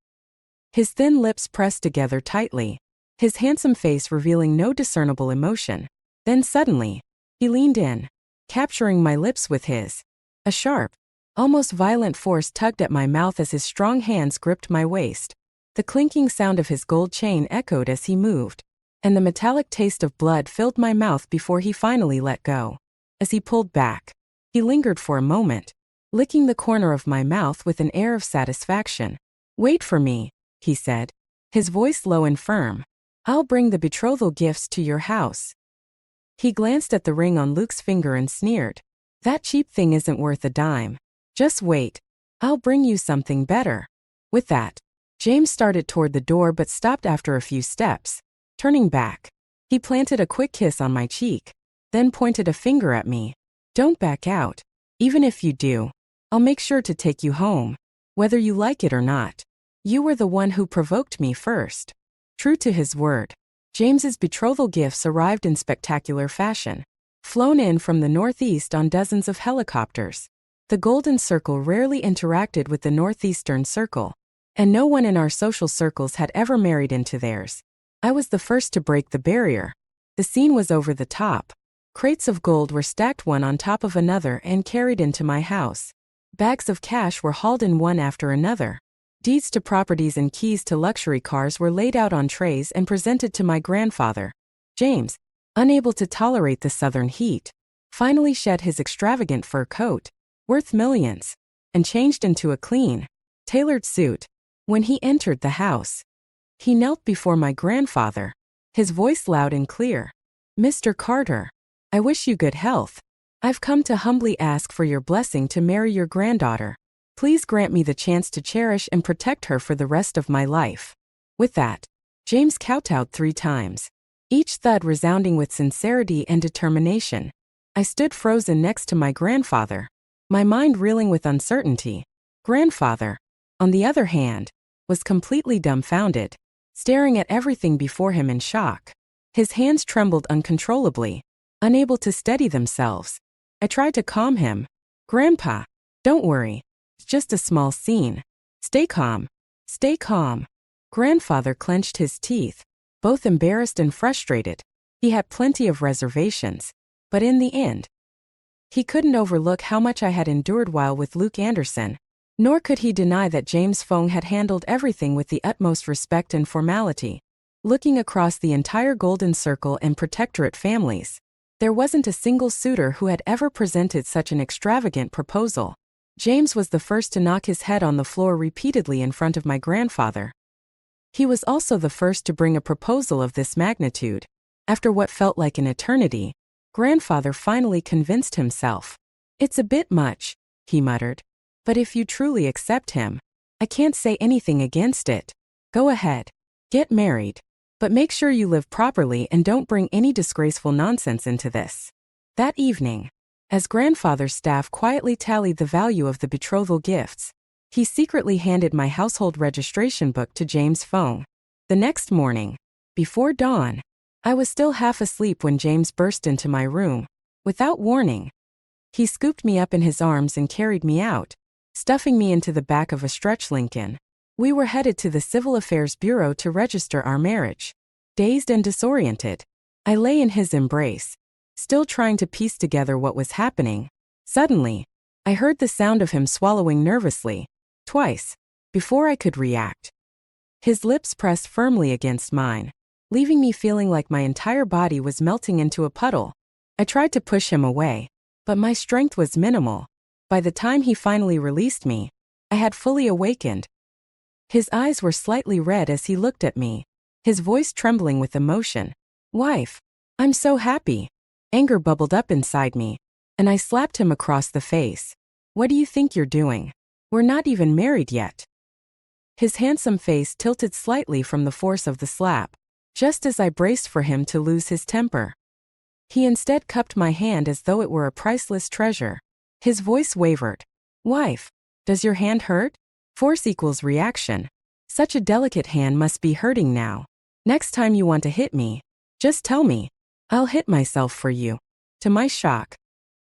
His thin lips pressed together tightly, his handsome face revealing no discernible emotion. Then suddenly, he leaned in, capturing my lips with his. A sharp, almost violent force tugged at my mouth as his strong hands gripped my waist. The clinking sound of his gold chain echoed as he moved, and the metallic taste of blood filled my mouth before he finally let go. As he pulled back, he lingered for a moment, licking the corner of my mouth with an air of satisfaction. "Wait for me," he said, his voice low and firm. "I'll bring the betrothal gifts to your house." He glanced at the ring on Luke's finger and sneered. "That cheap thing isn't worth a dime. Just wait. I'll bring you something better." With that, James started toward the door but stopped after a few steps. Turning back, he planted a quick kiss on my cheek, then pointed a finger at me. "Don't back out. Even if you do, I'll make sure to take you home, whether you like it or not. You were the one who provoked me first." True to his word, James's betrothal gifts arrived in spectacular fashion, flown in from the Northeast on dozens of helicopters. The Golden Circle rarely interacted with the Northeastern Circle, and no one in our social circles had ever married into theirs. I was the first to break the barrier. The scene was over the top. Crates of gold were stacked one on top of another and carried into my house. Bags of cash were hauled in one after another. Deeds to properties and keys to luxury cars were laid out on trays and presented to my grandfather. James, unable to tolerate the southern heat, finally shed his extravagant fur coat, worth millions, and changed into a clean, tailored suit. When he entered the house, he knelt before my grandfather, his voice loud and clear. "Mr. Carter, I wish you good health. I've come to humbly ask for your blessing to marry your granddaughter. Please grant me the chance to cherish and protect her for the rest of my life." With that, James kowtowed 3 times, each thud resounding with sincerity and determination. I stood frozen next to my grandfather, my mind reeling with uncertainty. Grandfather, on the other hand, was completely dumbfounded, staring at everything before him in shock. His hands trembled uncontrollably, unable to steady themselves. I tried to calm him. "Grandpa, don't worry. It's just a small scene. Stay calm. Stay calm." Grandfather clenched his teeth, both embarrassed and frustrated. He had plenty of reservations. But in the end, he couldn't overlook how much I had endured while with Luke Anderson. Nor could he deny that James Fong had handled everything with the utmost respect and formality. Looking across the entire Golden Circle and Protectorate families, there wasn't a single suitor who had ever presented such an extravagant proposal. James was the first to knock his head on the floor repeatedly in front of my grandfather. He was also the first to bring a proposal of this magnitude. After what felt like an eternity, grandfather finally convinced himself. "It's a bit much," he muttered. "But if you truly accept him, I can't say anything against it. Go ahead. Get married. But make sure you live properly and don't bring any disgraceful nonsense into this." That evening, as grandfather's staff quietly tallied the value of the betrothal gifts, he secretly handed my household registration book to James Fong. The next morning, before dawn, I was still half asleep when James burst into my room. Without warning, he scooped me up in his arms and carried me out, stuffing me into the back of a stretch Lincoln. We were headed to the Civil Affairs Bureau to register our marriage. Dazed and disoriented, I lay in his embrace, still trying to piece together what was happening. Suddenly, I heard the sound of him swallowing nervously, twice, before I could react. His lips pressed firmly against mine, leaving me feeling like my entire body was melting into a puddle. I tried to push him away, but my strength was minimal. By the time he finally released me, I had fully awakened. His eyes were slightly red as he looked at me, his voice trembling with emotion. "Wife, I'm so happy." Anger bubbled up inside me, and I slapped him across the face. "What do you think you're doing? We're not even married yet." His handsome face tilted slightly from the force of the slap, just as I braced for him to lose his temper. He instead cupped my hand as though it were a priceless treasure. His voice wavered. "Wife, does your hand hurt?" Force equals reaction. Such a delicate hand must be hurting now. "Next time you want to hit me, just tell me. I'll hit myself for you." To my shock,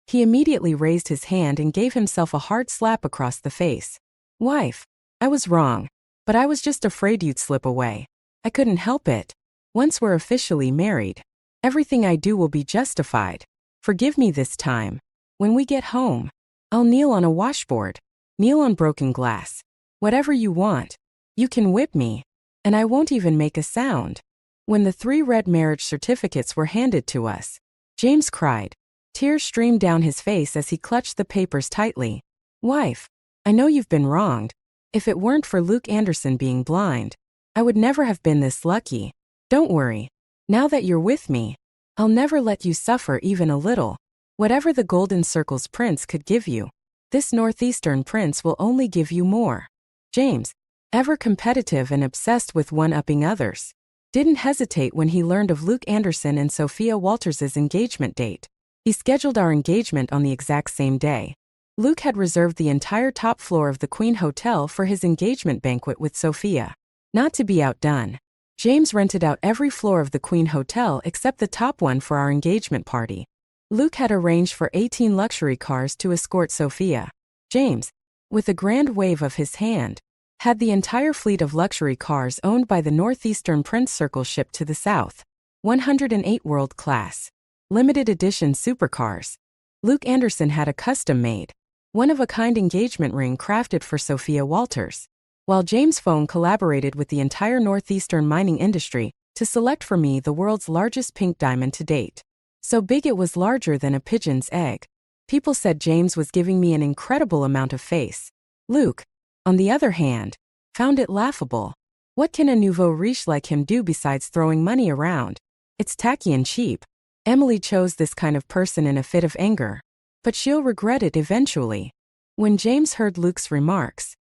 he immediately raised his hand and gave himself a hard slap across the face. "Wife, I was wrong, but I was just afraid you'd slip away. I couldn't help it. Once we're officially married, everything I do will be justified. Forgive me this time. When we get home, I'll kneel on a washboard, kneel on broken glass. Whatever you want. You can whip me, and I won't even make a sound." When the 3 red marriage certificates were handed to us, James cried. Tears streamed down his face as he clutched the papers tightly. "Wife, I know you've been wronged. If it weren't for Luke Anderson being blind, I would never have been this lucky. Don't worry. Now that you're with me, I'll never let you suffer even a little. Whatever the Golden Circle's prince could give you, this Northeastern prince will only give you more." James, ever competitive and obsessed with one-upping others, didn't hesitate when he learned of Luke Anderson and Sophia Walters's engagement date. He scheduled our engagement on the exact same day. Luke had reserved the entire top floor of the Queen Hotel for his engagement banquet with Sophia. Not to be outdone, James rented out every floor of the Queen Hotel except the top one for our engagement party. Luke had arranged for 18 luxury cars to escort Sophia. James, with a grand wave of his hand, had the entire fleet of luxury cars owned by the Northeastern Prince Circle shipped to the south. 108 world-class, limited edition supercars. Luke Anderson had a custom-made, one-of-a-kind engagement ring crafted for Sophia Walters, while James Fong collaborated with the entire Northeastern mining industry to select for me the world's largest pink diamond to date. So big it was larger than a pigeon's egg. People said James was giving me an incredible amount of face. Luke, on the other hand, found it laughable. What can a nouveau riche like him do besides throwing money around? It's tacky and cheap. Emily chose this kind of person in a fit of anger, but she'll regret it eventually. When James heard Luke's remarks,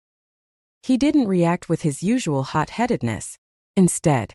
he didn't react with his usual hot-headedness. Instead,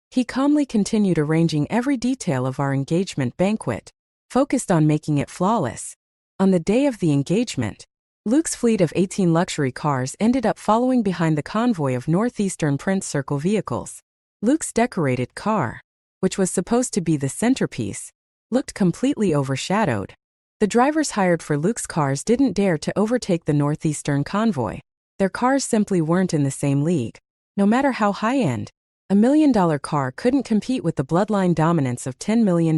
he calmly continued arranging every detail of our engagement banquet, focused on making it flawless. On the day of the engagement, Luke's fleet of 18 luxury cars ended up following behind the convoy of Northeastern Prince Circle vehicles. Luke's decorated car, which was supposed to be the centerpiece, looked completely overshadowed. The drivers hired for Luke's cars didn't dare to overtake the Northeastern convoy. Their cars simply weren't in the same league, no matter how high-end. $1 million car couldn't compete with the bloodline dominance of $10 million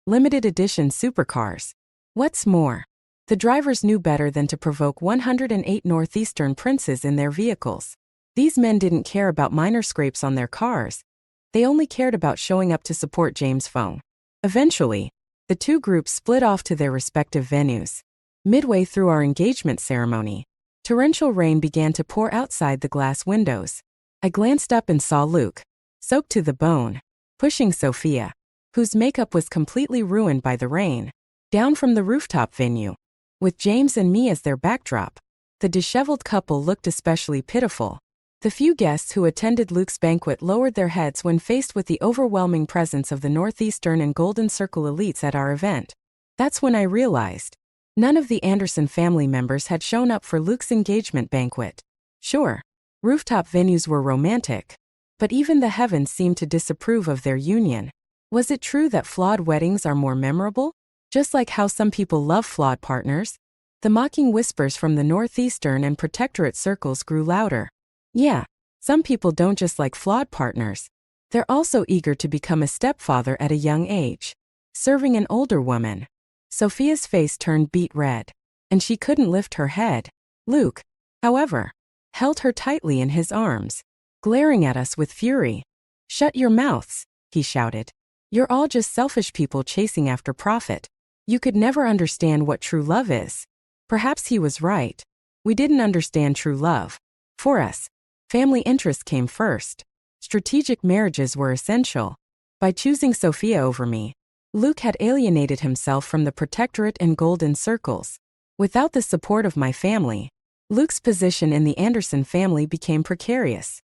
limited edition supercars. What's more, the drivers knew better than to provoke 108 Northeastern princes in their vehicles. These men didn't care about minor scrapes on their cars. They only cared about showing up to support James Fong. Eventually, the two groups split off to their respective venues. Midway through our engagement ceremony, torrential rain began to pour outside the glass windows. I glanced up and saw Luke, soaked to the bone, pushing Sophia, whose makeup was completely ruined by the rain, down from the rooftop venue. With James and me as their backdrop, the disheveled couple looked especially pitiful. The few guests who attended Luke's banquet lowered their heads when faced with the overwhelming presence of the Northeastern and Golden Circle elites at our event. That's when I realized none of the Anderson family members had shown up for Luke's engagement banquet. Sure, rooftop venues were romantic, but even the heavens seemed to disapprove of their union. Was it true that flawed weddings are more memorable? Just like how some people love flawed partners? The mocking whispers from the Northeastern and Protectorate circles grew louder. Yeah, some people don't just like flawed partners. They're also eager to become a stepfather at a young age. Serving an older woman. Sophia's face turned beet red, and she couldn't lift her head. Luke, however, held her tightly in his arms, glaring at us with fury. "Shut your mouths," he shouted. "You're all just selfish people chasing after profit. You could never understand what true love is." Perhaps he was right. We didn't understand true love. For us, family interest came first. Strategic marriages were essential. By choosing Sophia over me, Luke had alienated himself from the Protectorate and Golden Circles. Without the support of my family, Luke's position in the Anderson family became precarious.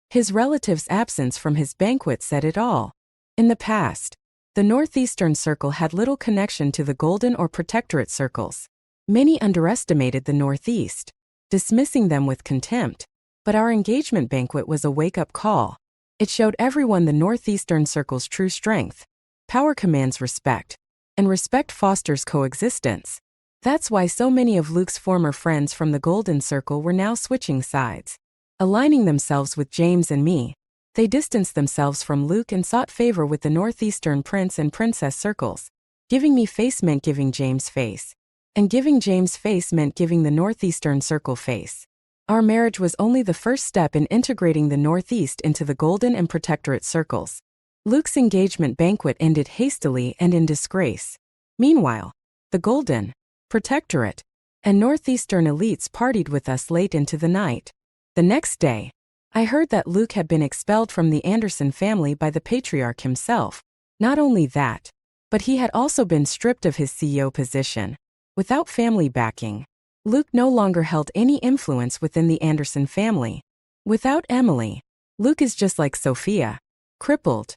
His relatives' absence from his banquet said it all. In the past, the Northeastern Circle had little connection to the Golden or Protectorate circles. Many underestimated the Northeast, dismissing them with contempt. But our engagement banquet was a wake-up call. It showed everyone the Northeastern Circle's true strength. Power commands respect, and respect fosters coexistence. That's why so many of Luke's former friends from the Golden Circle were now switching sides. Aligning themselves with James and me, they distanced themselves from Luke and sought favor with the Northeastern Prince and Princess circles. Giving me face meant giving James face, and giving James face meant giving the Northeastern Circle face. Our marriage was only the first step in integrating the Northeast into the Golden and Protectorate circles. Luke's engagement banquet ended hastily and in disgrace. Meanwhile, the Golden, Protectorate, and Northeastern elites partied with us late into the night. The next day, I heard that Luke had been expelled from the Anderson family by the patriarch himself. Not only that, but he had also been stripped of his CEO position. Without family backing, Luke no longer held any influence within the Anderson family. Without Emily, Luke is just like Sophia, crippled.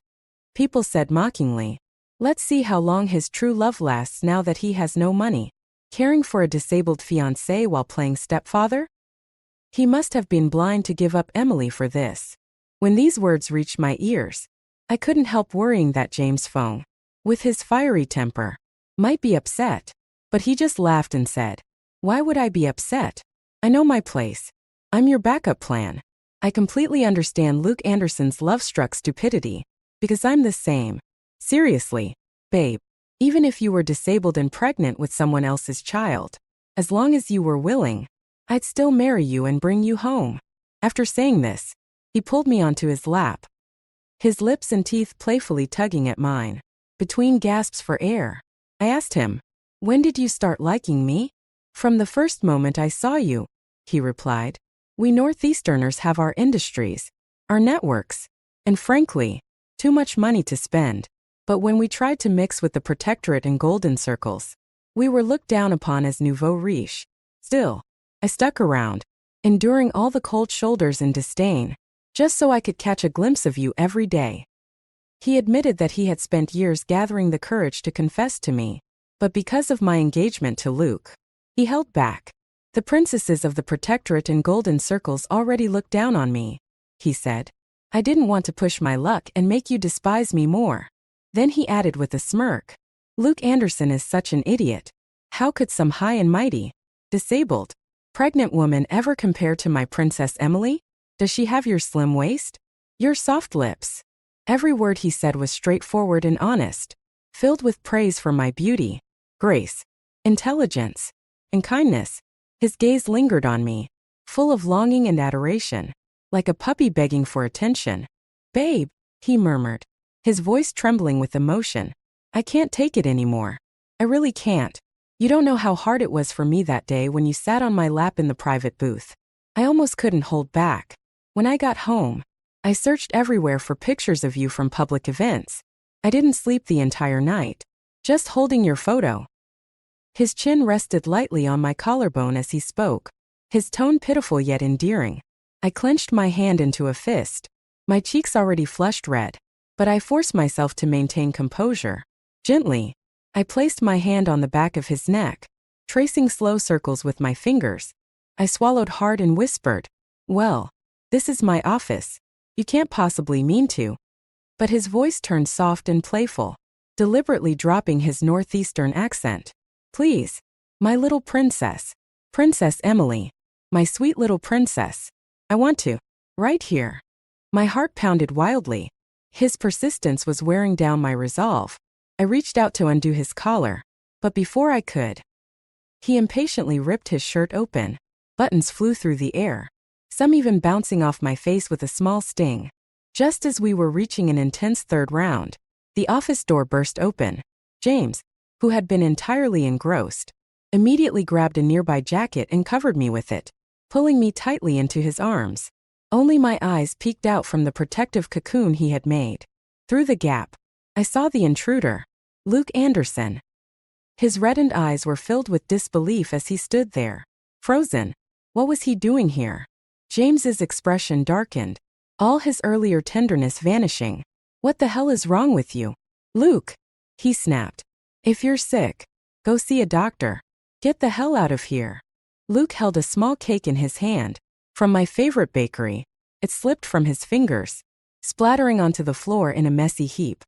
People said mockingly, "Let's see how long his true love lasts now that he has no money. Caring for a disabled fiancé while playing stepfather? He must have been blind to give up Emily for this." When these words reached my ears, I couldn't help worrying that James Fong, with his fiery temper, might be upset. But he just laughed and said, "Why would I be upset? I know my place. I'm your backup plan. I completely understand Luke Anderson's love-struck stupidity, because I'm the same. Seriously, babe, even if you were disabled and pregnant with someone else's child, as long as you were willing, I'd still marry you and bring you home." After saying this, he pulled me onto his lap, his lips and teeth playfully tugging at mine. Between gasps for air, I asked him, "When did you start liking me?" "From the first moment I saw you," he replied. "We Northeasterners have our industries, our networks, and frankly, too much money to spend. But when we tried to mix with the Protectorate and Golden circles, we were looked down upon as nouveau riche. Still, I stuck around, enduring all the cold shoulders and disdain, just so I could catch a glimpse of you every day." He admitted that he had spent years gathering the courage to confess to me, but because of my engagement to Luke, he held back. "The princesses of the Protectorate and Golden circles already looked down on me," he said. "I didn't want to push my luck and make you despise me more." Then he added with a smirk, "Luke Anderson is such an idiot. How could some high and mighty, disabled, pregnant woman ever compare to my Princess Emily? Does she have your slim waist?" Your soft lips. Every word he said was straightforward and honest, filled with praise for my beauty, grace, intelligence, and kindness. His gaze lingered on me, full of longing and adoration, like a puppy begging for attention. Babe, he murmured, his voice trembling with emotion. I can't take it anymore. I really can't. You don't know how hard it was for me that day when you sat on my lap in the private booth. I almost couldn't hold back. When I got home, I searched everywhere for pictures of you from public events. I didn't sleep the entire night, just holding your photo. His chin rested lightly on my collarbone as he spoke, his tone pitiful yet endearing. I clenched my hand into a fist, my cheeks already flushed red, but I forced myself to maintain composure. Gently, I placed my hand on the back of his neck, tracing slow circles with my fingers. I swallowed hard and whispered, "Well, this is my office. You can't possibly mean to." But his voice turned soft and playful, deliberately dropping his northeastern accent. "Please, my little princess. Princess Emily. My sweet little princess. I want to. Right here." My heart pounded wildly. His persistence was wearing down my resolve. I reached out to undo his collar, but before I could, he impatiently ripped his shirt open. Buttons flew through the air, some even bouncing off my face with a small sting. Just as we were reaching an intense third round, the office door burst open. James, who had been entirely engrossed, immediately grabbed a nearby jacket and covered me with it, pulling me tightly into his arms. Only my eyes peeked out from the protective cocoon he had made. Through the gap, I saw the intruder, Luke Anderson. His reddened eyes were filled with disbelief as he stood there, frozen. What was he doing here? James's expression darkened, all his earlier tenderness vanishing. "What the hell is wrong with you, Luke?" he snapped. "If you're sick, go see a doctor. Get the hell out of here." Luke held a small cake in his hand, from my favorite bakery. It slipped from his fingers, splattering onto the floor in a messy heap.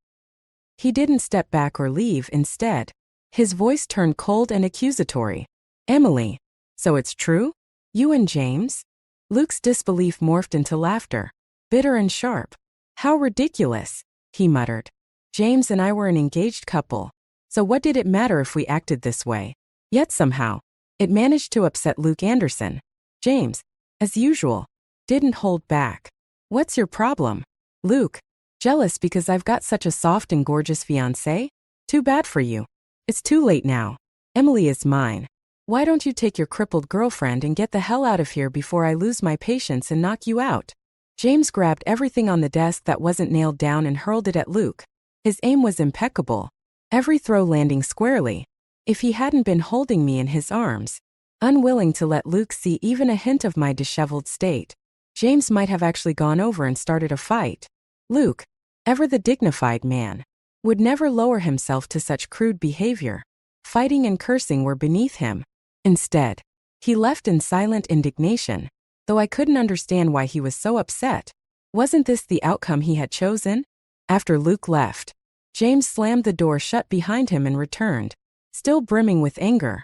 He didn't step back or leave. Instead, his voice turned cold and accusatory. "Emily, so it's true? You and James?" Luke's disbelief morphed into laughter, bitter and sharp. "How ridiculous," he muttered. "James and I were an engaged couple, so what did it matter if we acted this way?" Yet somehow, it managed to upset Luke Anderson. James, as usual, didn't hold back. "What's your problem, Luke? Jealous because I've got such a soft and gorgeous fiancé? Too bad for you. It's too late now. Emily is mine. Why don't you take your crippled girlfriend and get the hell out of here before I lose my patience and knock you out?" James grabbed everything on the desk that wasn't nailed down and hurled it at Luke. His aim was impeccable, every throw landing squarely. If he hadn't been holding me in his arms, unwilling to let Luke see even a hint of my disheveled state, James might have actually gone over and started a fight. Luke, ever the dignified man, would never lower himself to such crude behavior. Fighting and cursing were beneath him. Instead, he left in silent indignation, though I couldn't understand why he was so upset. Wasn't this the outcome he had chosen? After Luke left, James slammed the door shut behind him and returned, still brimming with anger.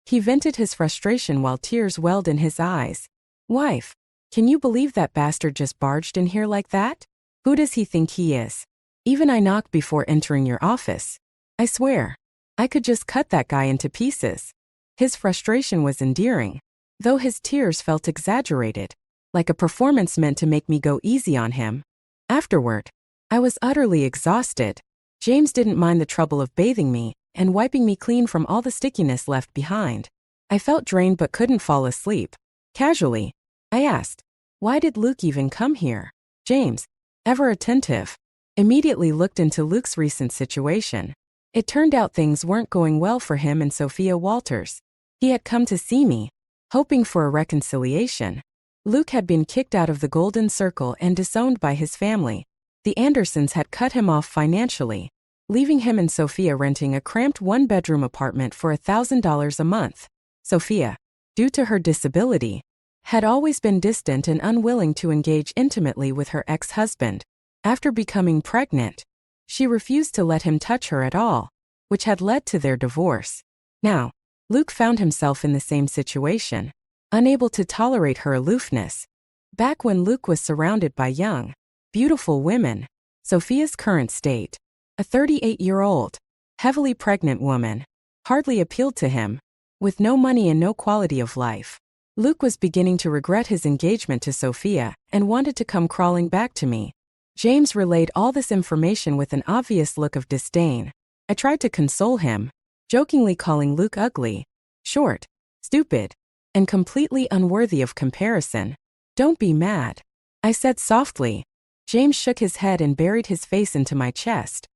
He vented his frustration while tears welled in his eyes. "Wife, can you believe that bastard just barged in here like that? Who does he think he is? Even I knocked before entering your office. I swear, I could just cut that guy into pieces." His frustration was endearing, though his tears felt exaggerated, like a performance meant to make me go easy on him. Afterward, I was utterly exhausted. James didn't mind the trouble of bathing me and wiping me clean from all the stickiness left behind. I felt drained but couldn't fall asleep. Casually, I asked, "Why did Luke even come here?" James, ever attentive, immediately looked into Luke's recent situation. It turned out things weren't going well for him and Sophia Walters. He had come to see me, hoping for a reconciliation. Luke had been kicked out of the Golden Circle and disowned by his family. The Andersons had cut him off financially, leaving him and Sophia renting a cramped one-bedroom apartment for $1,000 a month. Sophia, due to her disability, had always been distant and unwilling to engage intimately with her ex-husband. After becoming pregnant, she refused to let him touch her at all, which had led to their divorce. Now, Luke found himself in the same situation, unable to tolerate her aloofness. Back when Luke was surrounded by young, beautiful women. Sophia's current state, a 38-year-old, heavily pregnant woman, hardly appealed to him. With no money and no quality of life, Luke was beginning to regret his engagement to Sophia and wanted to come crawling back to me. James relayed all this information with an obvious look of disdain. I tried to console him, jokingly calling Luke ugly, short, stupid, and completely unworthy of comparison. "Don't be mad," I said softly. James shook his head and buried his face into my chest.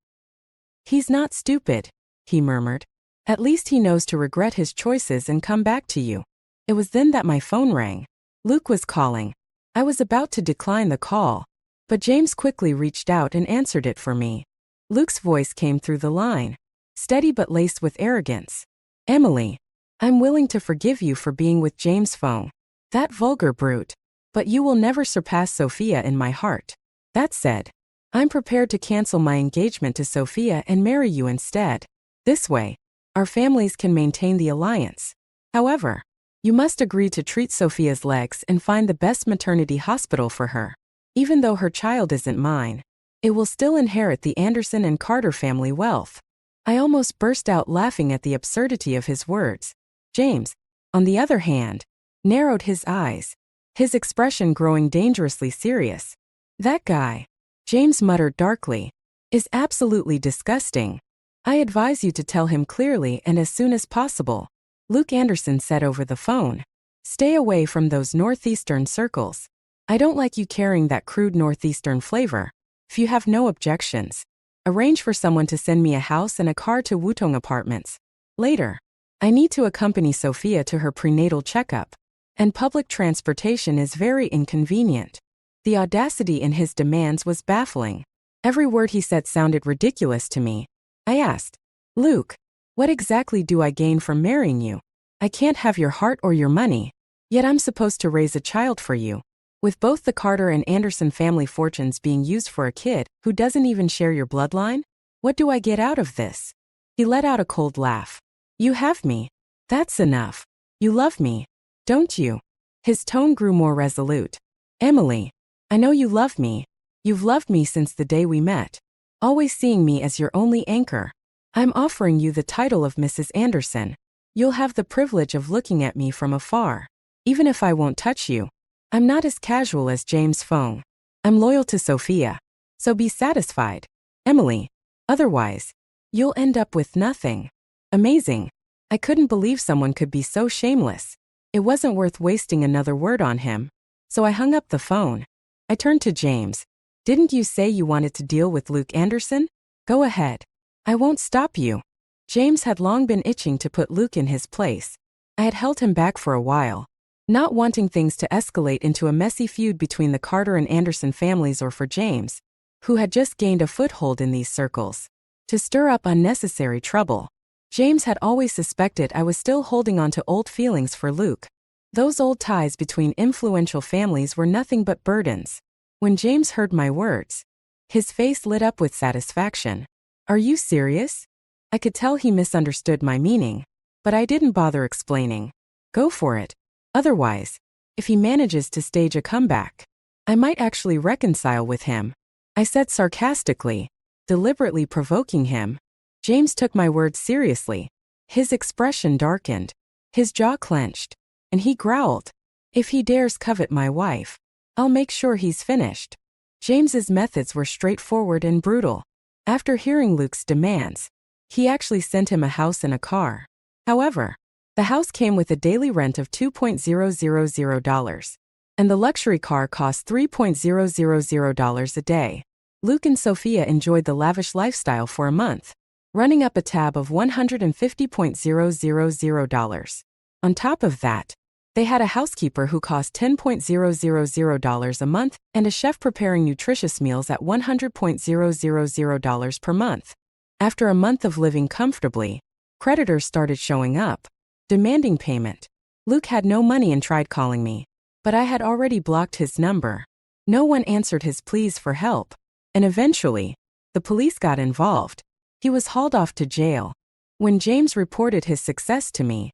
"He's not stupid," he murmured. "At least he knows to regret his choices and come back to you." It was then that my phone rang. Luke was calling. I was about to decline the call, but James quickly reached out and answered it for me. Luke's voice came through the line, steady but laced with arrogance. "Emily, I'm willing to forgive you for being with James Fong, that vulgar brute, but you will never surpass Sophia in my heart. That said, I'm prepared to cancel my engagement to Sophia and marry you instead. This way, our families can maintain the alliance. However, you must agree to treat Sophia's legs and find the best maternity hospital for her. Even though her child isn't mine, it will still inherit the Anderson and Carter family wealth." I almost burst out laughing at the absurdity of his words. James, on the other hand, narrowed his eyes, his expression growing dangerously serious. "That guy," James muttered darkly, "is absolutely disgusting. I advise you to tell him clearly and as soon as possible." Luke Anderson said over the phone, "Stay away from those northeastern circles. I don't like you carrying that crude northeastern flavor. If you have no objections, arrange for someone to send me a house and a car to Wutong Apartments. Later, I need to accompany Sophia to her prenatal checkup, and public transportation is very inconvenient." The audacity in his demands was baffling. Every word he said sounded ridiculous to me. I asked, "Luke, what exactly do I gain from marrying you? I can't have your heart or your money, yet I'm supposed to raise a child for you, with both the Carter and Anderson family fortunes being used for a kid who doesn't even share your bloodline? What do I get out of this?" He let out a cold laugh. "You have me. That's enough. You love me, don't you?" His tone grew more resolute. "Emily, I know you love me. You've loved me since the day we met, always seeing me as your only anchor. I'm offering you the title of Mrs. Anderson. You'll have the privilege of looking at me from afar. Even if I won't touch you, I'm not as casual as James Fong. I'm loyal to Sophia. So be satisfied, Emily. Otherwise, you'll end up with nothing." Amazing. I couldn't believe someone could be so shameless. It wasn't worth wasting another word on him, so I hung up the phone. I turned to James. "Didn't you say you wanted to deal with Luke Anderson? Go ahead. I won't stop you." James had long been itching to put Luke in his place. I had held him back for a while, not wanting things to escalate into a messy feud between the Carter and Anderson families or for James, who had just gained a foothold in these circles, to stir up unnecessary trouble. James had always suspected I was still holding on to old feelings for Luke. Those old ties between influential families were nothing but burdens. When James heard my words, his face lit up with satisfaction. "Are you serious?" I could tell he misunderstood my meaning, but I didn't bother explaining. "Go for it. Otherwise, if he manages to stage a comeback, I might actually reconcile with him," I said sarcastically, deliberately provoking him. James took my words seriously. His expression darkened, his jaw clenched, and he growled, "If he dares covet my wife, I'll make sure he's finished." James's methods were straightforward and brutal. After hearing Luke's demands, he actually sent him a house and a car. However, the house came with a daily rent of $2,000, and the luxury car cost $3,000 a day. Luke and Sophia enjoyed the lavish lifestyle for a month, running up a tab of $150,000. On top of that, they had a housekeeper who cost $10,000 a month and a chef preparing nutritious meals at $100,000 per month. After a month of living comfortably, creditors started showing up, demanding payment. Luke had no money and tried calling me, but I had already blocked his number. No one answered his pleas for help, and eventually, the police got involved. He was hauled off to jail. When James reported his success to me,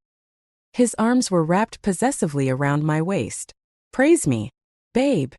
his arms were wrapped possessively around my waist. "Praise me, babe,"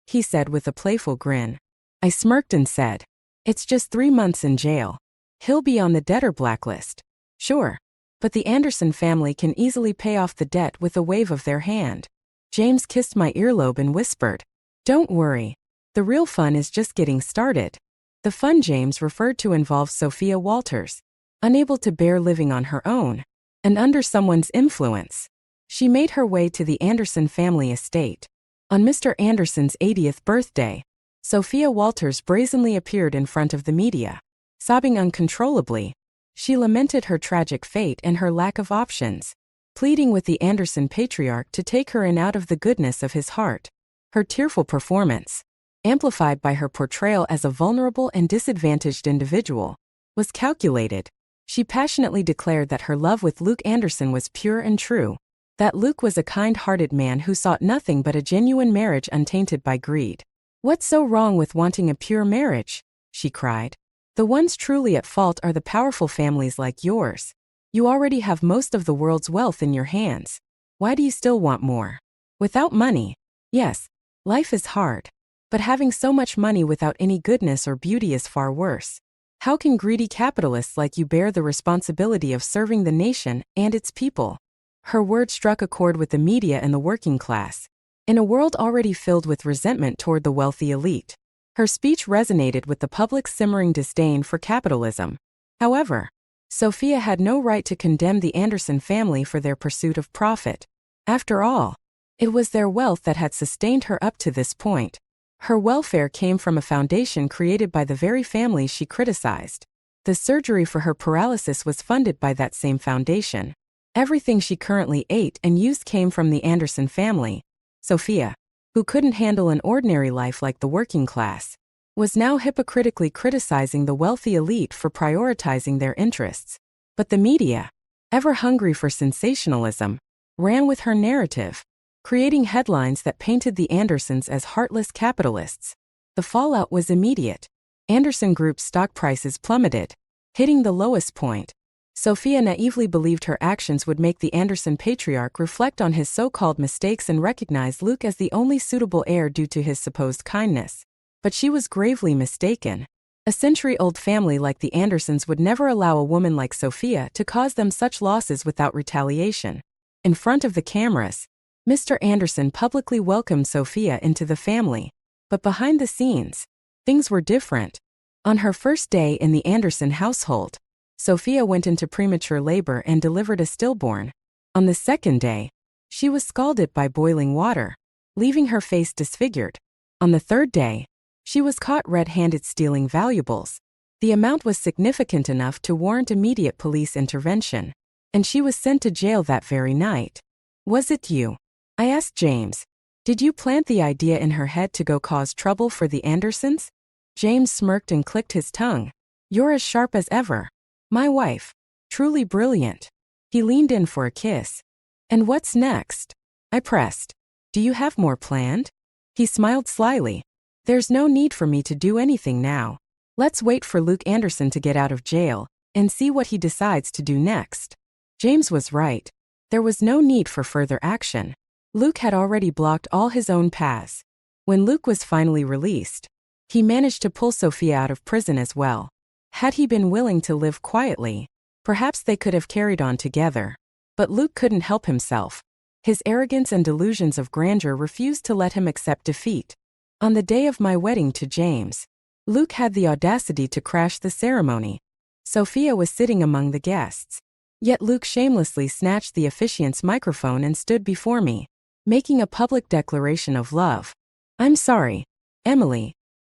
he said with a playful grin. I smirked and said, "It's just 3 months in jail. He'll be on the debtor blacklist." "Sure. But the Anderson family can easily pay off the debt with a wave of their hand." James kissed my earlobe and whispered, "Don't worry. The real fun is just getting started." The fun James referred to involved Sophia Walters, unable to bear living on her own, and under someone's influence. She made her way to the Anderson family estate. On Mr. Anderson's 80th birthday, Sophia Walters brazenly appeared in front of the media. Sobbing uncontrollably, she lamented her tragic fate and her lack of options, pleading with the Anderson patriarch to take her in out of the goodness of his heart. Her tearful performance, amplified by her portrayal as a vulnerable and disadvantaged individual, was calculated. She passionately declared that her love with Luke Anderson was pure and true, that Luke was a kind-hearted man who sought nothing but a genuine marriage untainted by greed. "What's so wrong with wanting a pure marriage?" she cried. "The ones truly at fault are the powerful families like yours. You already have most of the world's wealth in your hands. Why do you still want more? Without money, yes, life is hard. But having so much money without any goodness or beauty is far worse. How can greedy capitalists like you bear the responsibility of serving the nation and its people?" Her words struck a chord with the media and the working class, in a world already filled with resentment toward the wealthy elite. Her speech resonated with the public's simmering disdain for capitalism. However, Sophia had no right to condemn the Anderson family for their pursuit of profit. After all, it was their wealth that had sustained her up to this point. Her welfare came from a foundation created by the very families she criticized. The surgery for her paralysis was funded by that same foundation. Everything she currently ate and used came from the Anderson family. Sophia, who couldn't handle an ordinary life like the working class, was now hypocritically criticizing the wealthy elite for prioritizing their interests. But the media, ever hungry for sensationalism, ran with her narrative, creating headlines that painted the Andersons as heartless capitalists. The fallout was immediate. Anderson Group's stock prices plummeted, hitting the lowest point. Sophia naively believed her actions would make the Anderson patriarch reflect on his so-called mistakes and recognize Luke as the only suitable heir due to his supposed kindness. But she was gravely mistaken. A century-old family like the Andersons would never allow a woman like Sophia to cause them such losses without retaliation. In front of the cameras, Mr. Anderson publicly welcomed Sophia into the family. But behind the scenes, things were different. On her first day in the Anderson household, Sophia went into premature labor and delivered a stillborn. On the second day, she was scalded by boiling water, leaving her face disfigured. On the third day, she was caught red-handed stealing valuables. The amount was significant enough to warrant immediate police intervention, and she was sent to jail that very night. "Was it you?" I asked James. "Did you plant the idea in her head to go cause trouble for the Andersons?" James smirked and clicked his tongue. "You're as sharp as ever. My wife. Truly brilliant." He leaned in for a kiss. "And what's next?" I pressed. "Do you have more planned?" He smiled slyly. "There's no need for me to do anything now. Let's wait for Luke Anderson to get out of jail and see what he decides to do next." James was right. There was no need for further action. Luke had already blocked all his own paths. When Luke was finally released, he managed to pull Sophia out of prison as well. Had he been willing to live quietly, perhaps they could have carried on together. But Luke couldn't help himself. His arrogance and delusions of grandeur refused to let him accept defeat. On the day of my wedding to James, Luke had the audacity to crash the ceremony. Sophia was sitting among the guests. Yet Luke shamelessly snatched the officiant's microphone and stood before me, making a public declaration of love. "I'm sorry, Emily,"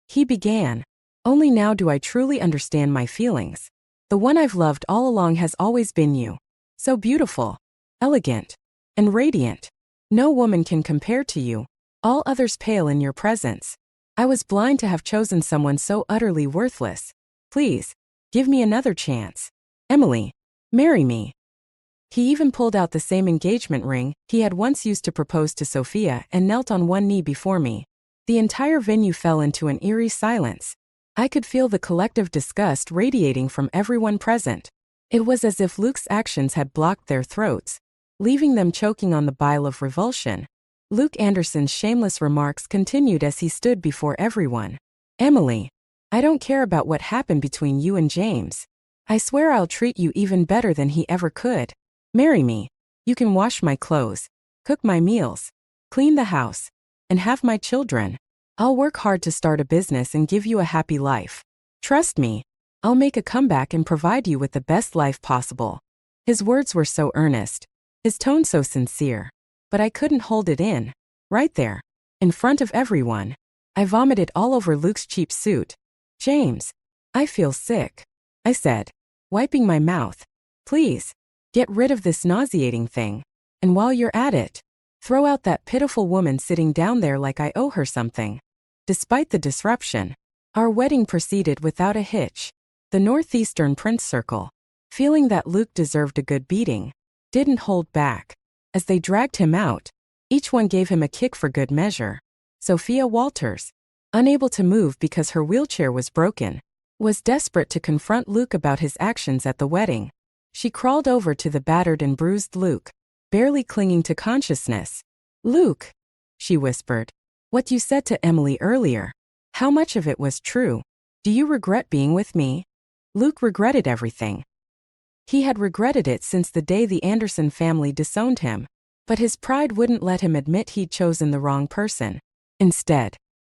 he began. "Only now do I truly understand my feelings. The one I've loved all along has always been you. So beautiful, elegant, and radiant. No woman can compare to you. All others pale in your presence. I was blind to have chosen someone so utterly worthless. Please, give me another chance. Emily, marry me." He even pulled out the same engagement ring he had once used to propose to Sophia and knelt on one knee before me. The entire venue fell into an eerie silence. I could feel the collective disgust radiating from everyone present. It was as if Luke's actions had blocked their throats, leaving them choking on the bile of revulsion. Luke Anderson's shameless remarks continued as he stood before everyone. Emily, I don't care about what happened between you and James. I swear I'll treat you even better than he ever could. Marry me. You can wash my clothes, cook my meals, clean the house, and have my children. I'll work hard to start a business and give you a happy life. Trust me, I'll make a comeback and provide you with the best life possible. His words were so earnest, his tone so sincere. But I couldn't hold it in. Right there, in front of everyone, I vomited all over Luke's cheap suit. James, I feel sick, I said, wiping my mouth. Please, get rid of this nauseating thing. And while you're at it, throw out that pitiful woman sitting down there like I owe her something. Despite the disruption, our wedding proceeded without a hitch. The Northeastern Prince Circle, feeling that Luke deserved a good beating, didn't hold back. As they dragged him out, each one gave him a kick for good measure. Sophia Walters, unable to move because her wheelchair was broken, was desperate to confront Luke about his actions at the wedding. She crawled over to the battered and bruised Luke, barely clinging to consciousness. Luke, she whispered, what you said to Emily earlier, how much of it was true? Do you regret being with me? Luke regretted everything. He had regretted it since the day the Anderson family disowned him, but his pride wouldn't let him admit he'd chosen the wrong person. Instead,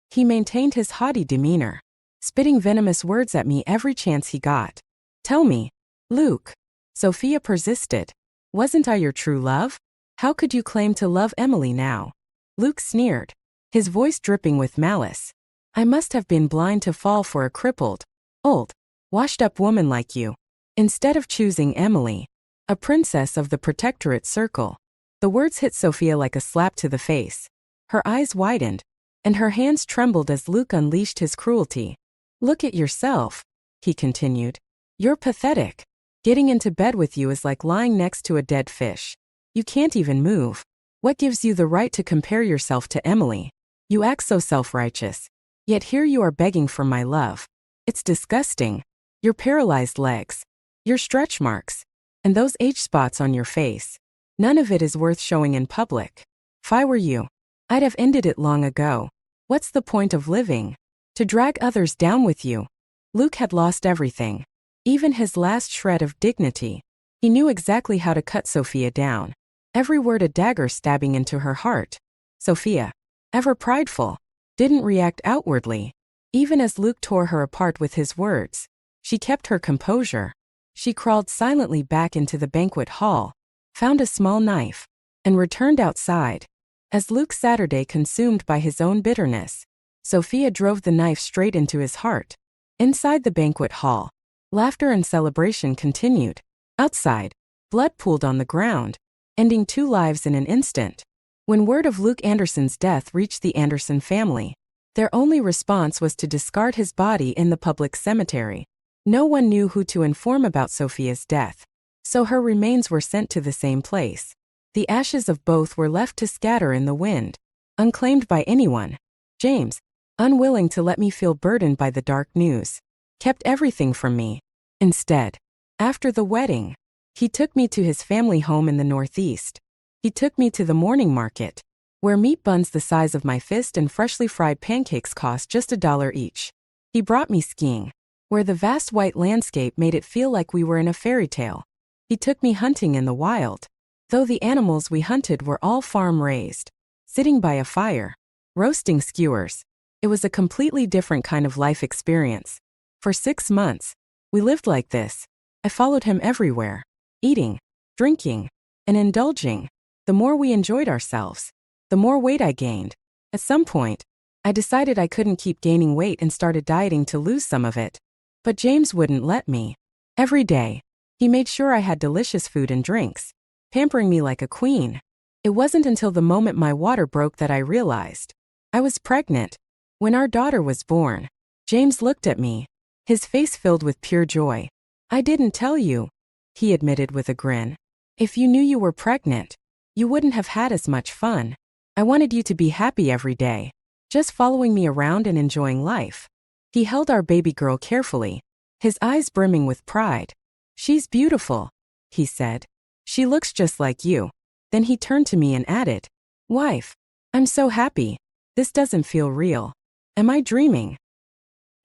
he maintained his haughty demeanor, spitting venomous words at me every chance he got. Tell me, Luke, Sophia persisted, wasn't I your true love? How could you claim to love Emily now? Luke sneered, his voice dripping with malice. I must have been blind to fall for a crippled, old, washed-up woman like you. Instead of choosing Emily, a princess of the Protectorate Circle. The words hit Sophia like a slap to the face. Her eyes widened, and her hands trembled as Luke unleashed his cruelty. Look at yourself, he continued. You're pathetic. Getting into bed with you is like lying next to a dead fish. You can't even move. What gives you the right to compare yourself to Emily? You act so self-righteous. Yet here you are begging for my love. It's disgusting. Your paralyzed legs, your stretch marks, and those age spots on your face. None of it is worth showing in public. If I were you, I'd have ended it long ago. What's the point of living? To drag others down with you. Luke had lost everything, even his last shred of dignity. He knew exactly how to cut Sophia down, every word a dagger stabbing into her heart. Sophia, ever prideful, didn't react outwardly. Even as Luke tore her apart with his words, she kept her composure. She crawled silently back into the banquet hall, found a small knife, and returned outside. As Luke Saturday consumed by his own bitterness, Sophia drove the knife straight into his heart. Inside the banquet hall, laughter and celebration continued. Outside, blood pooled on the ground, ending 2 lives in an instant. When word of Luke Anderson's death reached the Anderson family, their only response was to discard his body in the public cemetery. No one knew who to inform about Sophia's death, so her remains were sent to the same place. The ashes of both were left to scatter in the wind, unclaimed by anyone. James, unwilling to let me feel burdened by the dark news, kept everything from me. Instead, after the wedding, he took me to his family home in the Northeast. He took me to the morning market, where meat buns the size of my fist and freshly fried pancakes cost just $1 each. He brought me skiing, where the vast white landscape made it feel like we were in a fairy tale. He took me hunting in the wild, though the animals we hunted were all farm-raised. Sitting by a fire, roasting skewers, it was a completely different kind of life experience. For 6 months, we lived like this. I followed him everywhere, eating, drinking, and indulging. The more we enjoyed ourselves, the more weight I gained. At some point, I decided I couldn't keep gaining weight and started dieting to lose some of it. But James wouldn't let me. Every day, he made sure I had delicious food and drinks, pampering me like a queen. It wasn't until the moment my water broke that I realized I was pregnant. When our daughter was born, James looked at me, his face filled with pure joy. I didn't tell you, he admitted with a grin. If you knew you were pregnant, you wouldn't have had as much fun. I wanted you to be happy every day, just following me around and enjoying life. He held our baby girl carefully, his eyes brimming with pride. She's beautiful, he said. She looks just like you. Then he turned to me and added, Wife, I'm so happy. This doesn't feel real. Am I dreaming?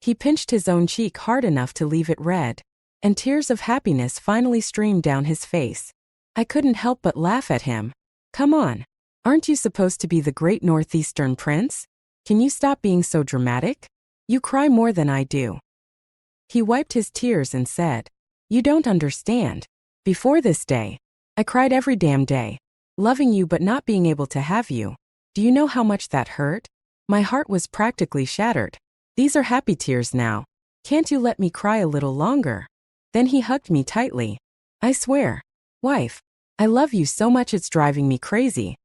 He pinched his own cheek hard enough to leave it red, and tears of happiness finally streamed down his face. I couldn't help but laugh at him. Come on. Aren't you supposed to be the great Northeastern prince? Can you stop being so dramatic? You cry more than I do. He wiped his tears and said, You don't understand. Before this day, I cried every damn day. Loving you but not being able to have you. Do you know how much that hurt? My heart was practically shattered. These are happy tears now. Can't you let me cry a little longer? Then he hugged me tightly. I swear, wife, I love you so much it's driving me crazy.